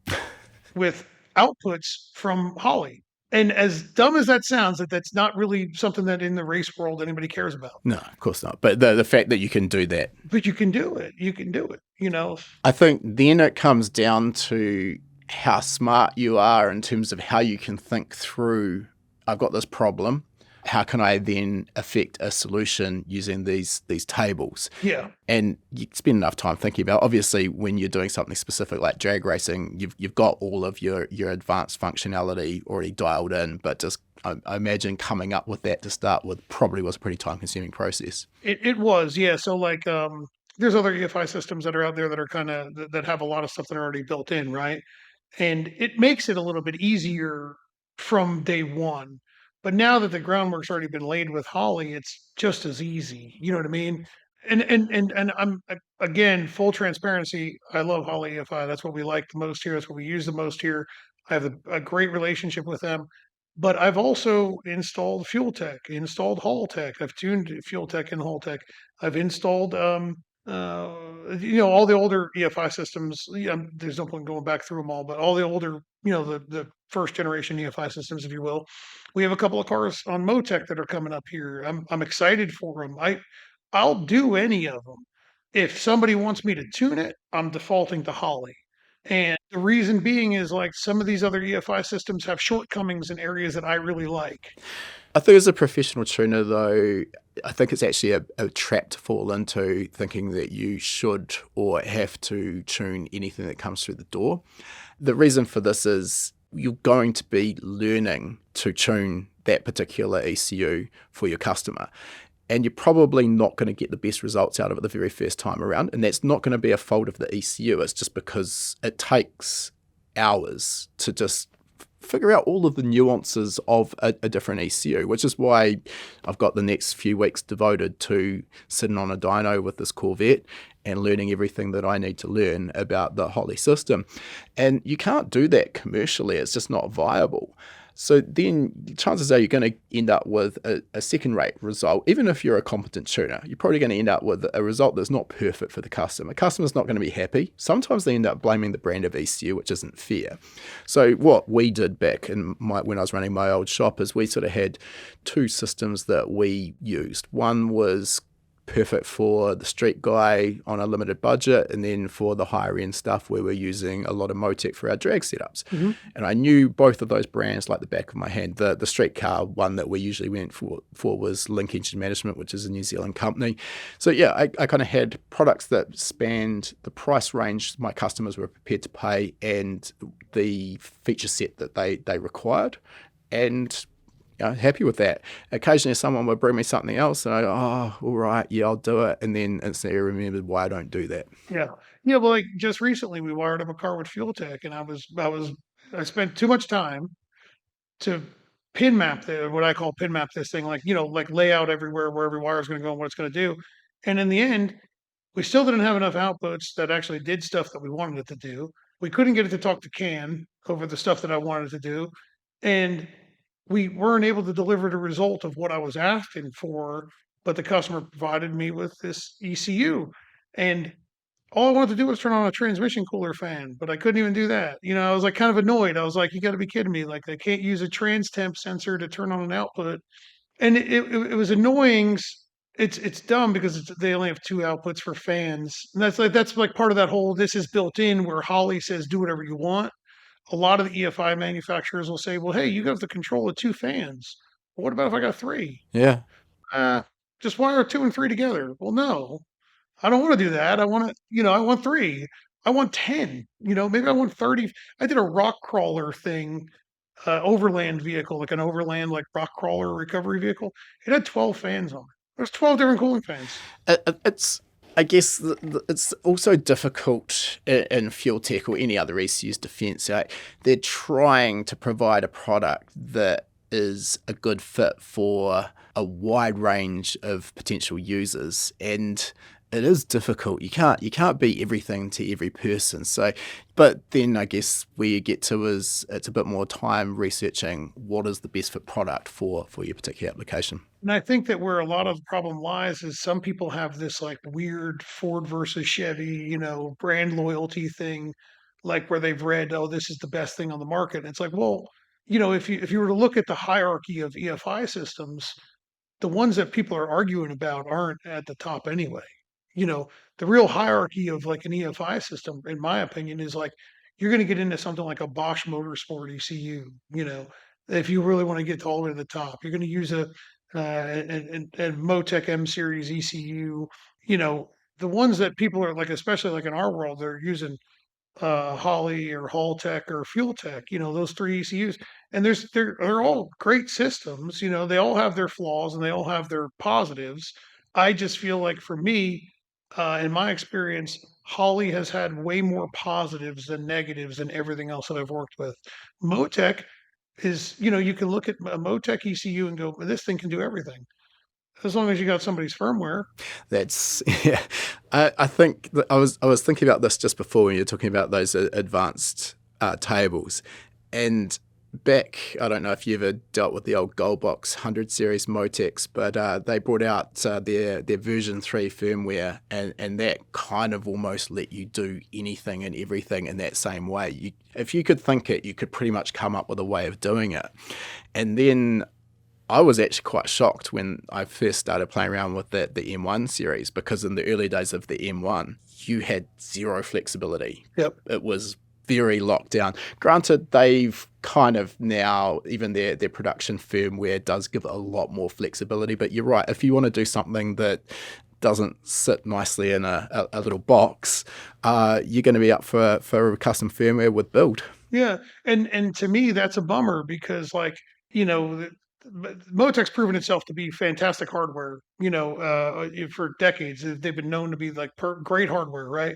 with outputs from Holley. And as dumb as that sounds, that's not really something that in the race world anybody cares about. No, of course not. But the fact that you can do that. But you can do it. You can do it, you know. I think then it comes down to how smart you are in terms of how you can think through, I've got this problem. How can I then affect a solution using these tables? Yeah. And you spend enough time thinking about, obviously, when you're doing something specific like drag racing, you've got all of your advanced functionality already dialed in, but just I imagine coming up with that to start with probably was a pretty time-consuming process. It was, yeah. So like there's other EFI systems that are out there that are kind of that have a lot of stuff that are already built in, right? And it makes it a little bit easier from day one. But now that the groundwork's already been laid with Holley, it's just as easy. You know what I mean? And again, full transparency. I love Holley EFI. That's what we like the most here. That's what we use the most here. I have a great relationship with them. But I've also installed Fuel Tech, installed Hall Tech. I've tuned Fuel Tech and Hall Tech. I've installed all the older EFI systems. There's no point going back through them all, but all the older, the first generation EFI systems, if you will. We have a couple of cars on Motec that are coming up here. I'm excited for them. I'll do any of them. If somebody wants me to tune it, I'm defaulting to Holley. And the reason being is like some of these other EFI systems have shortcomings in areas that I really like. I think as a professional tuner, though, I think it's actually a trap to fall into, thinking that you should or have to tune anything that comes through the door. The reason for this is you're going to be learning to tune that particular ECU for your customer. And you're probably not going to get the best results out of it the very first time around. And that's not going to be a fault of the ECU. It's just because it takes hours to just figure out all of the nuances of a different ECU, which is why I've got the next few weeks devoted to sitting on a dyno with this Corvette and learning everything that I need to learn about the Holley system. And you can't do that commercially. It's just not viable. So then chances are you're going to end up with a second-rate result. Even if you're a competent tuner, you're probably going to end up with a result that's not perfect for the customer. The customer's not going to be happy. Sometimes they end up blaming the brand of ECU, which isn't fair. So what we did back when I was running my old shop is we sort of had two systems that we used. One was perfect for the street guy on a limited budget, and then for the higher end stuff we were using a lot of Motec for our drag setups. Mm-hmm. And I knew both of those brands like the back of my hand. The street car one that we usually went for was Link Engine Management, which is a New Zealand company. So yeah, I kind of had products that spanned the price range my customers were prepared to pay and the feature set that they required, and happy with that. Occasionally someone would bring me something else and I go, oh, all right, yeah, I'll do it. And then instantly remembered why I don't do that. Yeah. But like just recently we wired up a car with Fuel Tech, and I spent too much time to pin map what I call pin map this thing, like lay out everywhere where every wire is going to go and what it's going to do. And in the end, we still didn't have enough outputs that actually did stuff that we wanted it to do. We couldn't get it to talk to CAN over the stuff that I wanted it to do. And we weren't able to deliver the result of what I was asking for, but the customer provided me with this ECU. And all I wanted to do was turn on a transmission cooler fan, but I couldn't even do that. I was like kind of annoyed. I was like, you got to be kidding me. Like, they can't use a trans temp sensor to turn on an output. And it was annoying. It's dumb because they only have two outputs for fans. And that's like part of that whole, this is built in, where Holley says, do whatever you want. A lot of the EFI manufacturers will say, well, hey, you have the control of two fans. Well, what about if I got three? Yeah. Just wire 2 and 3 together. Well, no, I don't want to do that. I want to, I want 3. I want 10. Maybe I want 30. I did a rock crawler thing, overland vehicle, like an overland, like rock crawler recovery vehicle. It had 12 fans on it. There's 12 different cooling fans. I guess it's also difficult in Fuel Tech or any other ECU's defense. Right? They're trying to provide a product that is a good fit for a wide range of potential users, and it is difficult. You can't be everything to every person. So, but then I guess where you get to is it's a bit more time researching what is the best fit product for your particular application. And I think that where a lot of the problem lies is some people have this like weird Ford versus Chevy, brand loyalty thing, like where they've read, oh, this is the best thing on the market. And it's like, well, if you were to look at the hierarchy of EFI systems, the ones that people are arguing about aren't at the top anyway. The real hierarchy of like an EFI system, in my opinion, is like you're going to get into something like a Bosch Motorsport ECU. If you really want to get all the way to the top, you're going to use a Motec M series ECU. The ones that people are like, especially like in our world, they're using Holley or Hall Tech or Fuel Tech. Those 3 ECUs, and they're all great systems. They all have their flaws and they all have their positives. I just feel like for me, in my experience, Holley has had way more positives than negatives than everything else that I've worked with. Motec is, you can look at a Motec ECU and go, "Well, this thing can do everything as long as you got somebody's firmware." That's yeah. I think I was thinking about this just before when you were talking about those advanced tables, and back I don't know if you ever dealt with the old Goldbox 100 series Motex, but they brought out their version 3 firmware, and that kind of almost let you do anything and everything in that same way. If you could think it, you could pretty much come up with a way of doing it, and then I was actually quite shocked when I first started playing around with the M1 series, because in the early days of the M1, you had zero flexibility. Yep. It was very locked down. Granted, they've kind of now, even their production firmware does give a lot more flexibility, but you're right. If you want to do something that doesn't sit nicely in a little box, you're going to be up for custom firmware with build. Yeah, and to me, that's a bummer because, like, Motec's proven itself to be fantastic hardware. For decades, they've been known to be like great hardware, right?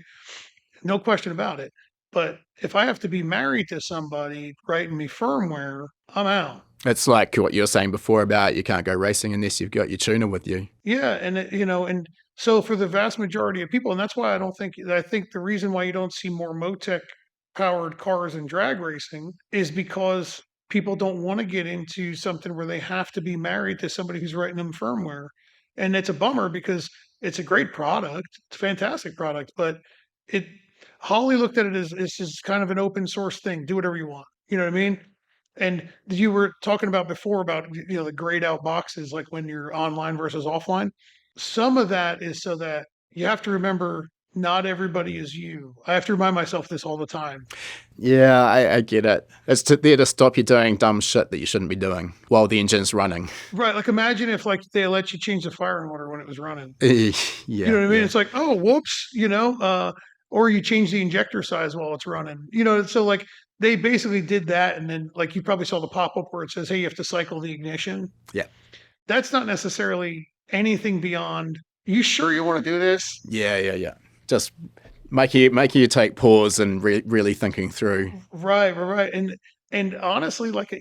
No question about it. But if I have to be married to somebody writing me firmware, I'm out. It's like what you were saying before about you can't go racing unless you've got your tuner with you. Yeah, and so for the vast majority of people, and that's why I think the reason why you don't see more Motec powered cars in drag racing is because people don't want to get into something where they have to be married to somebody who's writing them firmware. And it's a bummer because it's a great product, it's a fantastic product, but it Holly looked at it as it's just kind of an open source thing. Do whatever you want. You know what I mean? And you were talking about before about the grayed out boxes, like when you're online versus offline. Some of that is so that you have to remember not everybody is you. I have to remind myself this all the time. Yeah, I get it. It's there to stop you doing dumb shit that you shouldn't be doing while the engine's running. Right. Like imagine if like they let you change the firing order when it was running. Yeah, You know what I mean? yeah. It's like, oh, whoops, or you change the injector size while it's running. So like they basically did that, and then like you probably saw the pop up where it says, "Hey, you have to cycle the ignition." Yeah. That's not necessarily anything beyond. You sure you want to do this? Yeah. Just making you take pause and really thinking through. Right. And honestly, like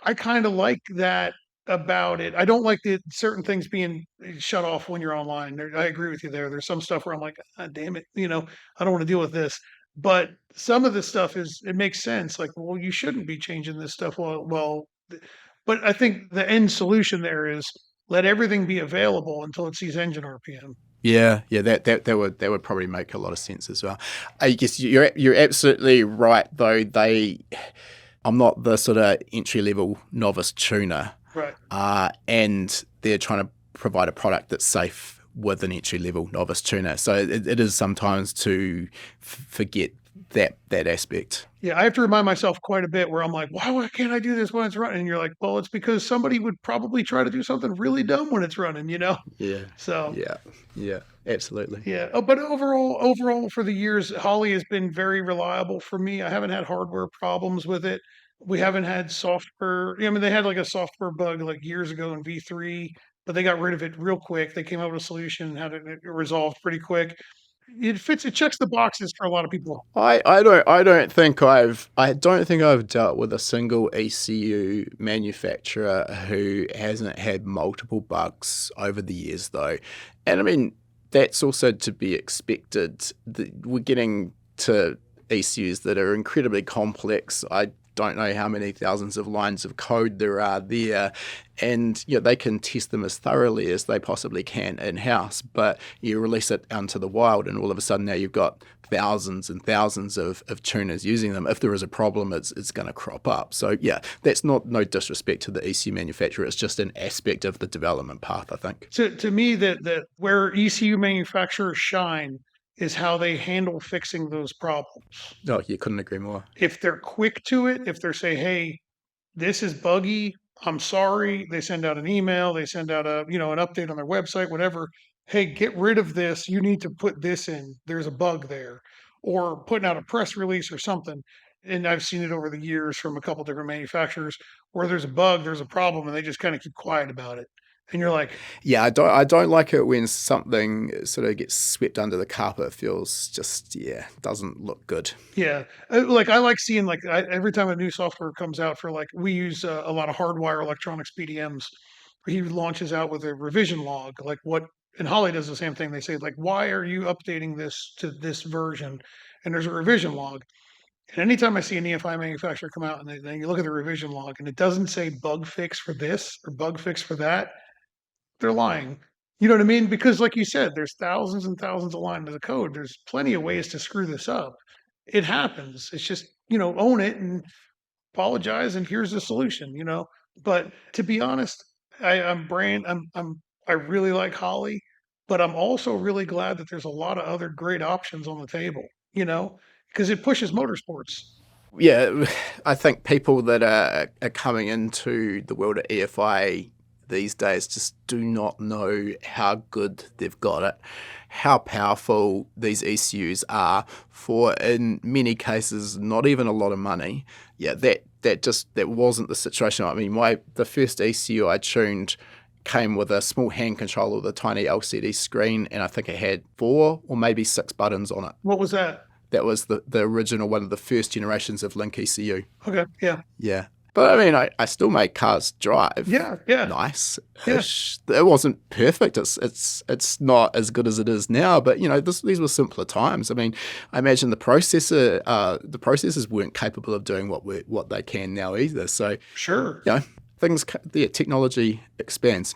I kind of like that about it. I don't like the certain things being shut off when you're online. I agree with you there. There's some stuff where I'm like, ah, damn it, I don't want to deal with this. But some of the stuff it makes sense. Like, well, you shouldn't be changing this stuff. But I think the end solution there is let everything be available until it sees engine RPM. Yeah, that would probably make a lot of sense as well. I guess you're absolutely right though. I'm not the sort of entry level novice tuner, Right. and they're trying to provide a product that's safe with an entry level novice tuner. So it is sometimes to forget that aspect. Yeah, I have to remind myself quite a bit where I'm like, why can't I do this when it's running? And you're like, well, it's because somebody would probably try to do something really dumb when it's running. Yeah, So yeah, absolutely. yeah. Oh, but overall for the years, Holly has been very reliable for me. I haven't had hardware problems with it. We haven't had software. I mean, they had like a software bug like years ago in V3, but they got rid of it real quick. They came up with a solution and had it resolved pretty quick. It checks the boxes for a lot of people. I don't think I've dealt with a single ECU manufacturer who hasn't had multiple bugs over the years though. And I mean that's also to be expected. We're getting to ECUs that are incredibly complex. I don't know how many thousands of lines of code there are there, and they can test them as thoroughly as they possibly can in-house, but you release it onto the wild and all of a sudden now you've got thousands and thousands of tuners using them. If there is a problem, it's going to crop up. So yeah, that's no disrespect to the ECU manufacturer. It's just an aspect of the development path, I think. To me, that where ECU manufacturers shine is how they handle fixing those problems. Oh, you couldn't agree more. If they're quick to it, if they're say, "Hey, this is buggy, I'm sorry," they send out an email, they send out an update on their website, whatever. "Hey, get rid of this. You need to put this in. There's a bug there," or putting out a press release or something. And I've seen it over the years from a couple different manufacturers where there's a bug, there's a problem, and they just kind of keep quiet about it. And you're like, Yeah, I don't like it when something sort of gets swept under the carpet. It feels just, doesn't look good. yeah, like I like seeing like every time a new software comes out for like we use a lot of hardwire electronics PDMs. He launches out with a revision log, like what, and Holley does the same thing. They say like, why are you updating this to this version? And there's a revision log. And anytime I see an EFI manufacturer come out and then you look at the revision log and it doesn't say bug fix for this or bug fix for that, they're lying. You know what I mean? Because like you said, there's thousands and thousands of lines of the code. There's plenty of ways to screw this up. It happens. It's just, own it and apologize and here's the solution, But to be honest, I really like Holly, but I'm also really glad that there's a lot of other great options on the table, because it pushes motorsports. Yeah, I think people that are coming into the world of EFI these days just do not know how good they've got it, how powerful these ECUs are for, in many cases, not even a lot of money. Yeah, that wasn't the situation. I mean, the first ECU I tuned came with a small hand controller with a tiny LCD screen, and I think it had 4 or maybe 6 buttons on it. What was that? That was the original, one of the first generations of Link ECU. Okay, yeah. Yeah. But I mean, I still make cars drive. Yeah. Nice. Yeah. It wasn't perfect. It's not as good as it is now. But these were simpler times. I mean, I imagine the processors weren't capable of doing what they can now either. So Sure. Technology expands.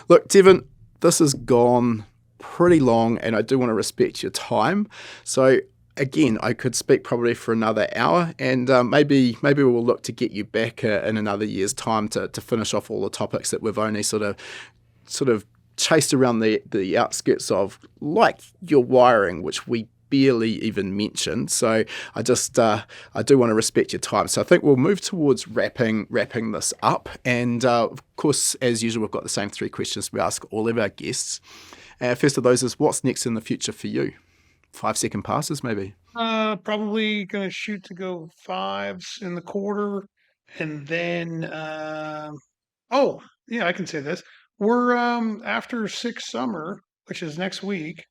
Look, Devin, this has gone pretty long, and I do want to respect your time. So again, I could speak probably for another hour, and maybe we'll look to get you back in another year's time to finish off all the topics that we've only sort of chased around the outskirts of, like your wiring, which we barely even mentioned. So I do want to respect your time. So I think we'll move towards wrapping this up. And of course, as usual, we've got the same 3 questions we ask all of our guests. First of those is, what's next in the future for you? 5-second passes, maybe? Probably gonna shoot to go 5s in the quarter, and then oh yeah, I can say this. We're after 6 summer, which is next week,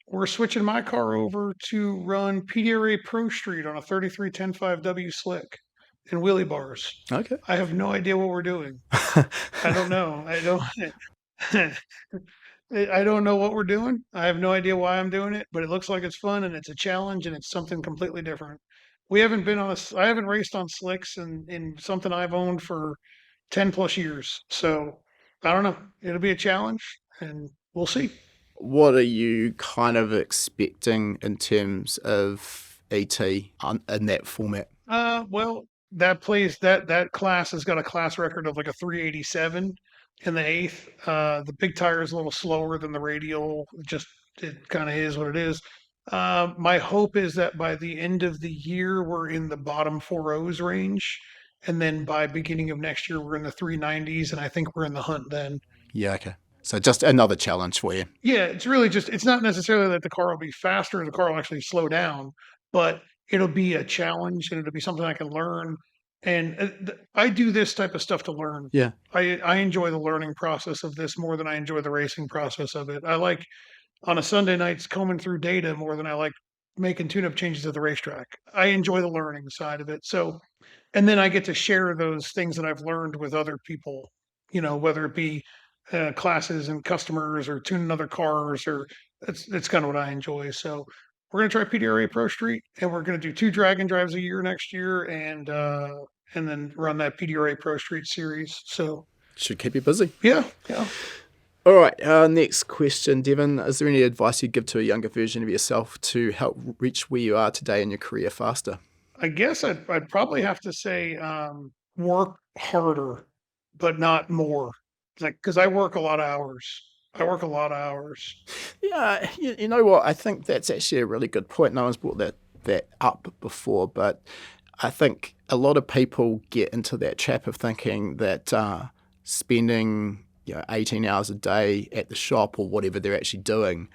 we're switching my car over to run PDRA Pro Street on a 3310.5W slick in wheelie bars. Okay. I have no idea what we're doing. I don't know. I don't know what we're doing. I have no idea why I'm doing it, but it looks like it's fun and it's a challenge and it's something completely different. We haven't been I haven't raced on slicks in something I've owned for 10 plus years. So I don't know. It'll be a challenge and we'll see. What are you kind of expecting in terms of ET in that format? Well, that class has got a class record of like a 387 in the eighth. The big tire is a little slower than the radial. It kind of is what it is. My hope is that by the end of the year, we're in the bottom 4.0s range. And then by beginning of next year, we're in the 390s. And I think we're in the hunt then. Yeah, okay. So just another challenge for you. Yeah, it's really it's not necessarily that the car will be faster, the car will actually slow down, but it'll be a challenge and it'll be something I can learn. And I do this type of stuff to learn. Yeah. I enjoy the learning process of this more than I enjoy the racing process of it. I like on a Sunday nights combing through data more than I like making tune-up changes at the racetrack. I enjoy the learning side of it. So, and then I get to share those things that I've learned with other people, whether it be classes and customers or tuning other cars, or that's kind of what I enjoy. So we're going to try PDRA Pro Street, and we're going to do 2 Dragon drives a year next year, and then run that PDRA Pro Street series. So should keep you busy. Yeah. All right. Next question, Devin. Is there any advice you'd give to a younger version of yourself to help reach where you are today in your career faster? I guess I'd probably have to say work harder, but not more. Because I work a lot of hours. Yeah, you know what? I think that's actually a really good point. No one's brought that up before, but I think a lot of people get into that trap of thinking that spending 18 hours a day at the shop or whatever they're actually doing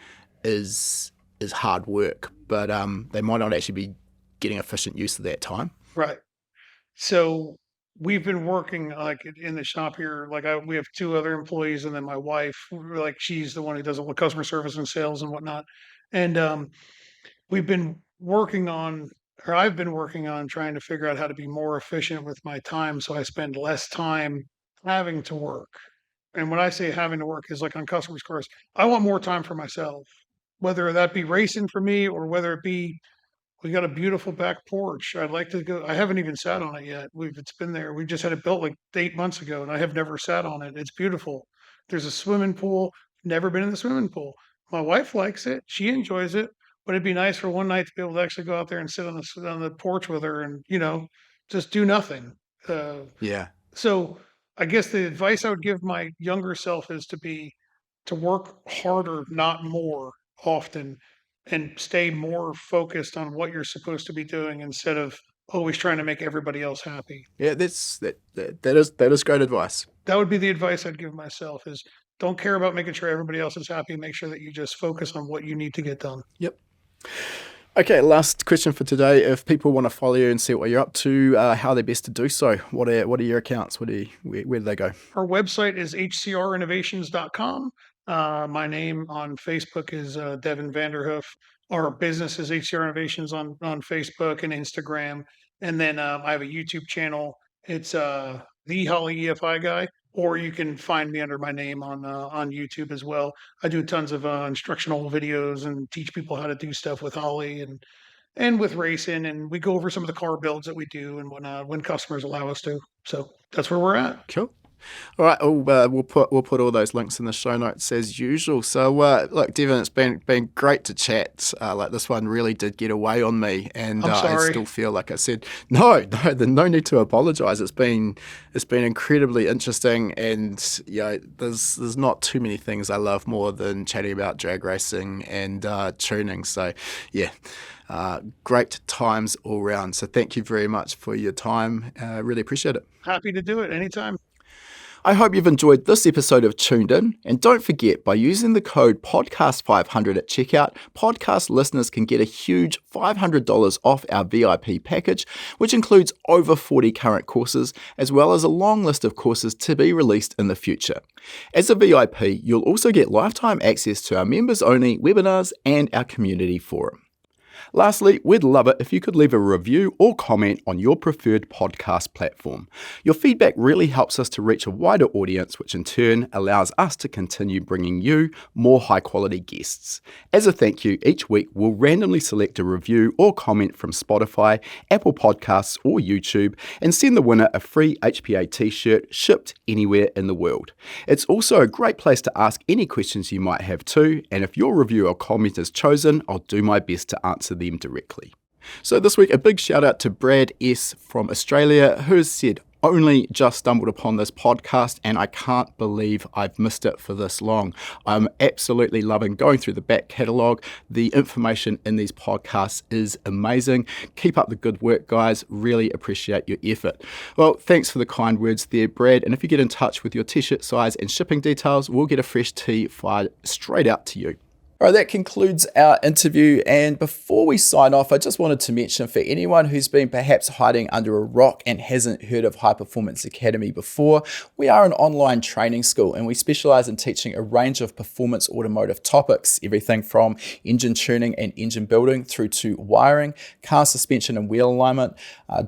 is hard work, but they might not actually be getting efficient use of that time. Right. So we've been working like in the shop here. Like we have two other employees, and then my wife. Like she's the one who does all the customer service and sales and whatnot. And we've been working on, or I've been working on trying to figure out how to be more efficient with my time, so I spend less time having to work. And when I say having to work is like on customers' cars, I want more time for myself, whether that be racing for me or whether it be we got a beautiful back porch. I'd like to go. I haven't even sat on it yet. It's been there. We just had it built like 8 months ago, and I have never sat on it. It's beautiful. There's a swimming pool. Never been in the swimming pool. My wife likes it. She enjoys it. But it'd be nice for one night to be able to actually go out there and sit on the porch with her, and just do nothing. Uh, Yeah. so I guess the advice I would give my younger self is to work harder, not more often, and stay more focused on what you're supposed to be doing instead of always trying to make everybody else happy. Yeah, that is great advice. That would be the advice I'd give myself is don't care about making sure everybody else is happy. Make sure that you just focus on what you need to get done. Yep. Okay, last question for today. If people want to follow you and see what you're up to, how they're best to do so? What are your accounts? Where do they go? Our website is hcrinnovations.com. My name on Facebook is Devin Vanderhoof. Our business is HCR Innovations on Facebook and Instagram. And then I have a YouTube channel. It's the Holley EFI guy, or you can find me under my name on YouTube as well. I do tons of instructional videos and teach people how to do stuff with Holley and with racing, and we go over some of the car builds that we do and whatnot when customers allow us to. So that's where we're at. Cool. All right, we'll put all those links in the show notes as usual. So, look, Devin, it's been great to chat. Like this one really did get away on me, and I'm I sorry. still feel like I said no need to apologise. It's been incredibly interesting, and there's not too many things I love more than chatting about drag racing and tuning. So, yeah. Great times all round. So thank you very much for your time. Really appreciate it. Happy to do it anytime. I hope you've enjoyed this episode of Tuned In, and don't forget, by using the code podcast500 at checkout, podcast listeners can get a huge $500 off our VIP package, which includes over 40 current courses, as well as a long list of courses to be released in the future. As a VIP, you'll also get lifetime access to our members-only webinars and our community forum. Lastly, we'd love it if you could leave a review or comment on your preferred podcast platform. Your feedback really helps us to reach a wider audience, which in turn allows us to continue bringing you more high-quality guests. As a thank you, each week we'll randomly select a review or comment from Spotify, Apple Podcasts, or YouTube and send the winner a free HPA t-shirt shipped anywhere in the world. It's also a great place to ask any questions you might have too, and if your review or comment is chosen, I'll do my best to answer them directly. So this week, a big shout out to Brad S. from Australia, who has said, only just stumbled upon this podcast and I can't believe I've missed it for this long. I'm absolutely loving going through the back catalogue. The information in these podcasts is amazing. Keep up the good work, guys. Really appreciate your effort. Well, thanks for the kind words there, Brad. And if you get in touch with your t-shirt size and shipping details, we'll get a fresh tee fired straight out to you. All right, that concludes our interview. And before we sign off, I just wanted to mention for anyone who's been perhaps hiding under a rock and hasn't heard of High Performance Academy before, we are an online training school and we specialize in teaching a range of performance automotive topics, everything from engine tuning and engine building through to wiring, car suspension and wheel alignment,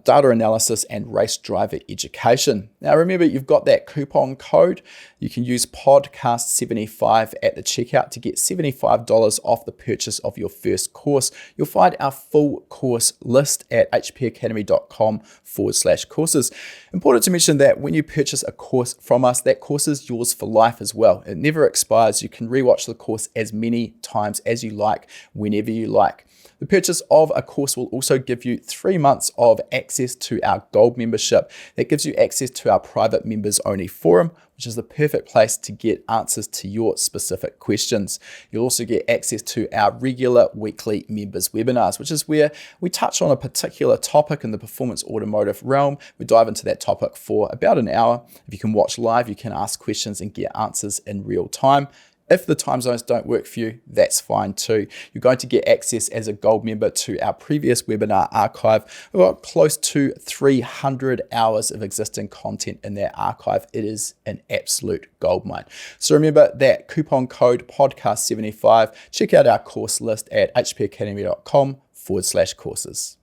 data analysis, and race driver education. Now, remember, you've got that coupon code. You can use podcast75 at the checkout to get $75 off the purchase of your first course. You'll find our full course list at hpacademy.com/courses. Important to mention that when you purchase a course from us, that course is yours for life as well. It never expires. You can rewatch the course as many times as you like, whenever you like. The purchase of a course will also give you 3 months of access to our gold membership. That gives you access to our private members only forum, which is the perfect place to get answers to your specific questions. You'll also get access to our regular weekly members webinars, which is where we touch on a particular topic in the performance automotive realm. We dive into that topic for about an hour. If you can watch live, you can ask questions and get answers in real time. If the time zones don't work for you, that's fine too. You're going to get access as a gold member to our previous webinar archive. We've got close to 300 hours of existing content in that archive. It is an absolute goldmine. So remember that coupon code podcast75. Check out our course list at hpacademy.com/courses.